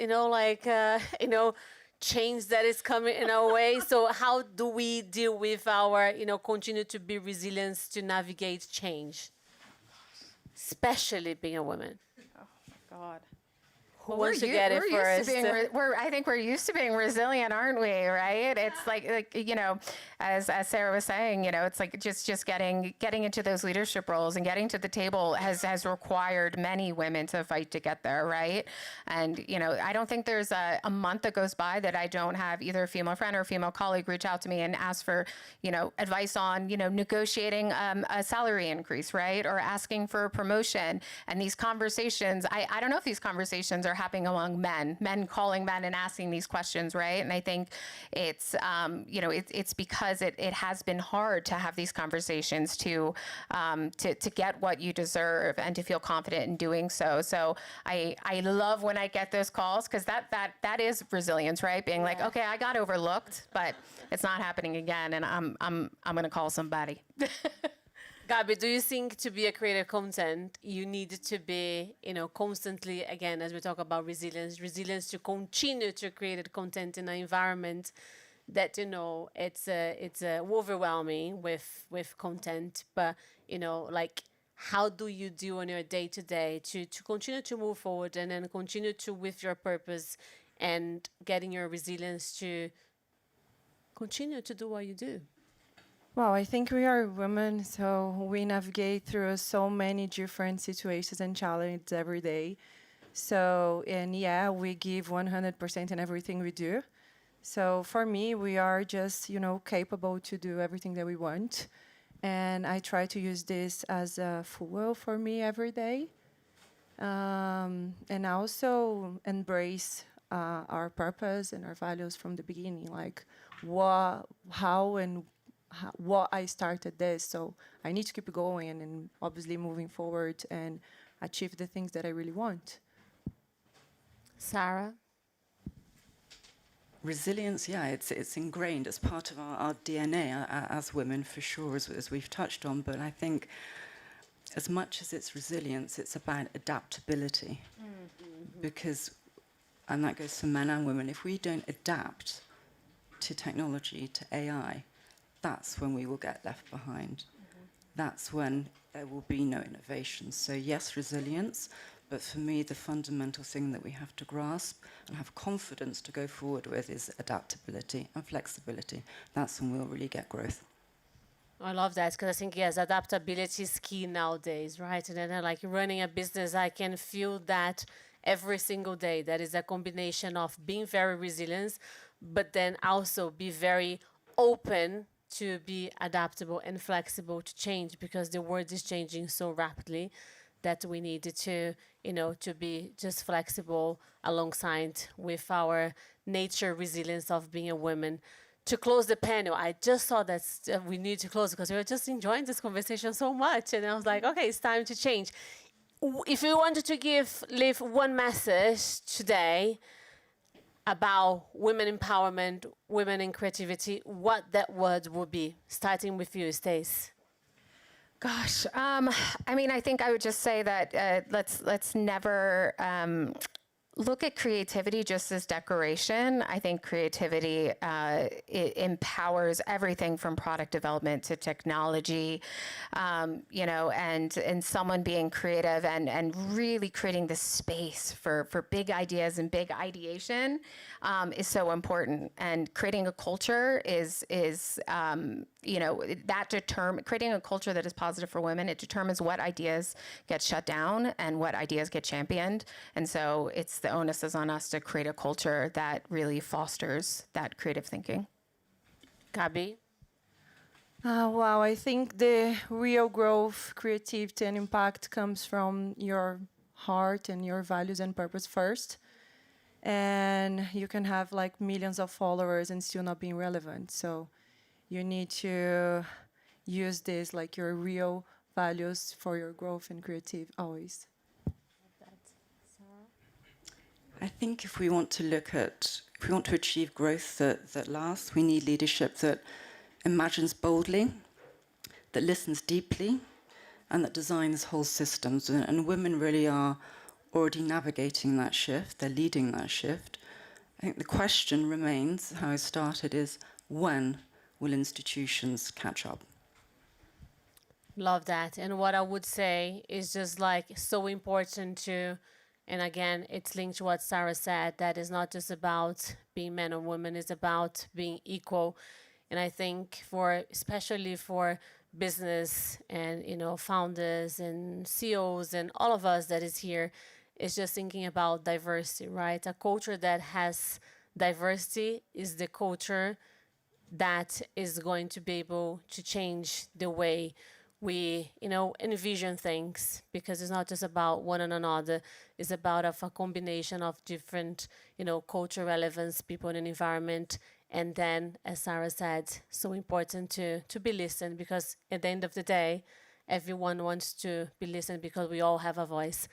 change that is coming in our way? So how do we deal with our, continue to be resilient to navigate change, especially being a woman? Oh my God. Who wants to get it first? I think we're used to being resilient, aren't we? Right? It's like as Sarah was saying, it's like just getting into those leadership roles and getting to the table has required many women to fight to get there, right? And I don't think there's a month that goes by that I don't have either a female friend or a female colleague reach out to me and ask for advice on negotiating a salary increase, right, or asking for a promotion. And these conversations, I don't know if these conversations are happening among men calling men and asking these questions, right? And I think it's it's because it has been hard to have these conversations to get what you deserve and to feel confident in doing so. So I love when I get those calls, because that is resilience, right? Being like, okay, I got overlooked, but it's not happening again, and I'm going to call somebody. Gabi, do you think to be a creator content, you need to be, constantly, again, as we talk about resilience to continue to create content in an environment that, it's overwhelming with content, but, how do you do on your day-to-day to continue to move forward and then continue to with your purpose and getting your resilience to continue to do what you do? Well, I think we are women, so we navigate through so many different situations and challenges every day. So, and yeah, we give 100% in everything we do. So for me, we are just, capable to do everything that we want. And I try to use this as a fuel for me every day. And also embrace our purpose and our values from the beginning, like what I started this, so I need to keep going and obviously moving forward and achieve the things that I really want. Sarah? Resilience, yeah, it's ingrained as part of our DNA as women, for sure, as we've touched on. But I think as much as it's resilience, it's about adaptability. Mm-hmm. Because, and that goes for men and women, if we don't adapt to technology, to AI, that's when we will get left behind. Mm-hmm. That's when there will be no innovation. So yes, resilience, but for me, the fundamental thing that we have to grasp and have confidence to go forward with is adaptability and flexibility. That's when we'll really get growth. I love that, because I think, yes, adaptability is key nowadays, right? And then, like, running a business, I can feel that every single day. That is a combination of being very resilient, but then also be very open to be adaptable and flexible to change, because the world is changing so rapidly that we needed to, to be just flexible alongside with our nature resilience of being a woman. To close the panel, I just saw that we need to close because we were just enjoying this conversation so much. And I was like, okay, it's time to change. If you wanted to leave one message today about women empowerment, women in creativity, what that word would be, starting with you, Stace. Gosh, I mean, I think I would just say that let's never look at creativity just as decoration. I think creativity it empowers everything from product development to technology, and someone being creative and really creating the space for big ideas and big ideation is so important. And creating a culture is creating a culture that is positive for women. It determines what ideas get shut down and what ideas get championed. And so it's the onus is on us to create a culture that really fosters that creative thinking. Gabi? Wow, I think the real growth, creativity, and impact comes from your heart and your values and purpose first. And you can have like millions of followers and still not being relevant. So you need to use this, like your real values for your growth and creative always. I think if we want to achieve growth that lasts, we need leadership that imagines boldly, that listens deeply, and that designs whole systems. And women really are already navigating that shift. They're leading that shift. I think the question remains, how I started, is when will institutions catch up? Love that. And what I would say is just like so important to, and again, it's linked to what Sarah said, that is not just about being men or women, it's about being equal. And I think especially for business and, founders and CEOs and all of us that is here, is just thinking about diversity, right? A culture that has diversity is the culture that is going to be able to change the way we, envision things, because it's not just about one and another. It's about a combination of different, culture relevance, people in an environment. And then, as Sarah said, so important to be listened, because at the end of the day, everyone wants to be listened because we all have a voice.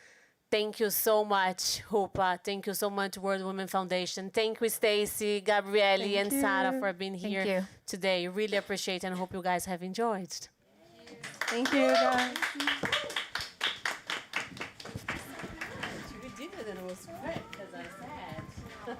Thank you so much, Hoopa. Thank you so much, World Women Foundation. Thank you, Stacy, Gabriele, and Sarah for being here today. Really appreciate it and hope you guys have enjoyed. Thank you, guys. We did it and it was great, as I said.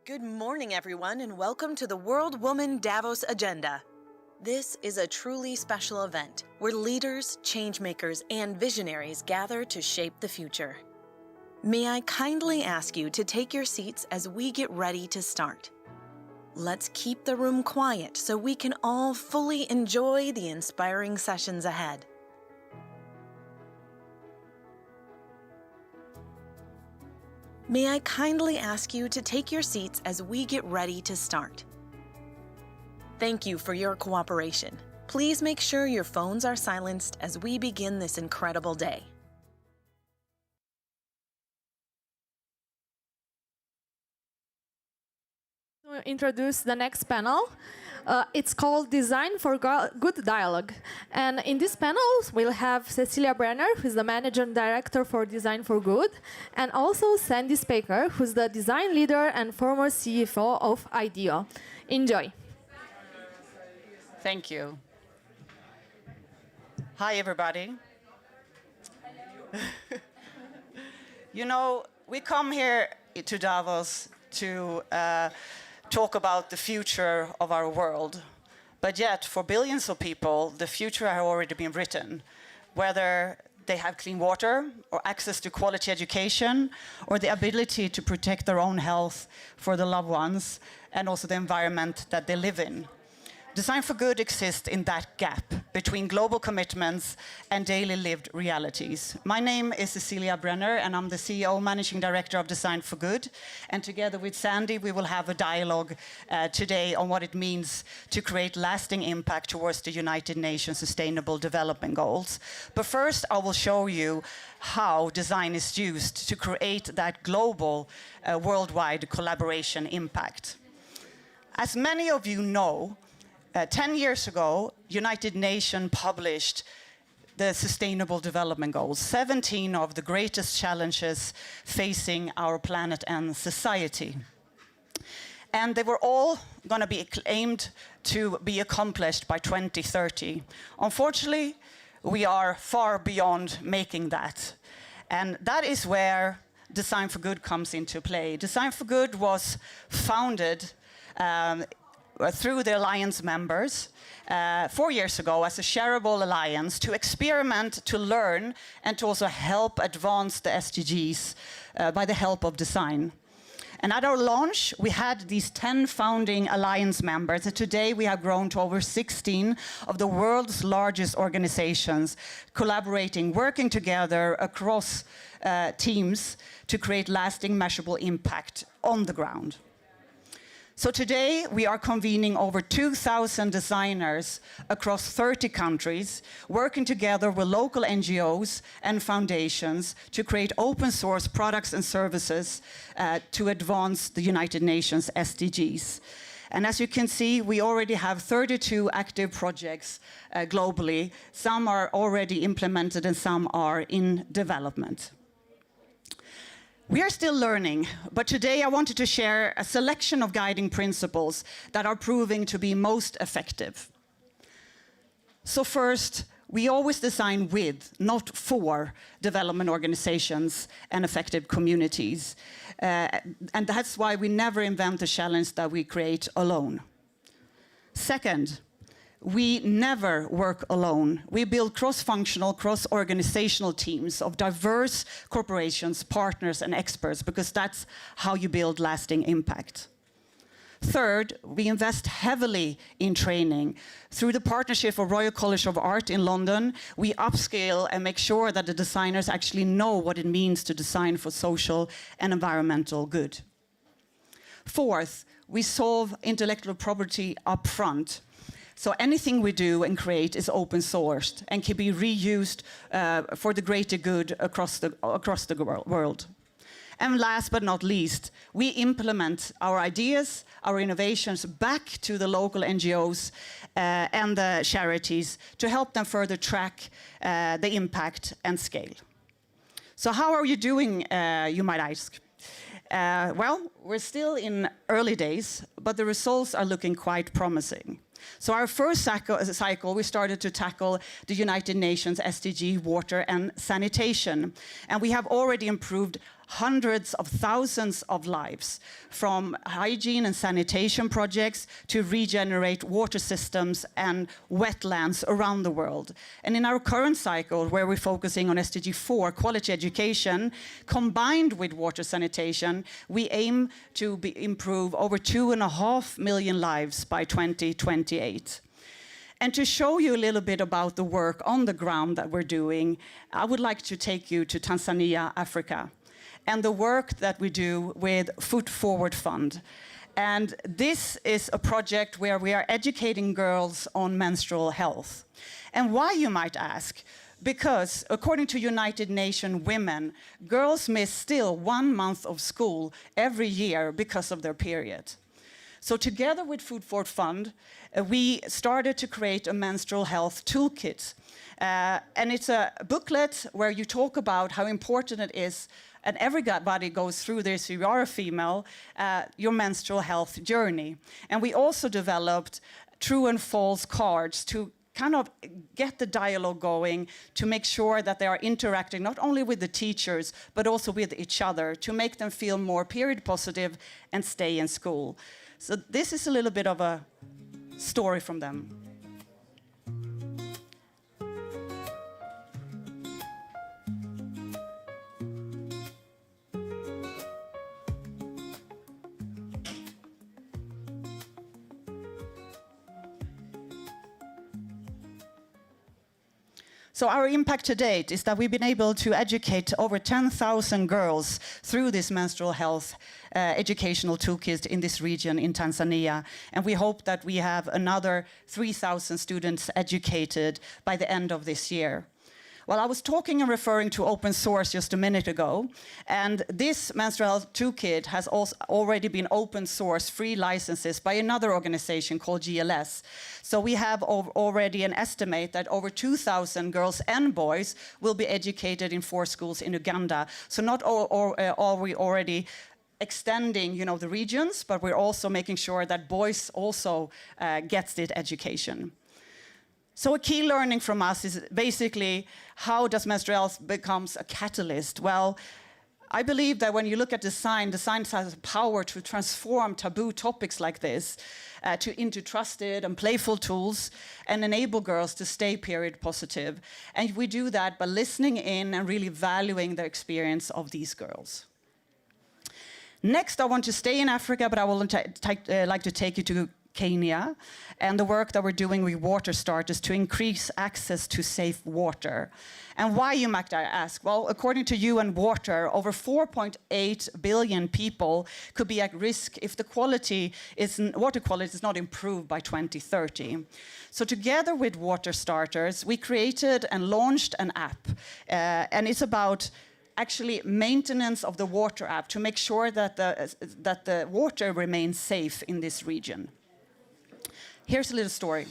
Good morning, everyone, and welcome to the World Woman Davos Agenda. This is a truly special event where leaders, changemakers, and visionaries gather to shape the future. May I kindly ask you to take your seats as we get ready to start. Let's keep the room quiet so we can all fully enjoy the inspiring sessions ahead. May I kindly ask you to take your seats as we get ready to start. Thank you for your cooperation. Please make sure your phones are silenced as we begin this incredible day. To introduce the next panel. It's called Design for Good Dialogue. And in this panel, we'll have Cecilia Brenner, who's the Managing Director for Design for Good, and also Sandy Spaker, who's the design leader and former CFO of IDEO. Enjoy. Thank you. Hi, everybody. You know, we come here to Davos to talk about the future of our world. But yet, for billions of people, the future has already been written, whether they have clean water or access to quality education or the ability to protect their own health for the loved ones and also the environment that they live in. Design for Good exists in that gap between global commitments and daily lived realities. My name is Cecilia Brenner, and I'm the CEO, Managing Director of Design for Good. And together with Sandy, we will have a dialogue today on what it means to create lasting impact towards the United Nations Sustainable Development Goals. But first, I will show you how design is used to create that global, worldwide collaboration impact. As many of you know, 10 years ago, United Nations published the Sustainable Development Goals, 17 of the greatest challenges facing our planet and society. And they were all going to be aimed to be accomplished by 2030. Unfortunately, we are far beyond making that. And that is where Design for Good comes into play. Design for Good was founded through the alliance members 4 years ago as a shareable alliance to experiment, to learn, and to also help advance the SDGs by the help of design. And at our launch, we had these 10 founding alliance members. And today, we have grown to over 16 of the world's largest organizations collaborating, working together across teams to create lasting, measurable impact on the ground. So today, we are convening over 2,000 designers across 30 countries, working together with local NGOs and foundations to create open source products and services to advance the United Nations SDGs. And as you can see, we already have 32 active projects globally. Some are already implemented and some are in development. We are still learning, but today I wanted to share a selection of guiding principles that are proving to be most effective. So first, we always design with, not for, development organizations and affected communities. And that's why we never invent a challenge that we create alone. Second, we never work alone. We build cross-functional, cross-organizational teams of diverse corporations, partners, and experts, because that's how you build lasting impact. Third, we invest heavily in training. Through the partnership of Royal College of Art in London, we upscale and make sure that the designers actually know what it means to design for social and environmental good. Fourth, we solve intellectual property upfront. So anything we do and create is open sourced and can be reused for the greater good across the world. And last but not least, we implement our ideas, our innovations back to the local NGOs and the charities to help them further track the impact and scale. So how are you doing, you might ask? Well, we're still in early days, but the results are looking quite promising. So our first cycle, we started to tackle the United Nations SDG, water and sanitation. And we have already improved hundreds of thousands of lives, from hygiene and sanitation projects to regenerate water systems and wetlands around the world. And in our current cycle, where we're focusing on SDG 4, quality education, combined with water sanitation, we aim to improve over 2.5 million lives by 2028. And to show you a little bit about the work on the ground that we're doing, I would like to take you to Tanzania, Africa, and the work that we do with Foot Forward Fund. And this is a project where we are educating girls on menstrual health. And why, you might ask? Because according to United Nations Women, girls miss still 1 month of school every year because of their period. So together with Food Forward Fund, we started to create a menstrual health toolkit. And it's a booklet where you talk about how important it is, and everybody goes through this, if you are a female, your menstrual health journey. And we also developed true and false cards to kind of get the dialogue going, to make sure that they are interacting not only with the teachers, but also with each other, to make them feel more period positive and stay in school. So this is a little bit of a story from them. So our impact to date is that we've been able to educate over 10,000 girls through this menstrual health educational toolkit in this region in Tanzania. And we hope that we have another 3,000 students educated by the end of this year. Well, I was talking and referring to open source just a minute ago, and this menstrual health toolkit has also already been open source free licenses by another organization called GLS. So we have already an estimate that over 2,000 girls and boys will be educated in 4 schools in Uganda. So not are we already extending, the regions, but we're also making sure that boys also gets the education. So a key learning from us is basically, how does menstrual health becomes a catalyst? Well, I believe that when you look at design has the power to transform taboo topics like this into trusted and playful tools and enable girls to stay period positive. And we do that by listening in and really valuing the experience of these girls. Next, I want to stay in Africa, but I would like to take you to Kenya and the work that we're doing with water starters to increase access to safe water. And why, you might ask? Well, according to UN Water, over 4.8 billion people could be at risk if the water quality is not improved by 2030. So together with water starters, we created and launched an app, and it's about actually maintenance of the water app to make sure that the water remains safe in this region. Here's a little story.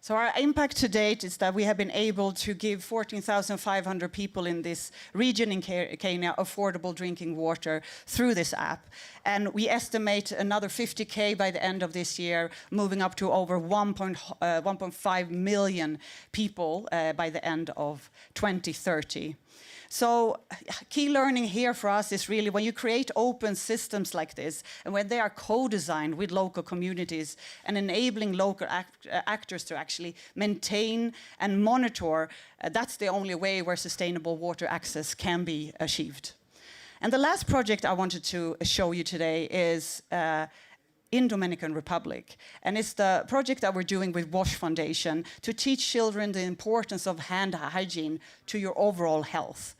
So our impact to date is that we have been able to give 14,500 people in this region in Kenya affordable drinking water through this app. And we estimate another 50K by the end of this year, moving up to over 1.5 million people by the end of 2030. So key learning here for us is really when you create open systems like this, and when they are co-designed with local communities and enabling local actors to actually maintain and monitor, that's the only way where sustainable water access can be achieved. And the last project I wanted to show you today is in Dominican Republic. And it's the project that we're doing with WASH Foundation to teach children the importance of hand hygiene to your overall health.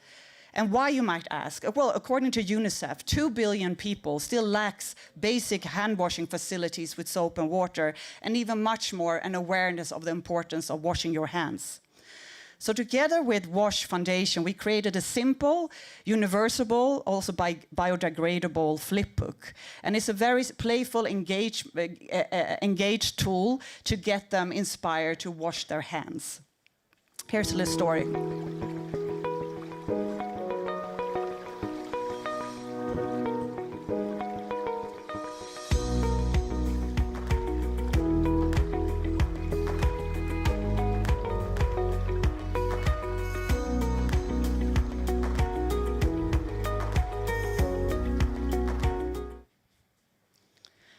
And why, you might ask? Well, according to UNICEF, 2 billion people still lacks basic hand washing facilities with soap and water, and even much more an awareness of the importance of washing your hands. So together with WASH Foundation, we created a simple, universal, also biodegradable flip book. And it's a very playful, engaged tool to get them inspired to wash their hands. Here's a little story.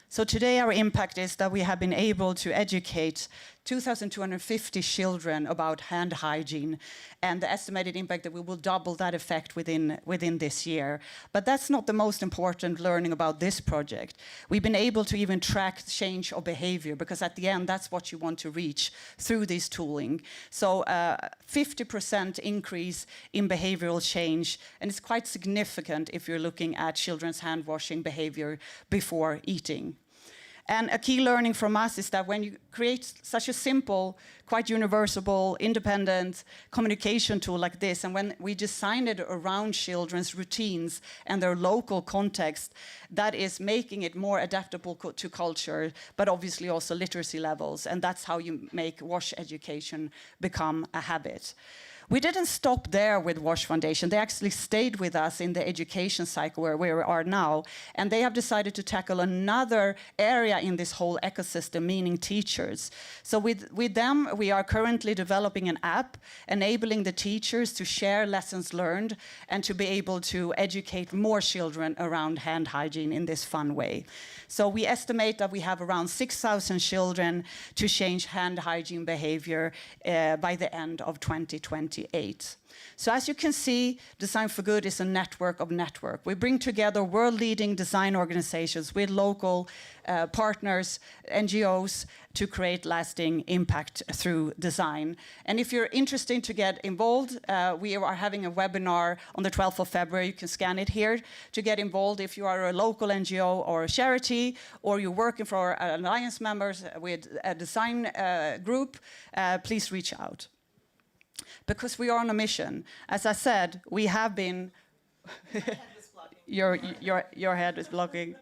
So today our impact is that we have been able to educate 2,250 children about hand hygiene, and the estimated impact that we will double that effect within this year. But that's not the most important learning about this project. We've been able to even track change of behavior, because at the end that's what you want to reach through this tooling. So 50% increase in behavioral change, and it's quite significant if you're looking at children's hand washing behavior before eating. And a key learning from us is that when you create such a simple, quite universal, independent communication tool like this, and when we design it around children's routines and their local context, that is making it more adaptable to culture, but obviously also literacy levels. And that's how you make WASH education become a habit. We didn't stop there with WASH Foundation. They actually stayed with us in the education cycle where we are now, and they have decided to tackle another area in this whole ecosystem, meaning teachers. So with them, we are currently developing an app enabling the teachers to share lessons learned and to be able to educate more children around hand hygiene in this fun way. So we estimate that we have around 6,000 children to change hand hygiene behavior by the end of 2028. So as you can see, Design for Good is a network of network. We bring together world-leading design organizations with local partners, NGOs, to create lasting impact through design. And if you're interested to get involved, we are having a webinar on the 12th of February. You can scan it here to get involved. If you are a local NGO or a charity, or you're working for Alliance members with a design group, please reach out. Because we are on a mission. As I said, we have been... your head is blocking.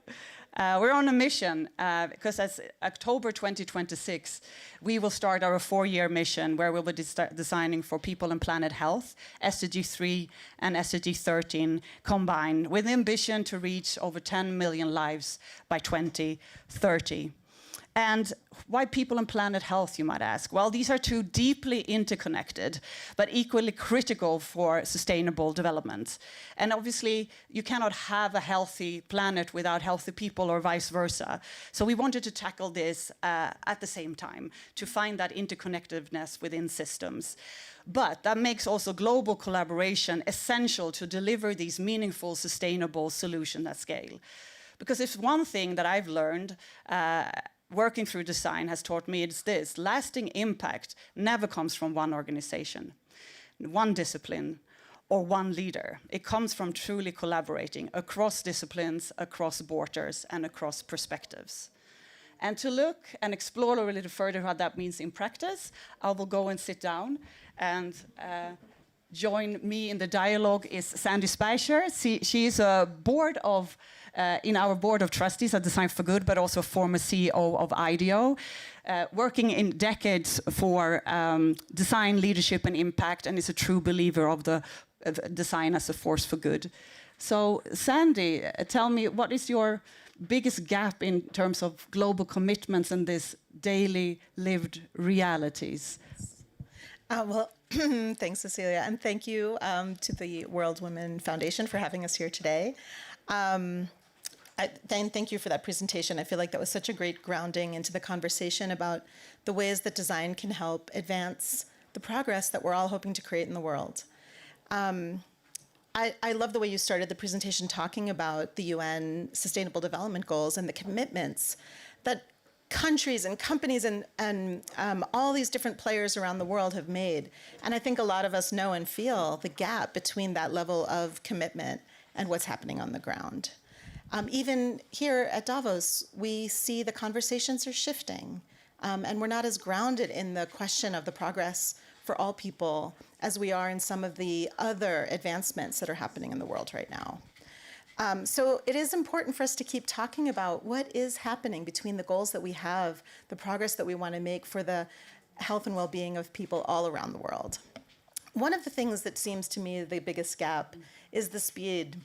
We're on a mission because as October 2026, we will start our 4-year mission where we'll be designing for people and planet health, SDG 3 and SDG 13 combined, with the ambition to reach over 10 million lives by 2030. And why people and planet health, you might ask? Well, these are two deeply interconnected, but equally critical for sustainable development. And obviously, you cannot have a healthy planet without healthy people, or vice versa. So we wanted to tackle this at the same time, to find that interconnectedness within systems. But that makes also global collaboration essential to deliver these meaningful, sustainable solutions at scale. Because if one thing that I've learned, working through design has taught me, it's this: lasting impact never comes from one organization, one discipline, or one leader. It comes from truly collaborating across disciplines, across borders, and across perspectives. And to look and explore a little further what that means in practice, I will go and sit down, and join me in the dialogue is Sandy Speicher. She is a board of in our board of trustees at Design for Good, but also former CEO of IDEO, working in decades for design, leadership, and impact, and is a true believer of the design as a force for good. So, Sandy, tell me, what is your biggest gap in terms of global commitments and this daily lived realities? Well, Thanks, Cecilia, and thank you to the World Women Foundation for having us here today. Thank you for that presentation. I feel like that was such a great grounding into the conversation about the ways that design can help advance the progress that we're all hoping to create in the world. I love the way you started the presentation talking about the UN Sustainable Development Goals and the commitments that countries and companies and all these different players around the world have made. And I think a lot of us know and feel the gap between that level of commitment and what's happening on the ground. Even here at Davos, we see the conversations are shifting, and we're not as grounded in the question of the progress for all people as we are in some of the other advancements that are happening in the world right now. So it is important for us to keep talking about what is happening between the goals that we have, the progress that we want to make for the health and well-being of people all around the world. One of the things that seems to me the biggest gap is the speed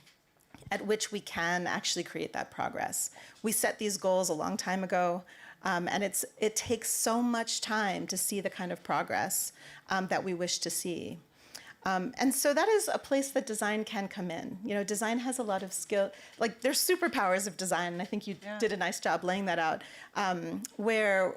at which we can actually create that progress. We set these goals a long time ago, and it takes so much time to see the kind of progress that we wish to see. And so that is a place that design can come in. You know, design has a lot of skill, like there's superpowers of design, and I think you did a nice job laying that out, where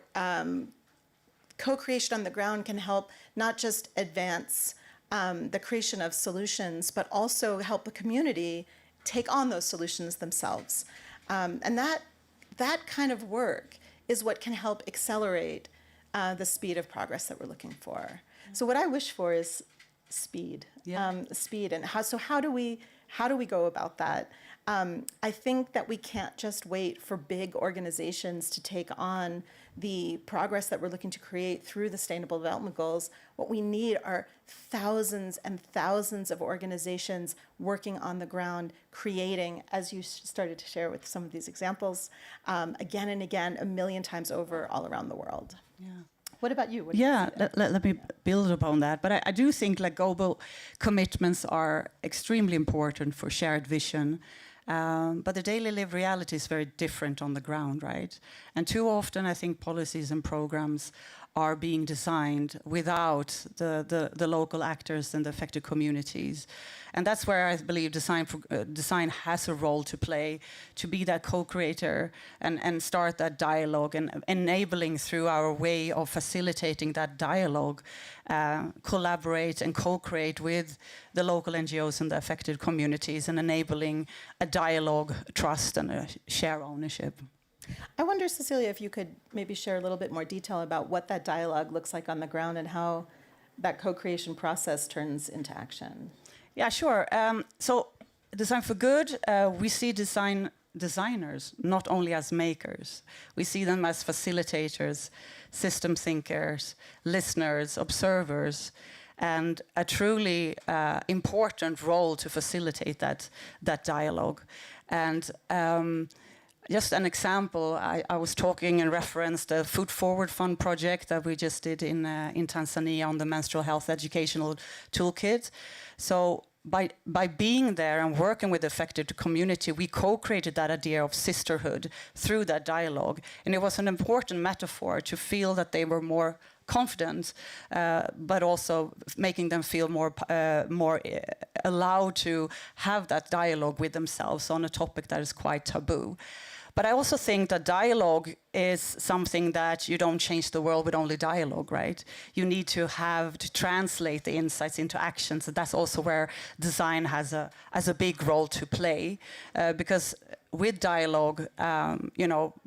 co-creation on the ground can help not just advance the creation of solutions, but also help the community take on those solutions themselves. And that kind of work is what can help accelerate the speed of progress that we're looking for. So what I wish for is speed, speed, and how do we go about that? I think that we can't just wait for big organizations to take on the progress that we're looking to create through the Sustainable Development Goals. What we need are thousands and thousands of organizations working on the ground, creating, as you started to share with some of these examples, again and again, a million times over all around the world. Yeah. What about you? Let me build upon that. But I do think like global commitments are extremely important for shared vision. But the daily lived reality is very different on the ground, right? And too often I think policies and programs are being designed without the local actors and the affected communities. And that's where I believe design has a role to play, to be that co-creator and start that dialogue and enabling through our way of facilitating that dialogue, collaborate and co-create with the local NGOs and the affected communities and enabling a dialogue, trust and a share ownership. I wonder, Cecilia, if you could maybe share a little bit more detail about what that dialogue looks like on the ground and how that co-creation process turns into action. Yeah, sure. So Design for Good, we see designers not only as makers. We see them as facilitators, system thinkers, listeners, observers, and a truly important role to facilitate that dialogue. And just an example, I was talking in reference to the Food Forward Fund project that we just did in Tanzania on the menstrual health educational toolkit. So by being there and working with the affected community, we co-created that idea of sisterhood through that dialogue. And it was an important metaphor to feel that they were more confident, but also making them feel more allowed to have that dialogue with themselves on a topic that is quite taboo. But I also think that dialogue is something that you don't change the world with only dialogue, right? You need to translate the insights into actions. And that's also where design has a big role to play, because with dialogue,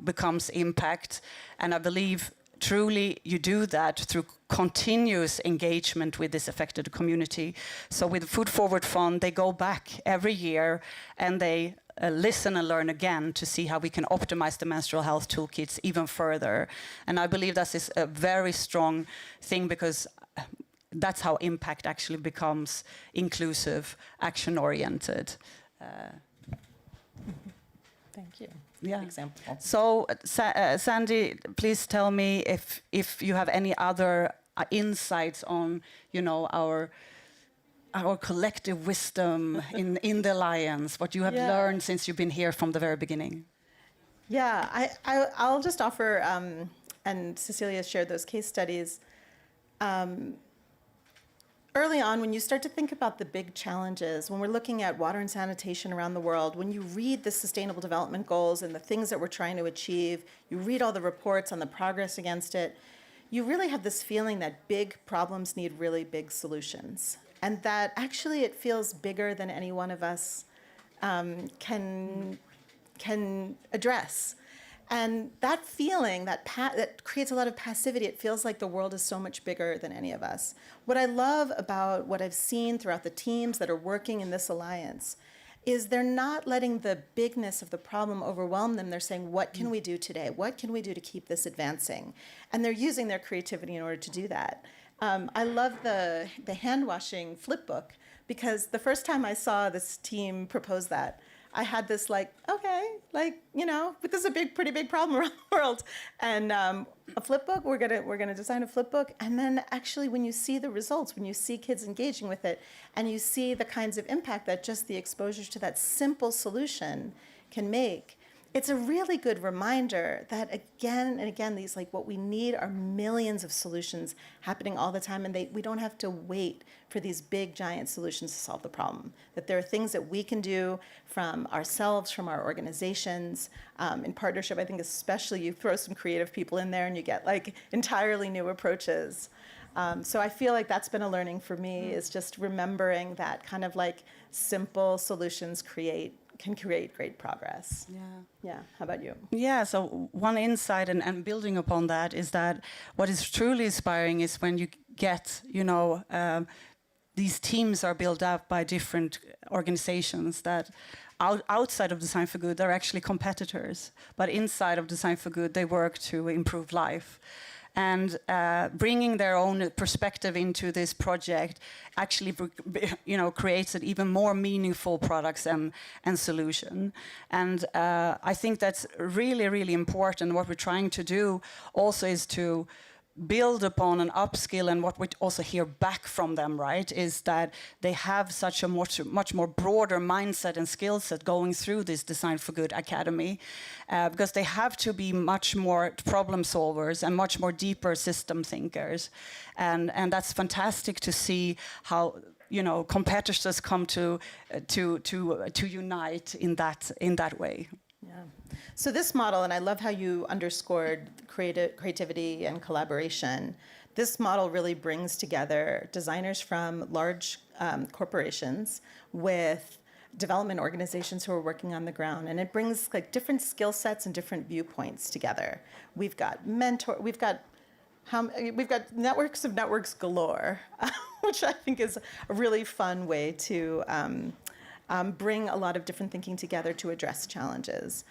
becomes impact. And I believe truly you do that through continuous engagement with this affected community. So with the Food Forward Fund, they go back every year and they listen and learn again to see how we can optimize the menstrual health toolkits even further. And I believe that is a very strong thing, because that's how impact actually becomes inclusive, action-oriented. Thank you. Yeah. Example. So, Sandy, please tell me if you have any other insights on, our collective wisdom in the Alliance, what you have learned since you've been here from the very beginning. Yeah, I'll just offer, and Cecilia shared those case studies. early on, when you start to think about the big challenges, when we're looking at water and sanitation around the world, when you read the Sustainable Development Goals and the things that we're trying to achieve, you read all the reports on the progress against it, you really have this feeling that big problems need really big solutions. And that actually it feels bigger than any one of us can address. And that feeling, that creates a lot of passivity. It feels like the world is so much bigger than any of us. What I love about what I've seen throughout the teams that are working in this alliance is they're not letting the bigness of the problem overwhelm them. They're saying, what can we do today? What can we do to keep this advancing? And they're using their creativity in order to do that. I love the hand-washing flip book, because the first time I saw this team propose that, I had this like, okay, like, you know, but this is a pretty big problem around the world. And a flip book, we're gonna design a flip book. And then actually when you see the results, when you see kids engaging with it, and you see the kinds of impact that just the exposure to that simple solution can make, it's a really good reminder that again and again, these, like, what we need are millions of solutions happening all the time, and we don't have to wait for these big giant solutions to solve the problem. That there are things that we can do from ourselves, from our organizations, in partnership. I think especially you throw some creative people in there and you get like entirely new approaches. So I feel like that's been a learning for me, is just remembering that kind of like simple solutions can create great progress. Yeah. How about you? Yeah, so one insight and building upon that is that what is truly inspiring is when you get, you know, these teams are built up by different organizations that outside of Design for Good, they're actually competitors. But inside of Design for Good, they work to improve life. And bringing their own perspective into this project actually, you know, creates an even more meaningful products and solution. And I think that's really, really important. What we're trying to do also is to build upon an upskill, and what we also hear back from them, right, is that they have such a much more broader mindset and skill set going through this Design for Good Academy, because they have to be much more problem solvers and much more deeper system thinkers, and that's fantastic to see how, you know, competitors come to unite in that way. Yeah. So this model, and I love how you underscored creativity and collaboration. This model really brings together designers from large corporations with development organizations who are working on the ground, and it brings like different skill sets and different viewpoints together. We've got we've got networks of networks galore, which I think is a really fun way to bring a lot of different thinking together to address challenges.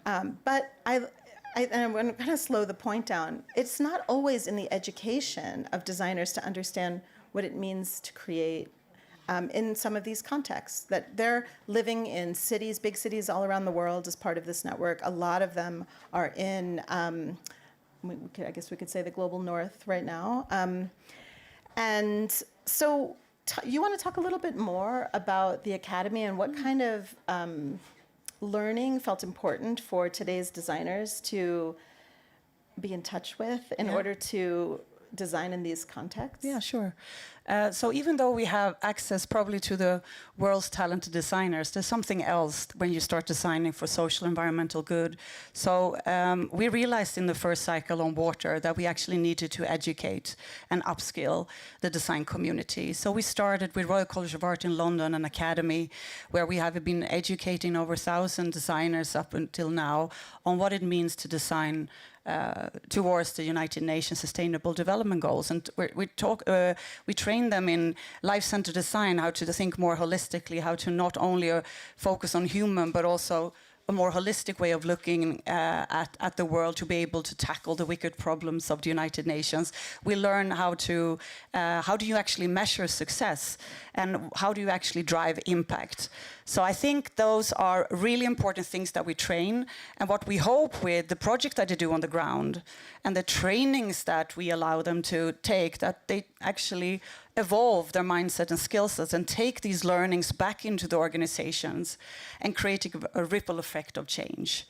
But I'm going to kind of slow the point down. It's not always in the education of designers to understand what it means to create in some of these contexts, that they're living in cities, big cities all around the world as part of this network. A lot of them are in, I guess we could say, the global north right now. And so you want to talk a little bit more about the Academy and what kind of learning felt important for today's designers to be in touch with in order to design in these contexts? Yeah, sure. So even though we have access probably to the world's talented designers, there's something else when you start designing for social environmental good. So we realized in the first cycle on water that we actually needed to educate and upskill the design community. So we started with Royal College of Art in London, an academy where we have been educating over 1,000 designers up until now on what it means to design towards the United Nations Sustainable Development Goals, and we train them in life-centered design, how to think more holistically, how to not only focus on human but also a more holistic way of looking at the world to be able to tackle the wicked problems of the United Nations. We learn how do you actually measure success and how do you actually drive impact. So I think those are really important things that we train, and what we hope with the project that they do on the ground and the trainings that we allow them to take, that they actually evolve their mindset and skill sets and take these learnings back into the organizations and creating a ripple effect of change.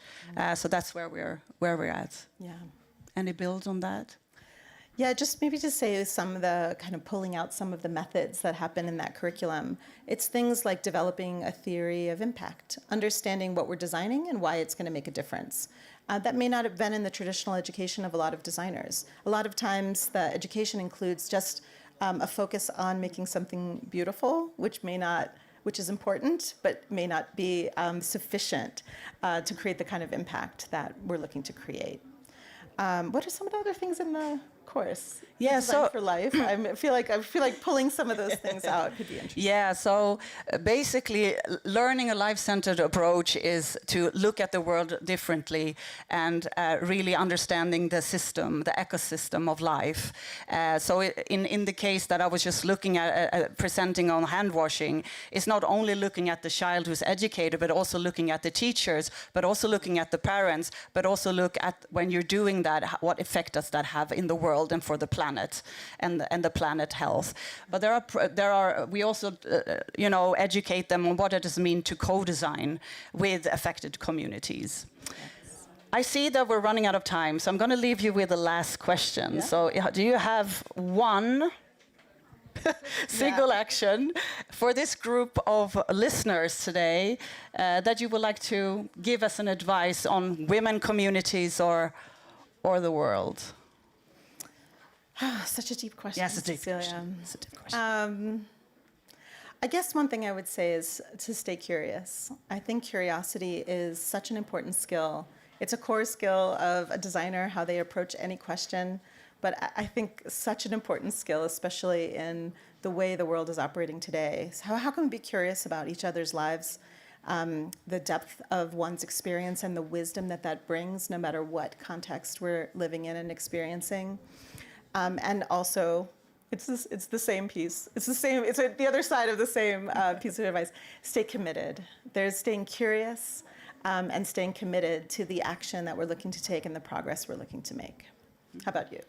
So that's where we're at. Yeah. Any build on that? Yeah, just maybe to say some of the kind of pulling out some of the methods that happen in that curriculum. It's things like developing a theory of impact, understanding what we're designing and why it's going to make a difference. That may not have been in the traditional education of a lot of designers. A lot of times the education includes just a focus on making something beautiful, which is important, but may not be sufficient to create the kind of impact that we're looking to create. What are some of the other things in the course? Yeah, Design for life. I feel like pulling some of those things out could be interesting. Yeah, so basically learning a life-centered approach is to look at the world differently and really understanding the system, the ecosystem of life. So in the case that I was just looking at presenting on hand washing, it's not only looking at the child who's educated, but also looking at the teachers, but also looking at the parents, but also look at when you're doing that, what effect does that have in the world and for the planet and the planet health. But we also educate them on what it does mean to co-design with affected communities. Yes. I see that we're running out of time, so I'm going to leave you with the last question. Yeah. So do you have one single action for this group of listeners today that you would like to give us an advice on women communities or the world? Such a deep question. Yes, it's a deep question. It's a deep question. I guess one thing I would say is to stay curious. I think curiosity is such an important skill. It's a core skill of a designer, how they approach any question. But I think such an important skill, especially in the way the world is operating today. So how can we be curious about each other's lives, the depth of one's experience and the wisdom that brings, no matter what context we're living in and experiencing? And also, it's the same piece. It's the other side of the same piece of advice. Stay committed. There's staying curious and staying committed to the action that we're looking to take and the progress we're looking to make. How about you?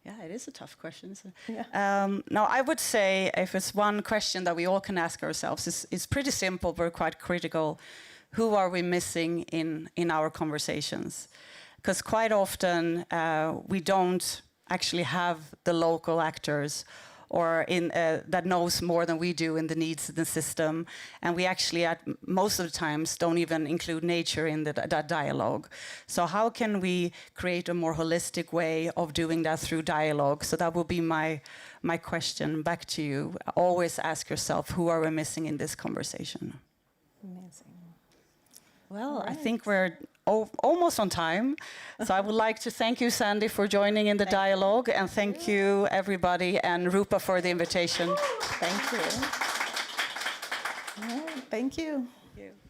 Yeah, it is a tough question. Yeah. No, I would say if it's one question that we all can ask ourselves, it's pretty simple, but quite critical. Who are we missing in our conversations? Because quite often we don't actually have the local actors or that knows more than we do in the needs of the system. And we actually, at most of the times, don't even include nature in that dialogue. So how can we create a more holistic way of doing that through dialogue? So that will be my question back to you. Always ask yourself, who are we missing in this conversation? Amazing. Well, I think we're almost on time. So I would like to thank you, Sandy, for joining in the dialogue. And thank you, everybody, and Rupa for the invitation. Thank you. Thank you. Thank you.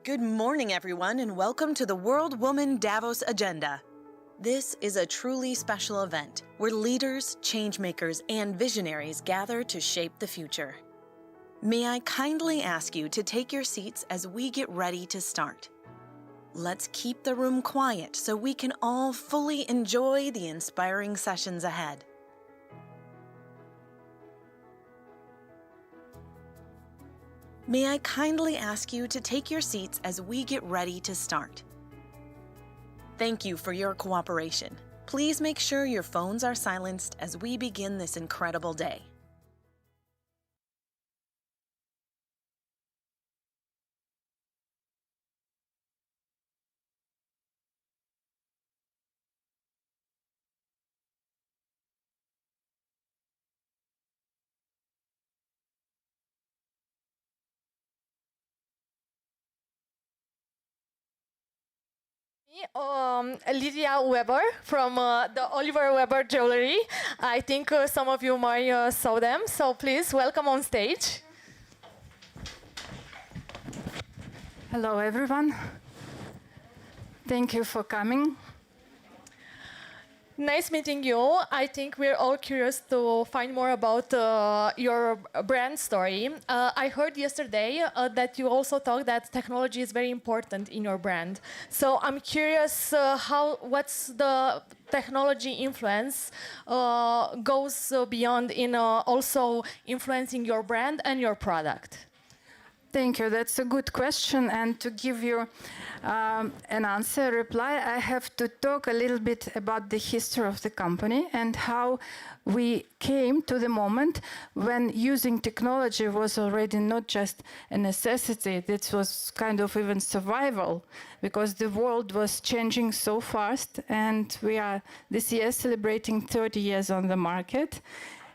Good morning, everyone, and welcome to the World Woman Davos Agenda. This is a truly special event where leaders, changemakers, and visionaries gather to shape the future. May I kindly ask you to take your seats as we get ready to start. Let's keep the room quiet so we can all fully enjoy the inspiring sessions ahead. May I kindly ask you to take your seats as we get ready to start. Thank you for your cooperation. Please make sure your phones are silenced as we begin this incredible day. Lydia Weber from the Oliver Weber Jewelry. I think some of you might saw them, so please welcome on stage. Hello, everyone. Thank you for coming. Nice meeting you. I think we're all curious to find more about your brand story. I heard yesterday that you also talked that technology is very important in your brand. So I'm curious what's the technology influence goes beyond in also influencing your brand and your product. Thank you. That's a good question. And to give you an answer, reply, I have to talk a little bit about the history of the company and how we came to the moment when using technology was already not just a necessity, it was kind of even survival, because the world was changing so fast, and we are this year celebrating 30 years on the market.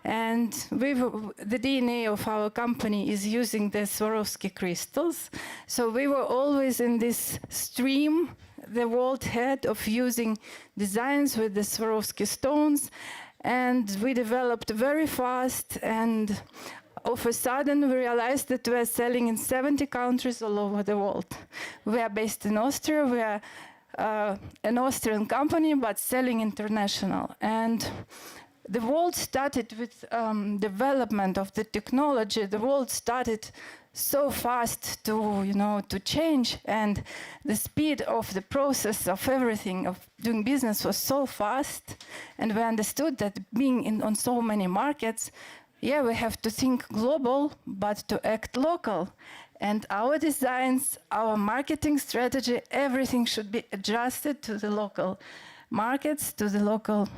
And the DNA of our company is using the Swarovski crystals. So we were always in this stream the world had of using designs with the Swarovski stones. And we developed very fast. And all of a sudden, we realized that we are selling in 70 countries all over the world. We are based in Austria. We are an Austrian company, but selling international. And the world started with development of the technology. The world started so fast to change, and the speed of the process of everything, of doing business was so fast. And we understood that being on so many markets, we have to think global, but to act local. And our designs, our marketing strategy, everything should be adjusted to the local markets, to the local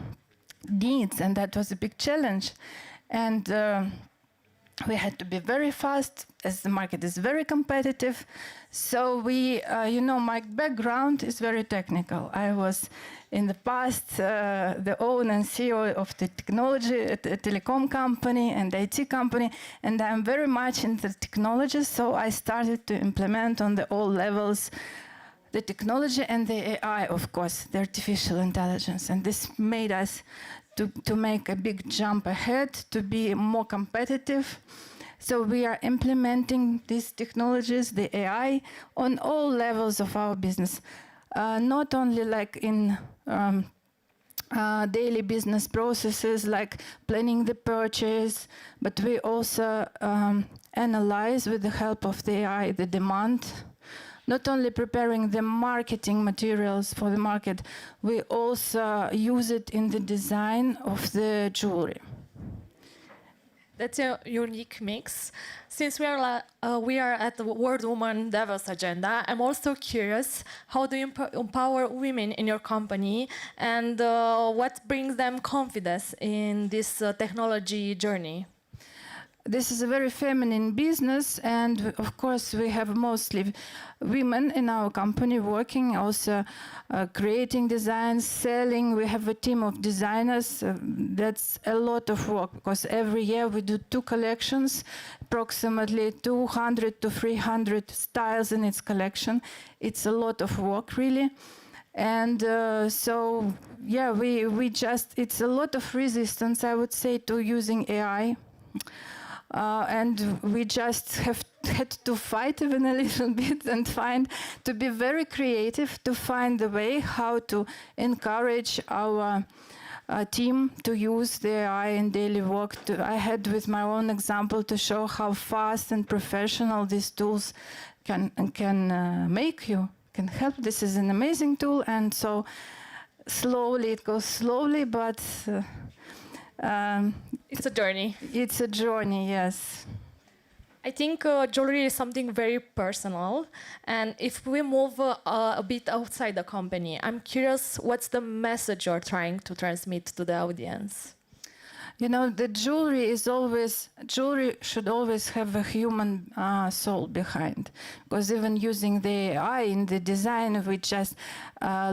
needs, and that was a big challenge. And we had to be very fast, as the market is very competitive. So my background is very technical. I was in the past the owner and CEO of the technology, a telecom company and IT company, and I'm very much into technology, so I started to implement on all levels the technology and the AI, of course, the artificial intelligence. And this made us to make a big jump ahead, to be more competitive. So we are implementing these technologies, the AI, on all levels of our business. Not only like in daily business processes, like planning the purchase, but we also analyze with the help of the AI the demand. Not only preparing the marketing materials for the market, we also use it in the design of the jewelry. That's a unique mix. Since we are at the World Woman Davos Agenda, I'm also curious, how do you empower women in your company, and what brings them confidence in this technology journey? This is a very feminine business, and of course we have mostly women in our company working, also creating designs, selling. We have a team of designers. That's a lot of work, because every year we do 2 collections, approximately 200 to 300 styles in its collection. It's a lot of work, really. And so, yeah, it's a lot of resistance, I would say, to using AI. And we just have had to fight even a little bit and to be very creative, to find a way how to encourage our team to use the AI in daily work. I had with my own example to show how fast and professional these tools can make you, can help. This is an amazing tool, and so slowly, it goes slowly, but it's a journey. It's a journey, yes. I think jewelry is something very personal, and if we move a bit outside the company, I'm curious, what's the message you're trying to transmit to the audience? You know, the jewelry should always have a human soul behind, because even using the AI in the design, we just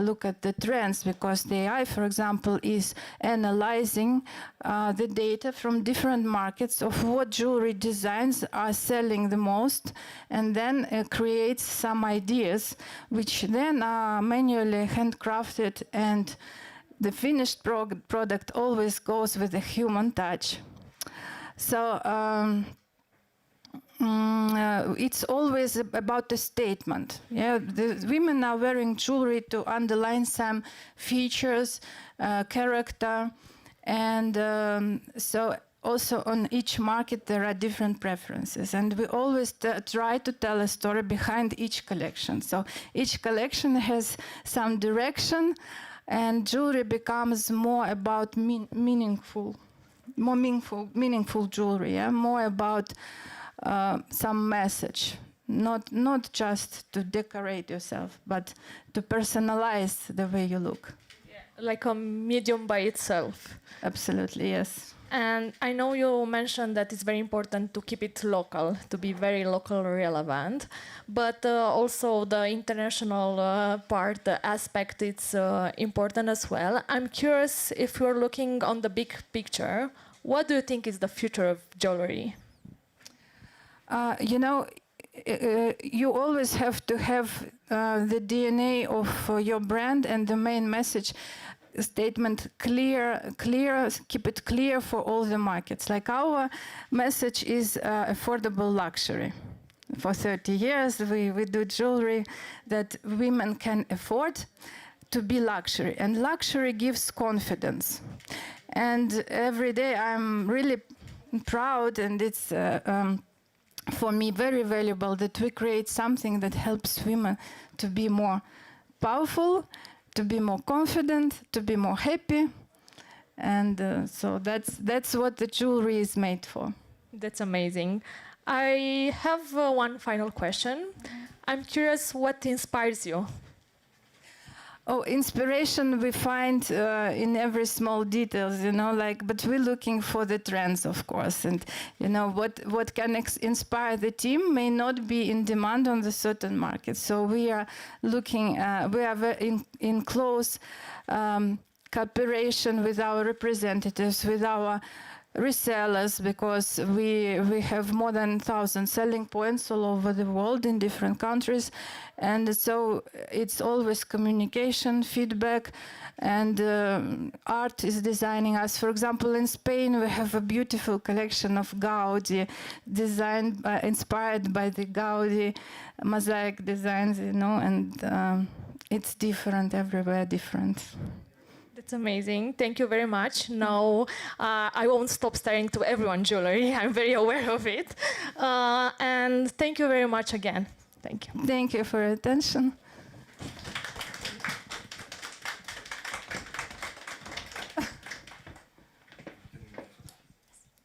look at the trends, because the AI, for example, is analyzing the data from different markets of what jewelry designs are selling the most, and then creates some ideas, which then are manually handcrafted, and the finished product always goes with a human touch. So it's always about the statement. Yeah, the women are wearing jewelry to underline some features, character, and so also on each market there are different preferences, and we always try to tell a story behind each collection. So each collection has some direction, and jewelry becomes more about meaningful jewelry, yeah? More about some message, not just to decorate yourself, but to personalize the way you look. Yeah, like a medium by itself. Absolutely, yes. And I know you mentioned that it's very important to keep it local, to be very local relevant, but also the international part, the aspect, it's important as well. I'm curious, if you're looking on the big picture, what do you think is the future of jewelry? You know, you always have to have the DNA of your brand and the main message statement clear, keep it clear for all the markets. Like our message is affordable luxury. For 30 years, we do jewelry that women can afford to be luxury, and luxury gives confidence. And every day I'm really proud, and it's for me very valuable that we create something that helps women to be more powerful, to be more confident, to be more happy, and so that's what the jewelry is made for. That's amazing. I have one final question. I'm curious, what inspires you? Oh, inspiration we find in every small details, you know, like, but we're looking for the trends, of course, and you know what can inspire the team may not be in demand on the certain market. So we are looking, we are in close cooperation with our representatives, with our resellers, because we have more than 1,000 selling points all over the world in different countries, and so it's always communication, feedback, and art is designing us. For example, in Spain we have a beautiful collection of Gaudi, designed inspired by the Gaudi mosaic designs, you know, and it's different everywhere, different. That's amazing. Thank you very much. Now, I won't stop staring to everyone's jewelry. I'm very aware of it. And thank you very much again. Thank you. Thank you for your attention.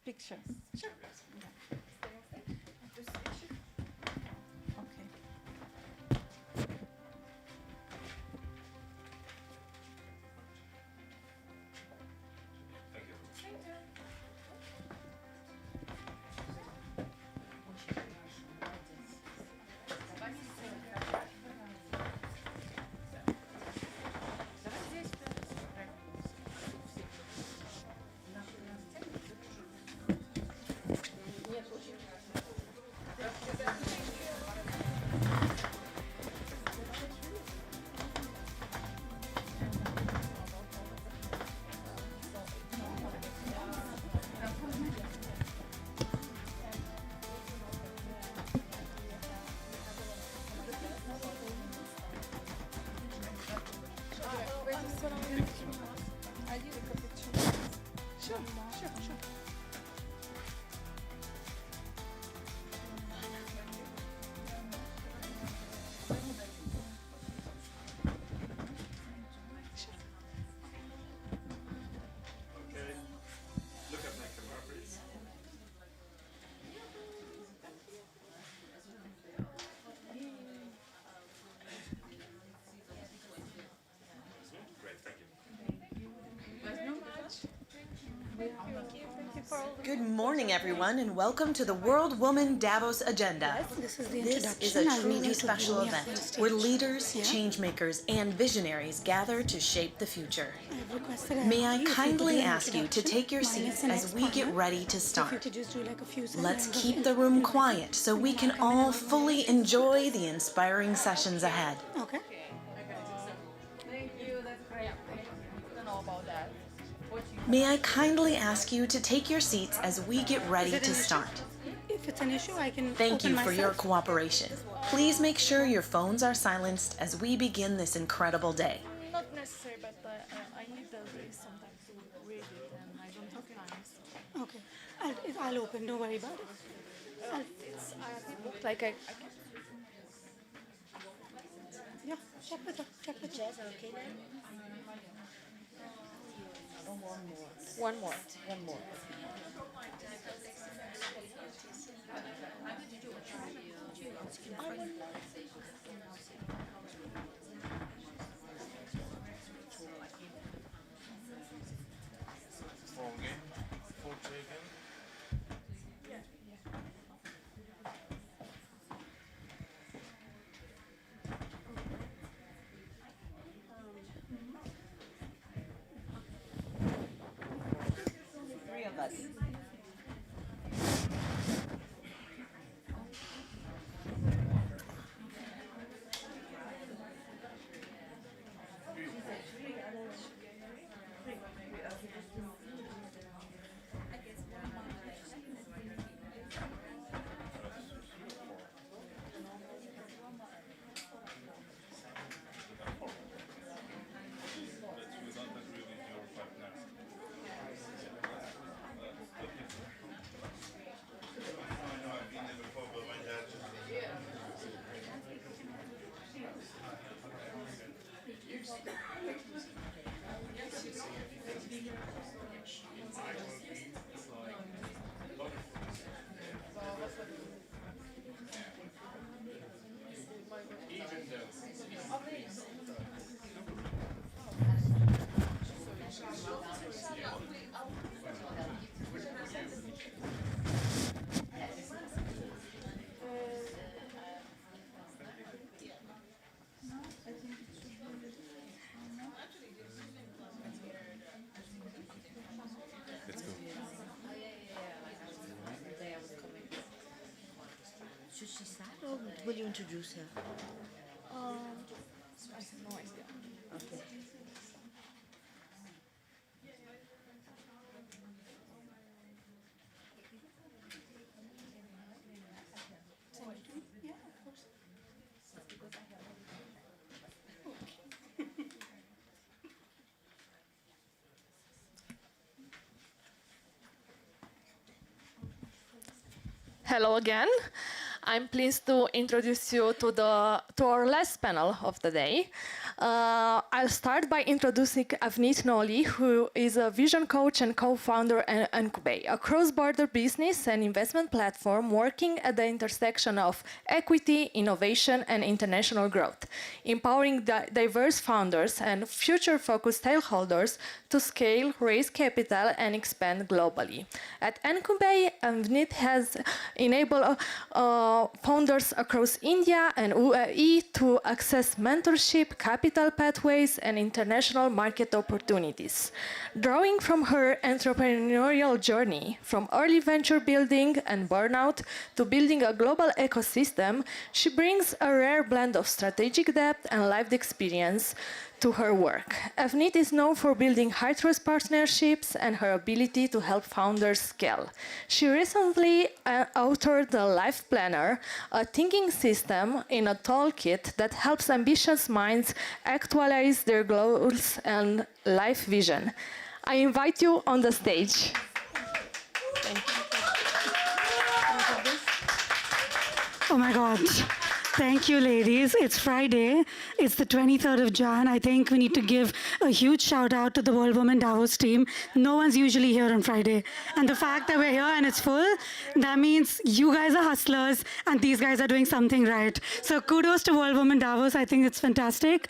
Picture. Sure. Sure. Good morning, everyone, and welcome to the World Woman Davos Agenda. This is the This is introduction. a I'll truly need you to special bring me up on event stage. where leaders, Yeah? changemakers, and visionaries gather to shape the future. I've requested May I if you could kindly do an ask you to introduction, take your minus seats an as we get ex-partner. ready to If you start. could just do like a few Let's sentences keep of the room introduction. quiet so we can all fully enjoy the inspiring sessions ahead. Okay. Thank you. That's great. I don't know about that. May I kindly ask you to take your seats as we get ready Is it an to issue? start. If it's an issue, I can Thank open you for your myself. cooperation. Please make sure your phones are silenced as we begin this incredible day. Not necessary, but I need the space sometimes to read it, and I don't have time. So. Okay. I'll open. Don't worry about it. It's like I can. Yeah, check with her. Check with her. Okay now? One more. One more. Three of us. Should she start or will you introduce her? No idea. Okay. Hello again. I'm pleased to introduce you to our last panel of the day. I'll start by introducing Avneet Noli, who is a vision coach and co-founder at Incubate, a cross-border business and investment platform working at the intersection of equity, innovation, and international growth, empowering diverse founders and future-focused stakeholders to scale, raise capital, and expand globally. At Incubate, Avneet has enabled founders across India and UAE to access mentorship, capital pathways, and international market opportunities. Drawing from her entrepreneurial journey, from early venture building and burnout to building a global ecosystem, she brings a rare blend of strategic depth and lived experience to her work. Avneet is known for building high-trust partnerships and her ability to help founders scale. She recently authored the Life Planner, a thinking system in a toolkit that helps ambitious minds actualize their goals and life vision. I invite you on the stage. Thank you. Oh my God. Thank you, ladies. It's Friday. It's the 23rd of Jan. I think we need to give a huge shout out to the World Woman Davos team. No one's usually here on Friday. And the fact that we're here and it's full, that means you guys are hustlers and these guys are doing something right. So kudos to World Woman Davos. I think it's fantastic.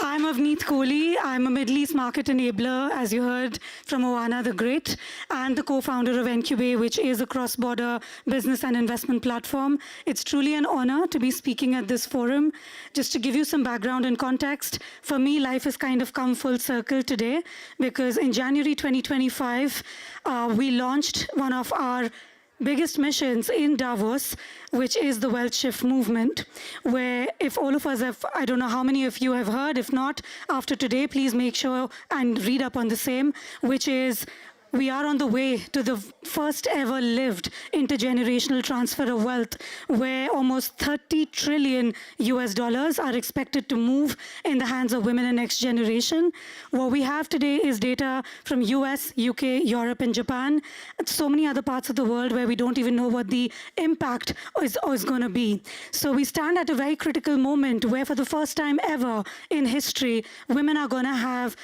I'm Avneet Kohli. I'm a Middle East market enabler, as you heard from Oana the Great, and the co-founder of Incubate, which is a cross-border business and investment platform. It's truly an honor to be speaking at this forum. Just to give you some background and context, for me, life has kind of come full circle today, because in January 2025, we launched one of our biggest missions in Davos, which is the Wealth Shift movement, where if all of us have, I don't know how many of you have heard, if not, after today, please make sure and read up on the same, which is we are on the way to the first ever lived intergenerational transfer of wealth, where almost 30 trillion US dollars are expected to move in the hands of women and next generation. What we have today is data from US, UK, Europe, and Japan, and so many other parts of the world where we don't even know what the impact is going to be. So we stand at a very critical moment where for the first time ever in history, women are going to have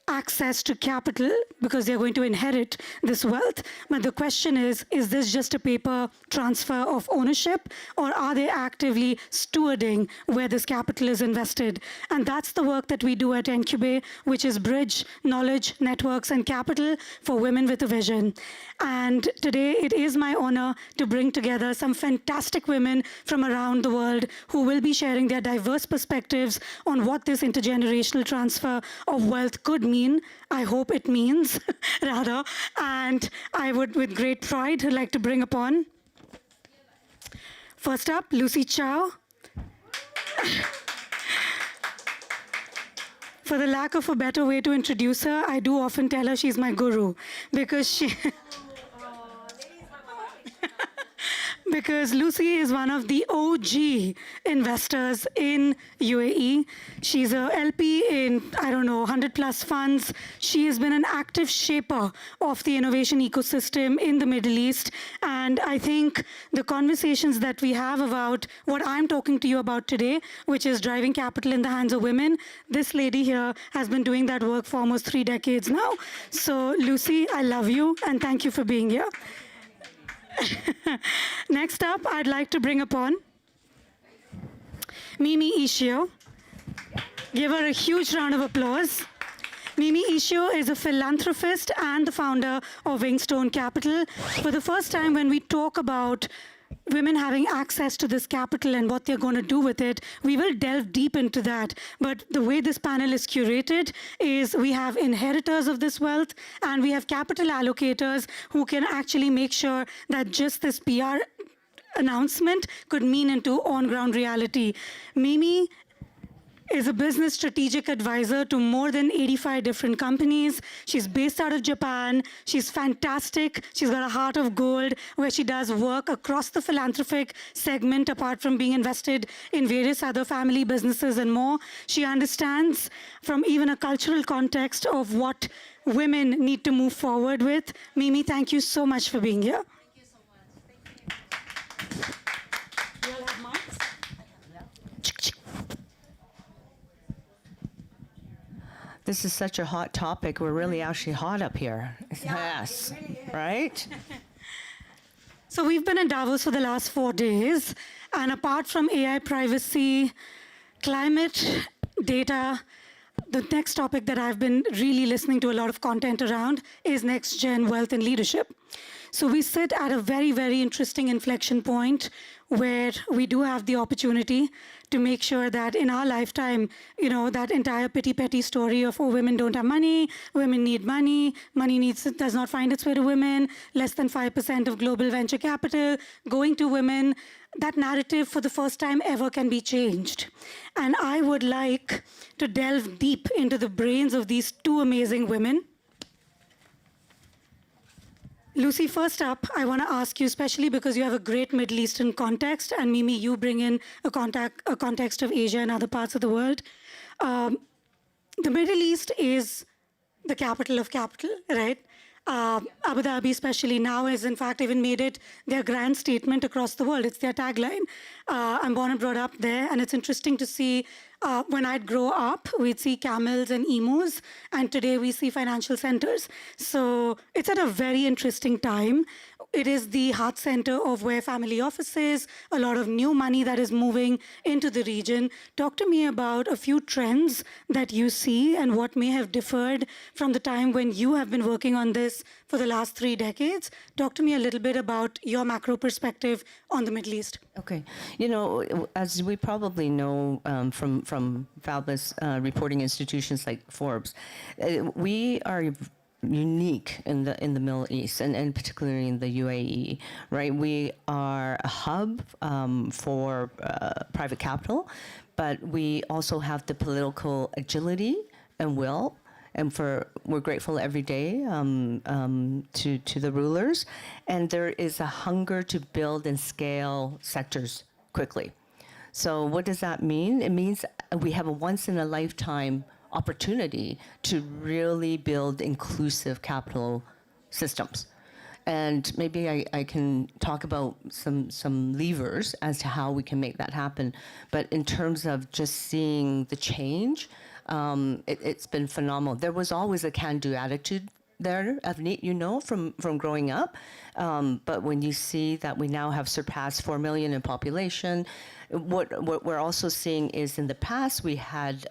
access to capital because they're going to inherit this wealth. But the question is this just a paper transfer of ownership, or are they actively stewarding where this capital is invested? And that's the work that we do at Incubate, which is bridge knowledge, networks, and capital for women with a vision. And today it is my honor to bring together some fantastic women from around the world who will be sharing their diverse perspectives on what this intergenerational transfer of wealth could mean. I hope it means, rather. And I would, with great pride, like to bring upon, first up, Lucy Chow. For the lack of a better way to introduce her, I do often tell her she's my guru, because she... because Lucy is one of the OG investors in UAE. She's a LP in, 100 plus funds. She has been an active shaper of the innovation ecosystem in the Middle East. And I think the conversations that we have about what I'm talking to you about today, which is driving capital in the hands of women, this lady here has been doing that work for almost 3 decades now. So Lucy, I love you and thank you for being here. Next up, I'd like to bring upon Mimi Ishio. Give her a huge round of applause. Mimi Ishio is a philanthropist and the founder of Wingstone Capital. For the first time, when we talk about women having access to this capital and what they're going to do with it, we will delve deep into that. But the way this panel is curated is we have inheritors of this wealth and we have capital allocators who can actually make sure that just this PR announcement could mean into on-ground reality. Mimi is a business strategic advisor to more than 85 different companies. She's based out of Japan. She's fantastic. She's got a heart of gold where she does work across the philanthropic segment apart from being invested in various other family businesses and more. She understands from even a cultural context of what women need to move forward with. Mimi, thank you so much for being here. Thank you so much. Thank you. You all have mics? This is such a hot topic. We're really actually hot up here. Yes, right? So we've been in Davos for the last 4 days, and apart from AI privacy, climate, data, the next topic that I've been really listening to a lot of content around is next-gen wealth and leadership. So we sit at a very, very interesting inflection point where we do have the opportunity to make sure that in our lifetime, you know, that entire petty story of, oh, women don't have money, women need money, does not find its way to women, less than 5% of global venture capital going to women, that narrative for the first time ever can be changed. And I would like to delve deep into the brains of these two amazing women. Lucy, first up, I want to ask you, especially because you have a great Middle Eastern context, and Mimi, you bring in a context of Asia and other parts of the world. The Middle East is the capital of capital, right? Abu Dhabi especially now has in fact even made it their grand statement across the world. It's their tagline. I'm born and brought up there, and it's interesting to see when I'd grow up, we'd see camels and emus, and today we see financial centers. So it's at a very interesting time. It is the heart center of where family offices, a lot of new money that is moving into the region. Talk to me about a few trends that you see and what may have differed from the time when you have been working on this for the last 3 decades. Talk to me a little bit about your macro perspective on the Middle East. Okay. You know, as we probably know from fabulous reporting institutions like Forbes, we are unique in the Middle East and particularly in the UAE, right? We are a hub for private capital, but we also have the political agility and will, and we're grateful every day to the rulers, and there is a hunger to build and scale sectors quickly. So what does that mean? It means we have a once-in-a-lifetime opportunity to really build inclusive capital systems. And maybe I can talk about some levers as to how we can make that happen. But in terms of just seeing the change, it's been phenomenal. There was always a can-do attitude there, Avneet, you know, from growing up. But when you see that we now have surpassed 4 million in population, what we're also seeing is in the past we had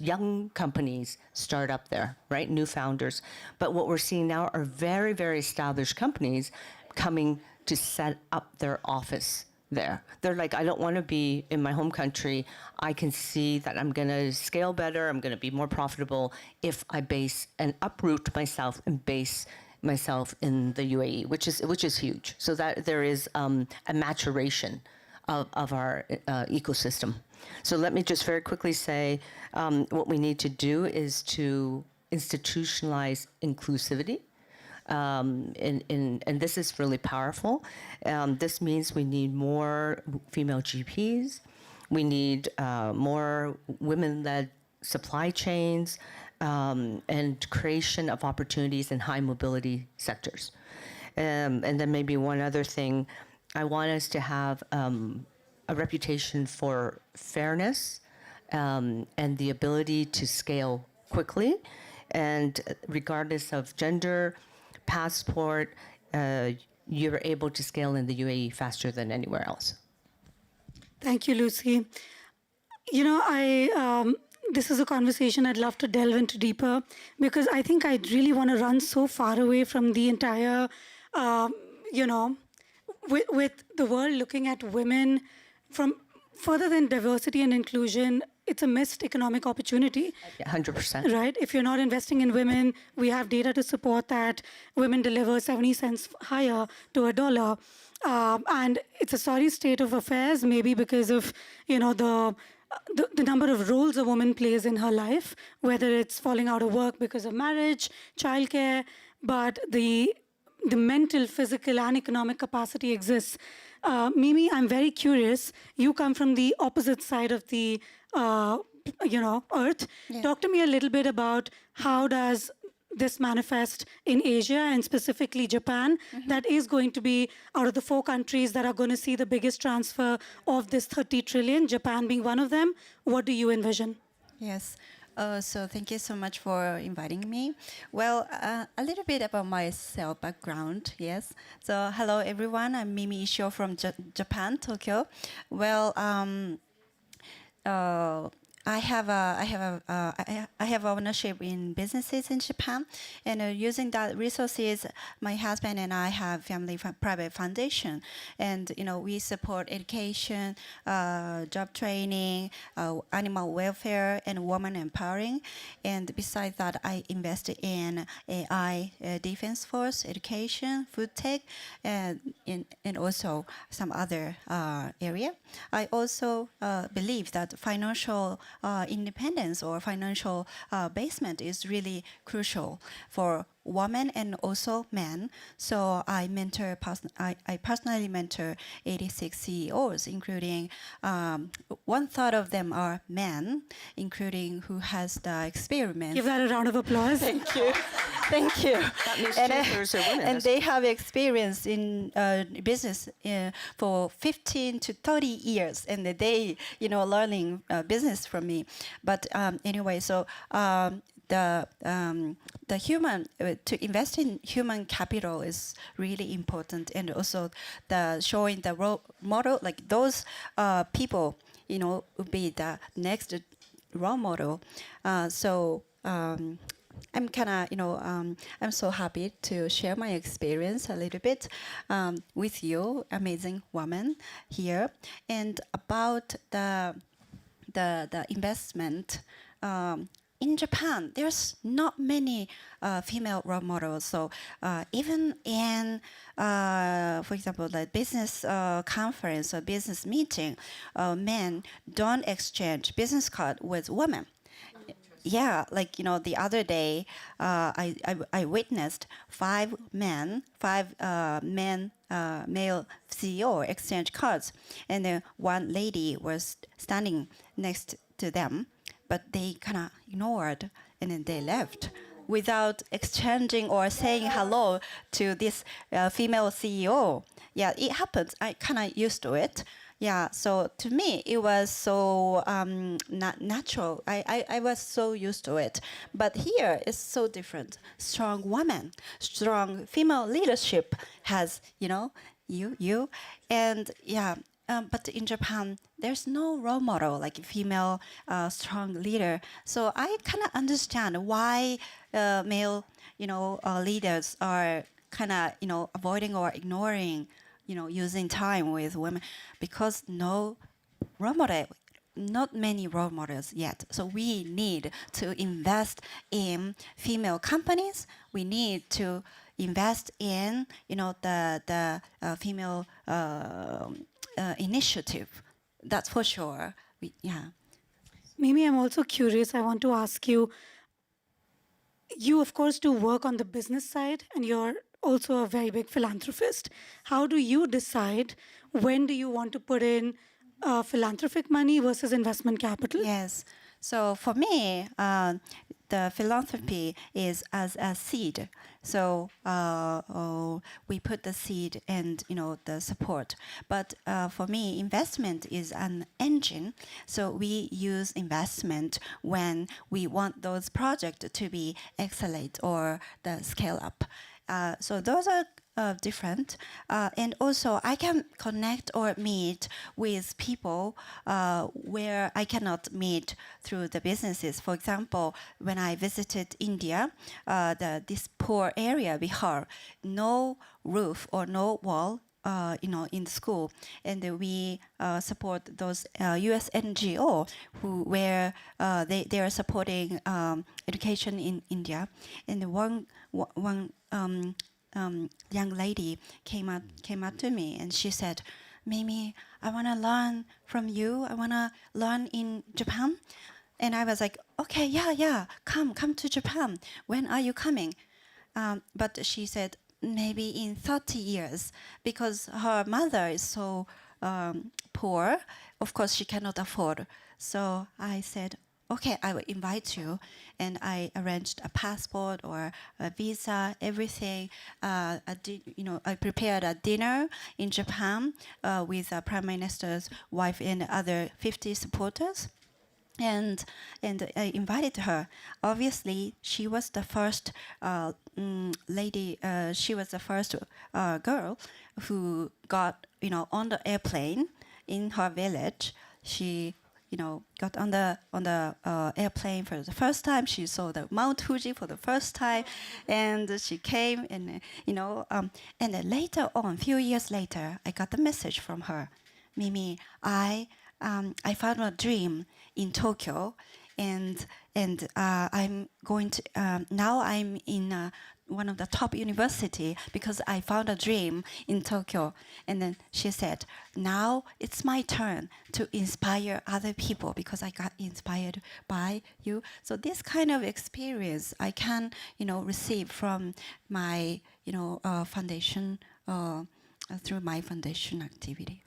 young companies start up there, right? New founders. But what we're seeing now are very, very established companies coming to set up their office there. They're like, I don't want to be in my home country. I can see that I'm going to scale better. I'm going to be more profitable if I base and uproot myself and base myself in the UAE, which is huge. So that there is a maturation of our ecosystem. So let me just very quickly say what we need to do is to institutionalize inclusivity. And this is really powerful. This means we need more female GPs. We need more women-led supply chains and creation of opportunities in high mobility sectors. And then maybe one other thing, I want us to have a reputation for fairness and the ability to scale quickly. And regardless of gender, passport, you're able to scale in the UAE faster than anywhere else. Thank you, Lucy. You know, this is a conversation I'd love to delve into deeper, because I think I really want to run so far away from the entire, you know, with the world looking at women from further than diversity and inclusion. It's a missed economic opportunity. 100%. Right? If you're not investing in women, we have data to support that. Women deliver 70 cents higher to $1. And it's a sorry state of affairs, maybe because of, you know, the number of roles a woman plays in her life, whether it's falling out of work because of marriage, childcare, but the mental, physical, and economic capacity exists. Mimi, I'm very curious. You come from the opposite side of the you know, earth. Yeah. Talk to me a little bit about how does this manifest in Asia and specifically Japan, that is going to be out of the 4 countries that are going to see the biggest transfer of this 30 trillion, Japan being one of them. What do you envision? Yes. So thank you so much for inviting me. Well, a little bit about myself background, yes. So hello everyone, I'm Mimi Ishio from Japan, Tokyo. Well, I have ownership in businesses in Japan, and using that resources, my husband and I have family private foundation, and we support education, job training, animal welfare, and woman empowering. And besides that, I invested in AI, defense force, education, food tech, and also some other area. I also believe that financial independence or financial basement is really crucial for women and also men. So I personally mentor 86 CEOs, including 1/3 of them are men, including who has the experience. Give that a round of applause. Thank you. Thank you. That means And, two-thirds are women. and they have experience in business for 15 to 30 years, and they, learning business from me. But anyway, so the human to invest in human capital is really important, and also the showing the role model, like those people, would be the next role model. I'm kind of, I'm so happy to share my experience a little bit with you, amazing woman here, and about the investment. In Japan, there's not many female role models. So even in, for example, the business conference or business meeting, men don't exchange business card with women. Yeah, like the other day, I witnessed five male CEO exchange cards, and then one lady was standing next to them, but they kind of ignored, and then they left without exchanging or saying hello to this female CEO. Yeah, it happens. I kind of used to it. Yeah, so to me, it was so natural. I was so used to it. But here, it's so different. Strong woman, strong female leadership has, you. And yeah, but in Japan, there's no role model, like a female strong leader. So I kind of understand why male, leaders are kind of, avoiding or ignoring, using time with women, because no role model, not many role models yet. So we need to invest in female companies. We need to invest in, the female initiative. That's for sure. Yeah. Mimi, I'm also curious. I want to ask you. You, of course, do work on the business side, and you're also a very big philanthropist. How do you decide when do you want to put in philanthropic money versus investment capital? Yes. So for me, the philanthropy is as a seed. So we put the seed and the support. But for me, investment is an engine. So we use investment when we want those projects to be accelerate or the scale up. So those are different. And also, I can connect or meet with people where I cannot meet through the businesses. For example, when I visited India, this poor area, Bihar, no roof or no wall, in the school, and we support those U.S. NGO where they are supporting education in India. And one young lady came up to me, and she said, "Mimi, I want to learn from you. I want to learn in Japan." And I was like, "Okay, yeah, come to Japan. When are you coming?" But she said, maybe in 30 years, because her mother is so poor. Of course, she cannot afford. So I said, okay, I will invite you. And I arranged a passport or a visa, everything. I prepared a dinner in Japan with Prime Minister's wife and other 50 supporters. and I invited her. Obviously, she was the first lady. She was the first girl who got on the airplane in her village. She got on the airplane for the first time. She saw the Mount Fuji for the first time, and she came and and then later on, a few years later, I got a message from her, Mimi. I found a dream in Tokyo, and I'm going to now I'm in one of the top university because I found a dream in Tokyo. And then she said, now it's my turn to inspire other people because I got inspired by you. So this kind of experience I can receive from my foundation through my foundation activity.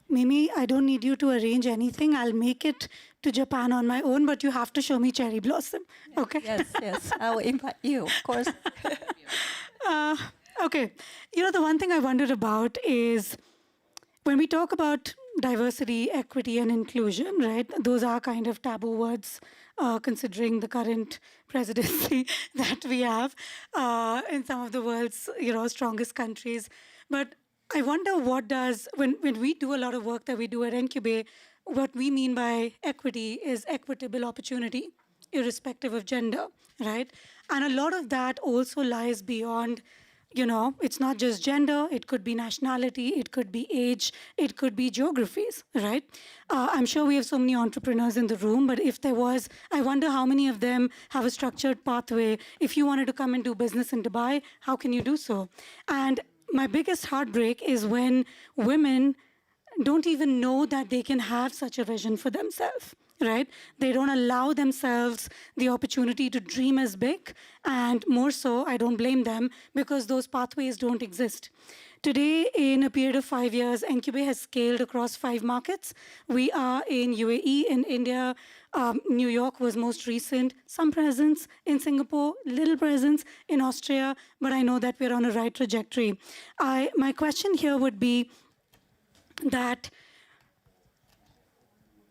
Mimi, I don't need you to arrange anything. I'll make it to Japan on my own, but you have to show me cherry blossom. Okay? Yes. I will invite you, of course. Okay. The one thing I wondered about is when we talk about diversity, equity, and inclusion, right? Those are kind of taboo words, considering the current presidency that we have in some of the world's, strongest countries. But I wonder when we do a lot of work that we do at Incubate, what we mean by equity is equitable opportunity, irrespective of gender, right? And a lot of that also lies beyond, it's not just gender, it could be nationality, it could be age, it could be geographies, right? I'm sure we have so many entrepreneurs in the room, but if there was, I wonder how many of them have a structured pathway. If you wanted to come and do business in Dubai, how can you do so? And my biggest heartbreak is when women don't even know that they can have such a vision for themselves, right? They don't allow themselves the opportunity to dream as big, and more so, I don't blame them, because those pathways don't exist. Today, in a period of 5 years, Incubate has scaled across 5 markets. We are in UAE, in India, New York was most recent, some presence in Singapore, little presence in Austria, but I know that we're on a right trajectory. My question here would be that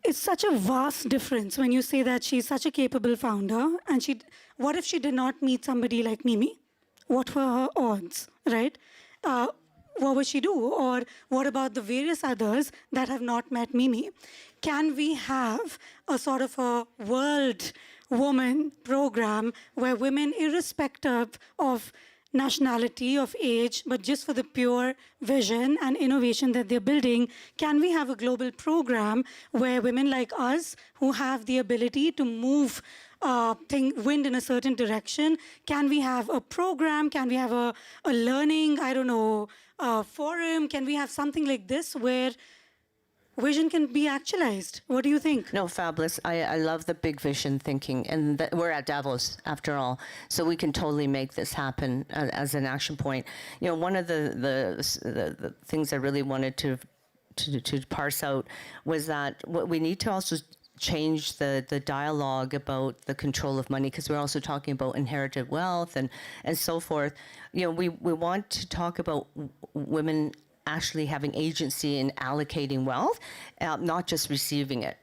it's such a vast difference when you say that she's such a capable founder, and what if she did not meet somebody like Mimi? What were her odds, right? What would she do? Or what about the various others that have not met Mimi? Can we have a sort of a World Woman program where women, irrespective of nationality, of age, but just for the pure vision and innovation that they're building, can we have a global program where women like us, who have the ability to move wind in a certain direction, can we have a program? Can we have a learning, forum? Can we have something like this where vision can be actualized? What do you think? No, fabulous. I love the big vision thinking, and we're at Davos after all, so we can totally make this happen as an action point. One of the things I really wanted to parse out was that what we need to also change the dialogue about the control of money, because we're also talking about inherited wealth and so forth. We want to talk about women actually having agency in allocating wealth, not just receiving it.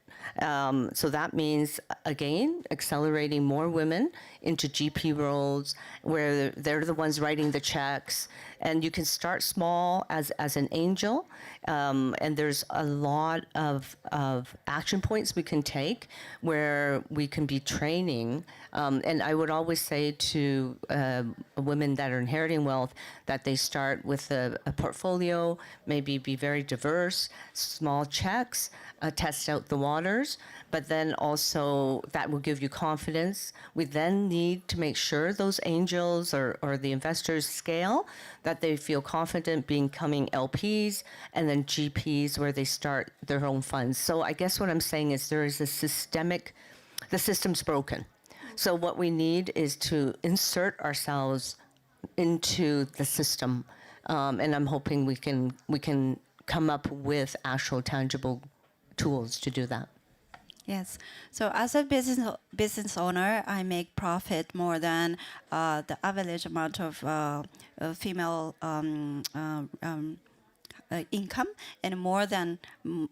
So that means, again, accelerating more women into GP roles where they're the ones writing the checks. And you can start small as an angel. And there's a lot of action points we can take where we can be training. And I would always say to women that are inheriting wealth that they start with a portfolio, maybe be very diverse, small checks, test out the waters, but then also that will give you confidence. We then need to make sure those angels or the investors scale, that they feel confident becoming LPs, and then GPs where they start their own funds. So I guess what I'm saying is there is the system's broken. So what we need is to insert ourselves into the system, and I'm hoping we can come up with actual tangible tools to do that. Yes. So as a business owner, I make profit more than the average amount of female income and more than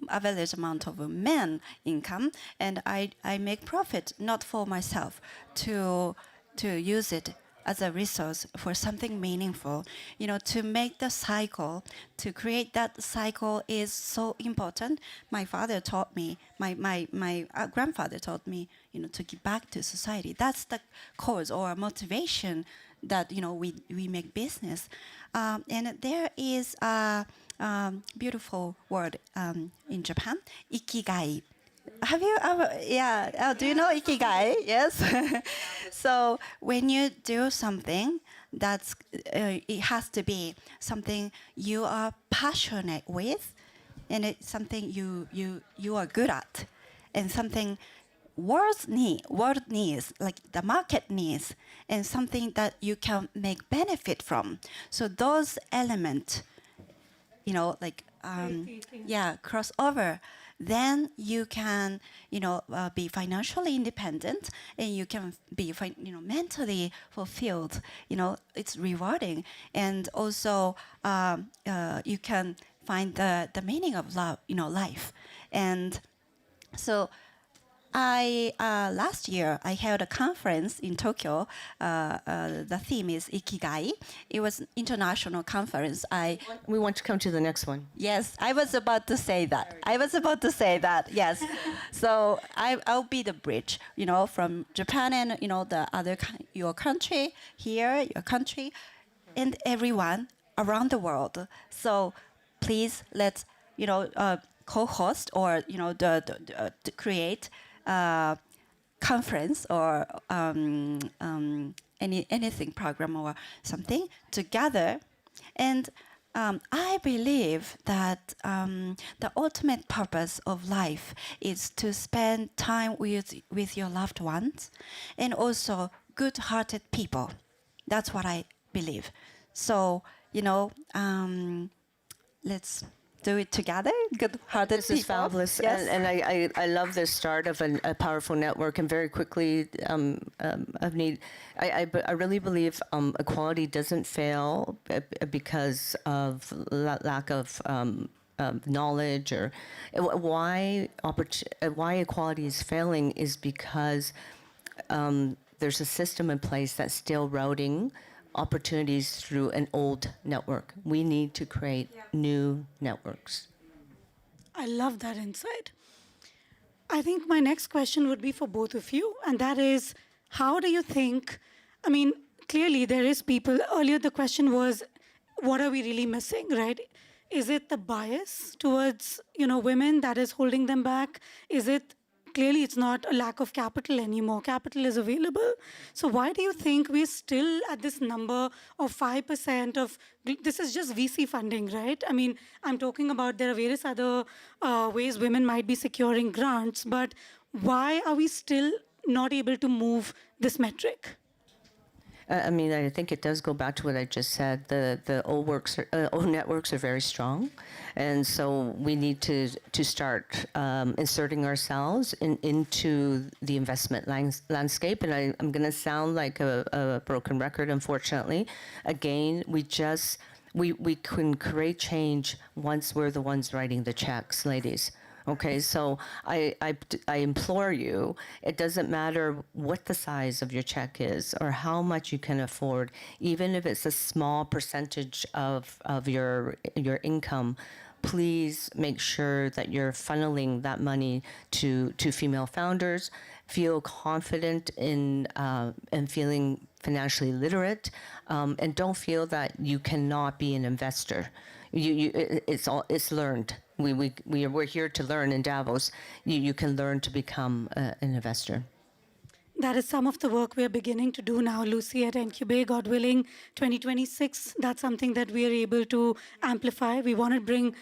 average amount of men income, and I make profit not for myself to use it as a resource for something meaningful. You know, to make the cycle, to create that cycle is so important. My father taught me, my grandfather taught me, you know, to give back to society. That's the cause or motivation that, you know, we make business. And there is a beautiful word in Japan, ikigai. Have you ever, yeah, do you know ikigai? Yes. So when you do something, that's, it has to be something you are passionate with, and it's something you are good at, and something world needs, like the market needs, and something that you can make benefit from. So those elements, you know, like, yeah, cross over. Then you can, you know, be financially independent, and you can be, you know, mentally fulfilled. You know, it's rewarding, and also you can find the meaning of love, you know, life. And so last year I held a conference in Tokyo. The theme is Ikigai. It was international conference. We want to come to the next one. Yes, I was about to say that. Yes. So I'll be the bridge, you know, from Japan and, you know, the other your country here, your country, and everyone around the world. So please let's, you know, co-host or, you know, to create conference or anything program or something together. And I believe that the ultimate purpose of life is to spend time with your loved ones and also good-hearted people. That's what I believe. So, you know, let's do it together, good-hearted people. This is fabulous, yes. and I love the start of a powerful network. And very quickly, Avneet, I really believe equality doesn't fail because of lack of knowledge, or why equality is failing is because there's a system in place that's still routing opportunities through an old network. We need to create new networks. I love that insight. I think my next question would be for both of you, and that is, how do you think, I mean, clearly there is people, earlier the question was, what are we really missing, right? Is it the bias towards, you know, women that is holding them back? Is it, clearly it's not a lack of capital anymore. Capital is available. So why do you think we're still at this number of 5% of, this is just VC funding, right? I mean, I'm talking about there are various other ways women might be securing grants, but why are we still not able to move this metric? I mean, I think it does go back to what I just said. The old networks are very strong, and so we need to start inserting ourselves into the investment landscape. And I'm going to sound like a broken record, unfortunately. Again, we can create change once we're the ones writing the checks, ladies. Okay, so I implore you, it doesn't matter what the size of your check is or how much you can afford, even if it's a small percentage of your income, please make sure that you're funneling that money to female founders. Feel confident in feeling financially literate, and don't feel that you cannot be an investor. It's learned. We're here to learn in Davos. You can learn to become an investor. That is some of the work we are beginning to do now, Lucy, at Incubate. God willing, 2026, that's something that we are able to amplify. We want to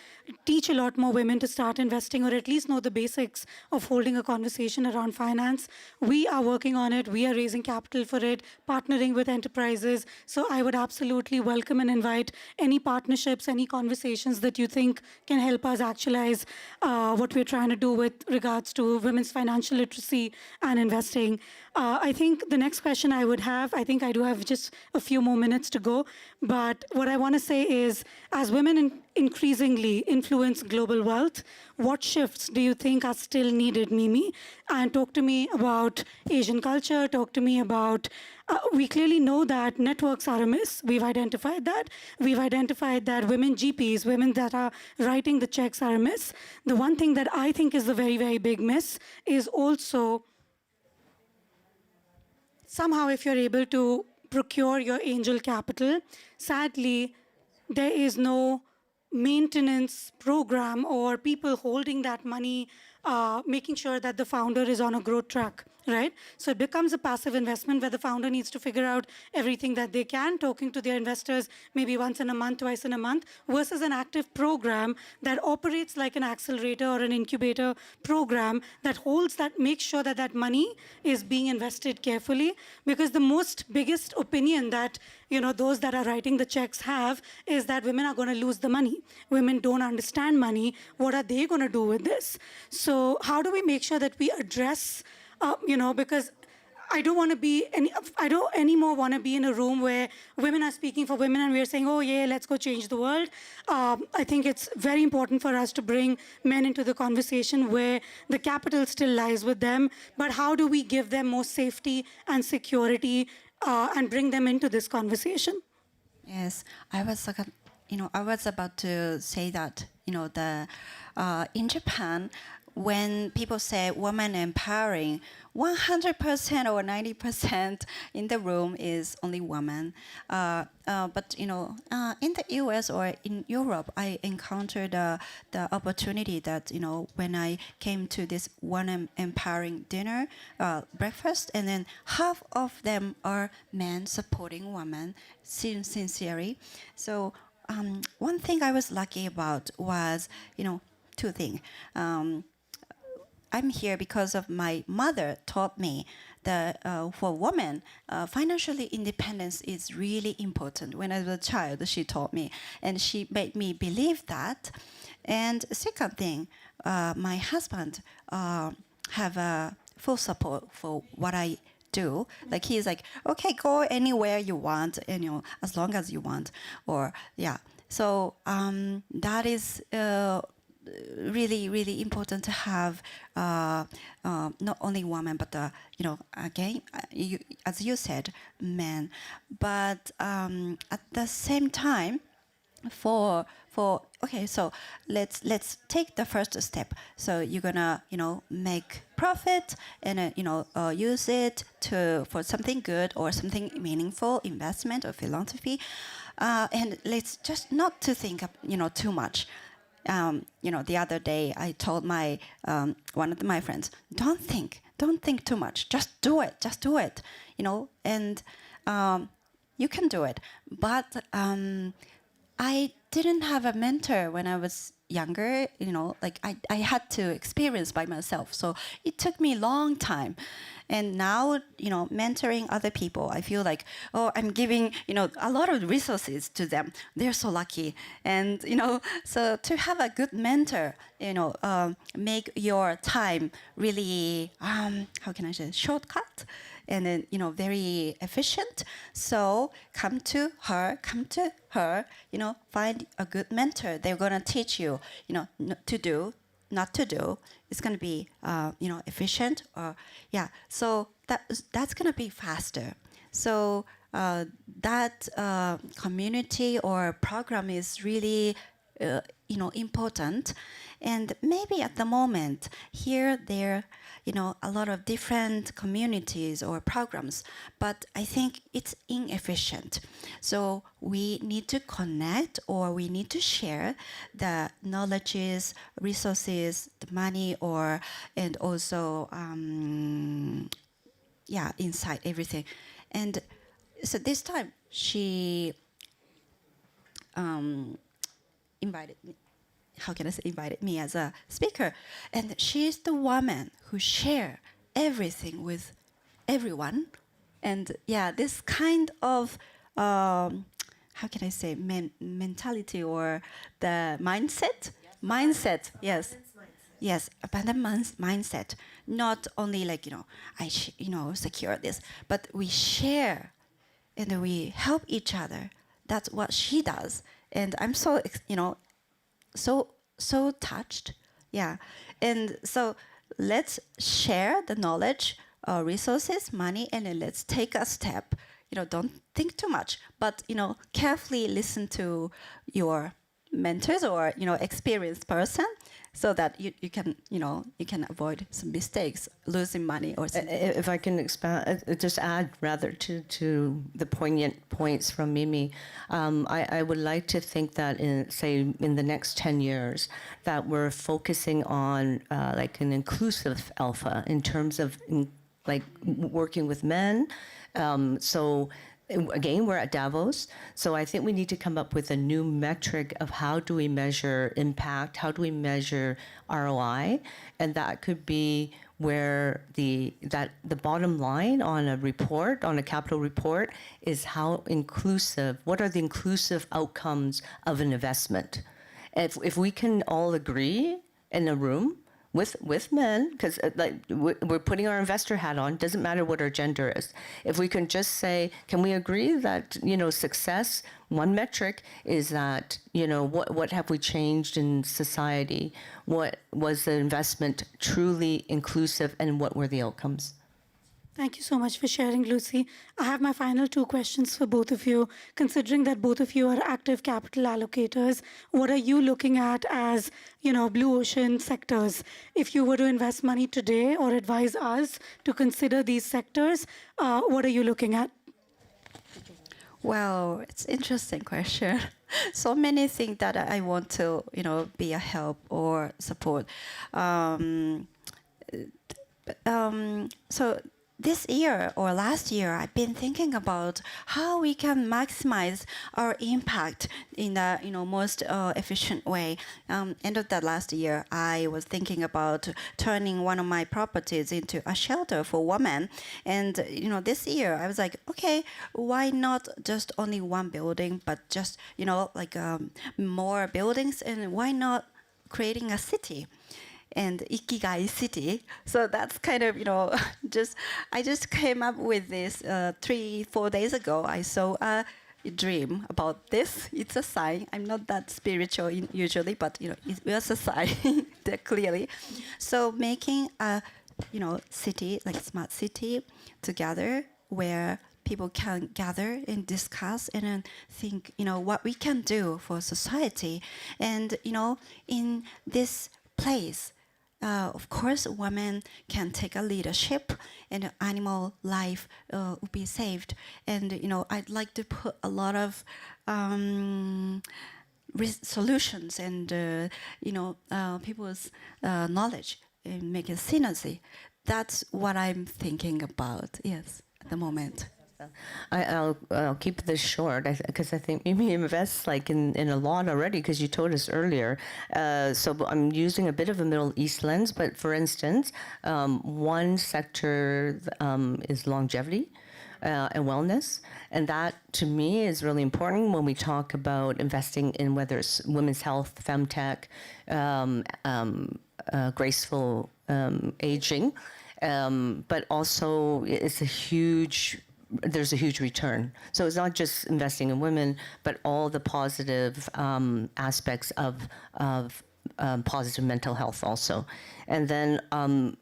teach a lot more women to start investing, or at least know the basics of holding a conversation around finance. We are working on it. We are raising capital for it, partnering with enterprises. So I would absolutely welcome and invite any partnerships, any conversations that you think can help us actualize what we're trying to do with regards to women's financial literacy and investing. I think the next question I would have, I think I do have just a few more minutes to go, but what I want to say is, as women increasingly influence global wealth, what shifts do you think are still needed, Mimi? And talk to me about Asian culture, talk to me about, we clearly know that networks are amiss. We've identified that. We've identified that women GPs, women that are writing the checks are amiss. The one thing that I think is a very, very big miss is also somehow if you're able to procure your angel capital, sadly, there is no maintenance program or people holding that money, making sure that the founder is on a growth track, right? So it becomes a passive investment where the founder needs to figure out everything that they can, talking to their investors maybe once in a month, twice in a month, versus an active program that operates like an accelerator or an incubator program that holds that, makes sure that that money is being invested carefully. Because the biggest opinion that those that are writing the checks have is that women are going to lose the money. Women don't understand money. What are they going to do with this? So how do we make sure that we address, because I don't anymore want to be in a room where women are speaking for women and we're saying, oh yeah, let's go change the world. I think it's very important for us to bring men into the conversation where the capital still lies with them, but how do we give them more safety and security and bring them into this conversation? Yes, I was about to say that, in Japan, when people say woman empowering, 100% or 90% in the room is only women. But in the US or in Europe, I encountered the opportunity that, when I came to this woman empowering dinner, breakfast, and then half of them are men supporting women sincerely. So one thing I was lucky about was, two things. I'm here because of my mother taught me that for women, financially independence is really important. When I was a child, she taught me, and she made me believe that. And second thing, my husband have a full support for what I do. Like he's like, okay, go anywhere you want, and as long as you want, or yeah. So that is. Really, really important to have not only women, but again, as you said, men. But at the same time, okay, so let's take the first step. So you're gonna make profit and use it for something good or something meaningful, investment or philanthropy, and let's just not to think too much. The other day I told my one of my friends, don't think too much, just do it, and you can do it. But I didn't have a mentor when I was younger, like I had to experience by myself. So it took me a long time. And now, mentoring other people, I feel like, oh, I'm giving, a lot of resources to them. They're so lucky. And, so to have a good mentor, make your time really, how can I say, shortcut? And then, very efficient. So come to her, find a good mentor. They're going to teach you, to do, not to do. It's going to be, efficient, or yeah. So that's going to be faster. So that community or program is really, important. And maybe at the moment there, a lot of different communities or programs, but I think it's inefficient. So we need to connect, or we need to share the knowledges, resources, the money, and also, insight, everything. And so this time she invited me. How can I say invited me as a speaker? And she's the woman who share everything with everyone. And yeah, this kind of, how can I say, mentality or the mindset? Mindset, yes. Yes, abundant mindset. Not only like, secure this, but we share and we help each other. That's what she does. And I'm so, so touched. Yeah. And so let's share the knowledge, resources, money, and then let's take a step. Don't think too much, but, carefully listen to your mentors or, experienced person, so that you can avoid some mistakes, losing money or something. If I can expand, just add rather to the poignant points from Mimi, I would like to think that in the next 10 years, that we're focusing on like an inclusive alpha in terms of like working with men. So again, we're at Davos, so I think we need to come up with a new metric of how do we measure impact, how do we measure ROI, and that could be where the bottom line on a report, on a capital report, is how inclusive, what are the inclusive outcomes of an investment. If we can all agree in a room with men, because we're putting our investor hat on, doesn't matter what our gender is. If we can just say, can we agree that, success, one metric is that, what have we changed in society? What was the investment truly inclusive, and what were the outcomes? Thank you so much for sharing, Lucy. I have my final 2 questions for both of you. Considering that both of you are active capital allocators, what are you looking at as, blue ocean sectors? If you were to invest money today or advise us to consider these sectors, what are you looking at? Well, it's an interesting question. So many things that I want to, be a help or support. So this year or last year, I've been thinking about how we can maximize our impact in the most efficient way. End of that last year, I was thinking about turning one of my properties into a shelter for women. And this year, I was like, okay, why not just only one building, but just more buildings, and why not creating a city? And Ikigai City. So that's kind of, I just came up with this 3-4 days ago. I saw a dream about this. It's a sign. I'm not that spiritual usually, but, it was a sign that clearly. So making a, city, like smart city together where people can gather and discuss and then think, what we can do for society. And, in this place, of course, women can take a leadership, and animal life will be saved. And I'd like to put a lot of solutions and people's knowledge and make a synergy. That's what I'm thinking about. Yes, at the moment. I'll keep this short because I think Mimi invests in a lot already, because you told us earlier. So I'm using a bit of a Middle East lens, but for instance, one sector is longevity and wellness, and that to me is really important when we talk about investing in whether it's women's health, femtech, graceful aging, but also there's a huge return. So it's not just investing in women, but all the positive aspects of positive mental health also. And then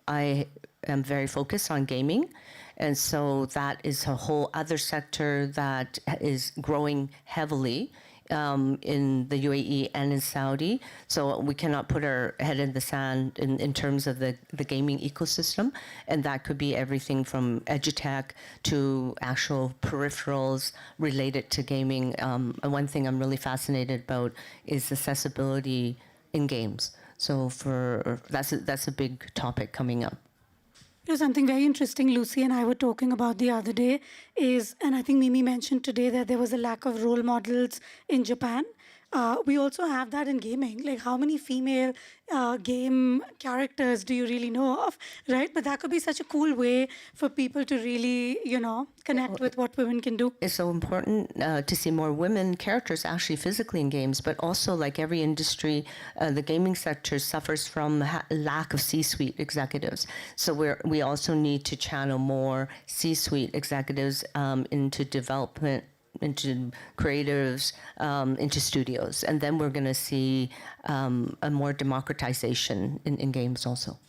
I am very focused on gaming. And so that is a whole other sector that is growing heavily in the UAE and in Saudi. So we cannot put our head in the sand in terms of the gaming ecosystem. And that could be everything from edutech to actual peripherals related to gaming. And one thing I'm really fascinated about is accessibility in games. So that's a big topic coming up. Something very interesting Lucy and I were talking about the other day is, and I think Mimi mentioned today, that there was a lack of role models in Japan. we also have that in gaming. Like, how many female game characters do you really know of, right? But that could be such a cool way for people to really, connect with what women can do. It's so important to see more women characters actually physically in games, but also like every industry, the gaming sector suffers from lack of C-suite executives. So we also need to channel more C-suite executives into development, into creatives, into studios. And then we're going to see a more democratization in games also.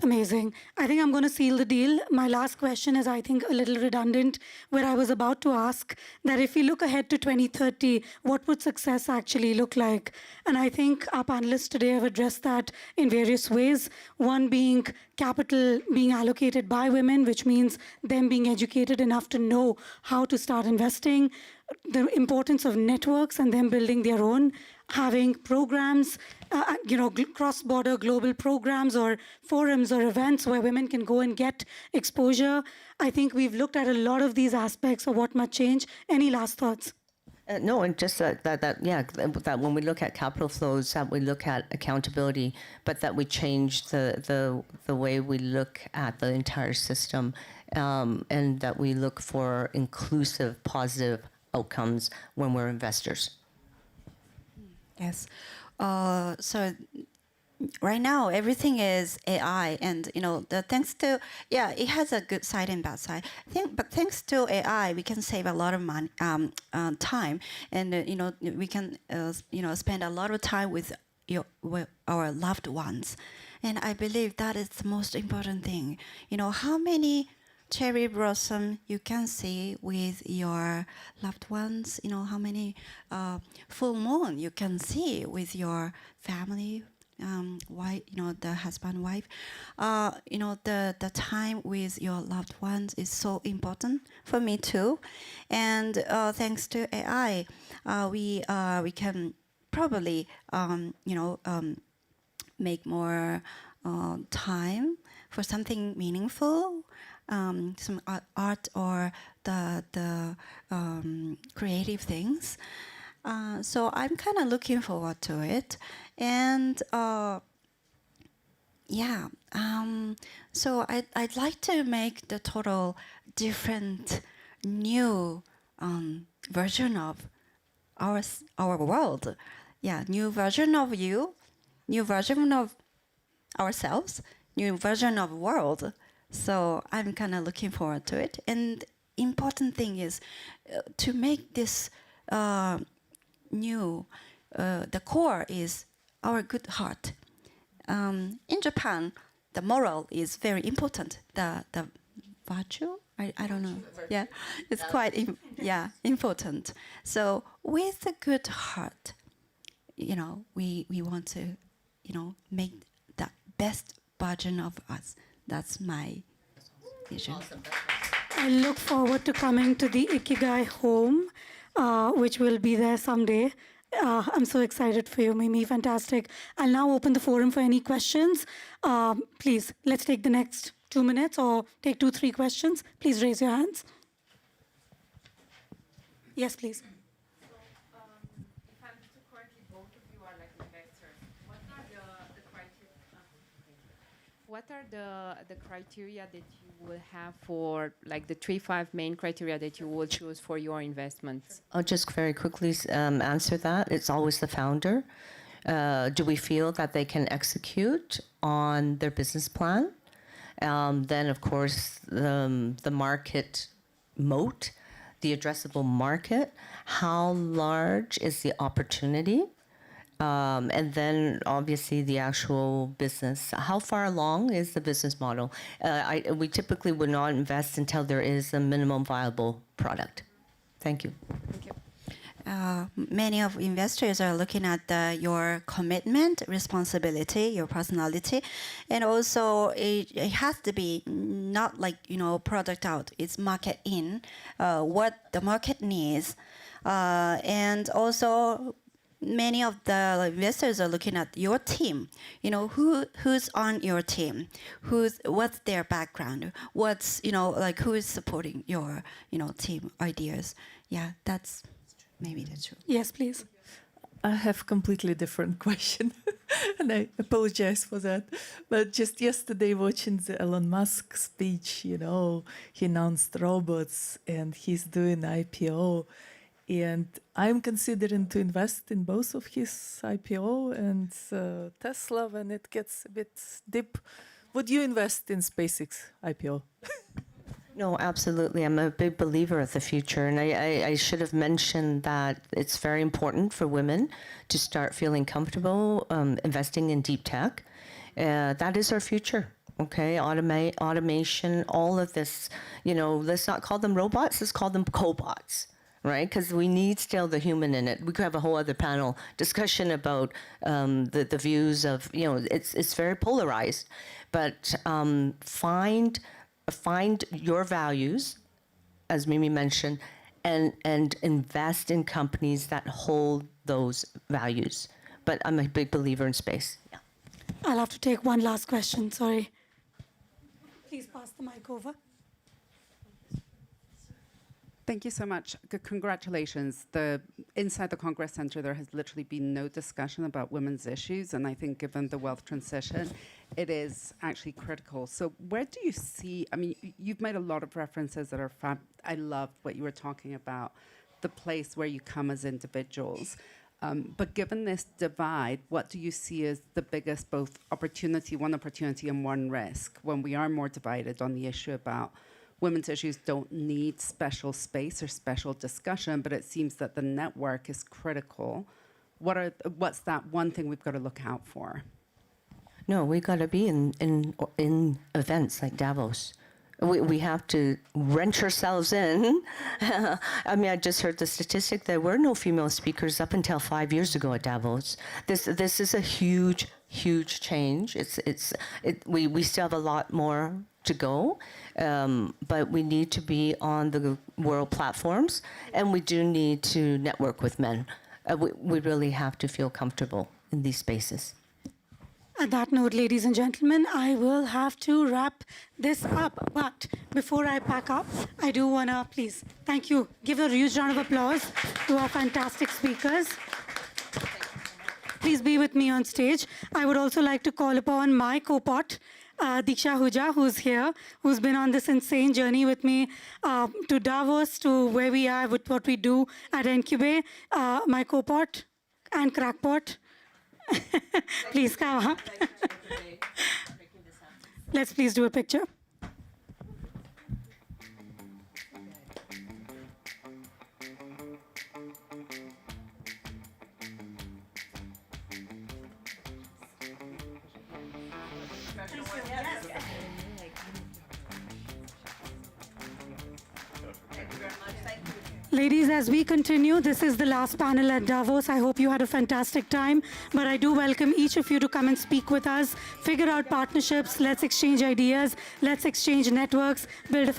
Amazing. I think I'm going to seal the deal. My last question is, I think, a little redundant, where I was about to ask that if we look ahead to 2030, what would success actually look like? And I think our panelists today have addressed that in various ways. One being capital being allocated by women, which means them being educated enough to know how to start investing, the importance of networks and them building their own, having programs, cross-border global programs or forums or events where women can go and get exposure. I think we've looked at a lot of these aspects of what must change. Any last thoughts? No, and just that when we look at capital flows, that we look at accountability, but that we change the way we look at the entire system, and that we look for inclusive, positive outcomes when we're investors. Yes. So right now everything is AI, and thanks to it has a good side and bad side. But thanks to AI, we can save a lot of money, time, and we can spend a lot of time with our loved ones, and I believe that is the most important thing. How many cherry blossom you can see with your loved ones, how many full moon you can see with your family, wife, the husband, wife. The time with your loved ones is so important for me too. And thanks to AI, we can probably make more time for something meaningful, some art or the creative things. So I'm kind of looking forward to it. And so I'd like to make the total different new version of our world. Yeah, new version of you, new version of ourselves, new version of world. So I'm kind of looking forward to it. And important thing is to make this new, the core is our good heart. In Japan, the moral is very important. The virtue, I don't know. Yeah, it's quite important. So with a good heart, we want to, make the best version of us. That's my vision. Awesome. I look forward to coming to the Ikigai home, which will be there someday. I'm so excited for you, Mimi. Fantastic. I'll now open the forum for any questions. Please, let's take the next 2 minutes or take 2-3 questions. Please raise your hands. Yes, please. What are the criteria that you will have for, like, the 3-5 main criteria that you will choose for your investments? I'll just very quickly answer that. It's always the founder. Do we feel that they can execute on their business plan? Then, of course, the market moat, the addressable market. How large is the opportunity? And then, obviously, the actual business. How far along is the business model? We typically would not invest until there is a minimum viable product. Thank you. Thank you. Many of investors are looking at your commitment, responsibility, your personality, and also it has to be not like product out. It's market in, what the market needs, and also many of the investors are looking at your team. Who's on your team, what's their background, what's who is supporting your team ideas. Yeah, that's maybe the truth. Yes, please. I have completely different question, and I apologize for that. But just yesterday, watching the Elon Musk speech, you know, he announced robots and he's doing IPO, and I'm considering to invest in both of his IPO and Tesla when it gets a bit deep. Would you invest in SpaceX IPO? No, absolutely. I'm a big believer of the future. And I should have mentioned that it's very important for women to start feeling comfortable investing in deep tech. That is our future. Okay, automation, all of this, you know, let's not call them robots, let's call them cobots, right? Because we need still the human in it. We could have a whole other panel discussion about the views of, you know, it's very polarized. But find your values, as Mimi mentioned, and invest in companies that hold those values. But I'm a big believer in space. Yeah. I'll have to take one last question, sorry. Please pass the mic over. Thank you so much. Congratulations. Inside the Congress Center, there has literally been no discussion about women's issues, and I think given the wealth transition, it is actually critical. So where do you see, I mean, you've made a lot of references that are I love what you were talking about, the place where you come as individuals. But given this divide, what do you see as the biggest both one opportunity and one risk when we are more divided on the issue about women's issues don't need special space or special discussion, but it seems that the network is critical. What's that one thing we've got to look out for? No, we got to be in events like Davos. We have to wrench ourselves in. I mean, I just heard the statistic there were no female speakers up until 5 years ago at Davos. This is a huge change. We still have a lot more to go, but we need to be on the world platforms, and we do need to network with men. We really have to feel comfortable in these spaces. On that note, ladies and gentlemen, I will have to wrap this up. But before I pack up, I do want to, please, thank you. Give a huge round of applause to our fantastic speakers. Please be with me on stage. I would also like to call upon my co-pot, Diksha Huja, who's here, who's been on this insane journey with me to Davos, to where we are with what we do at Incubate, my co-pot and crackpot. Please come up. Let's please do a picture. Ladies, as we continue, this is the last panel at Davos. I hope you had a fantastic time, but I do welcome each of you to come and speak with us, figure out partnerships, let's exchange ideas, let's exchange networks, build a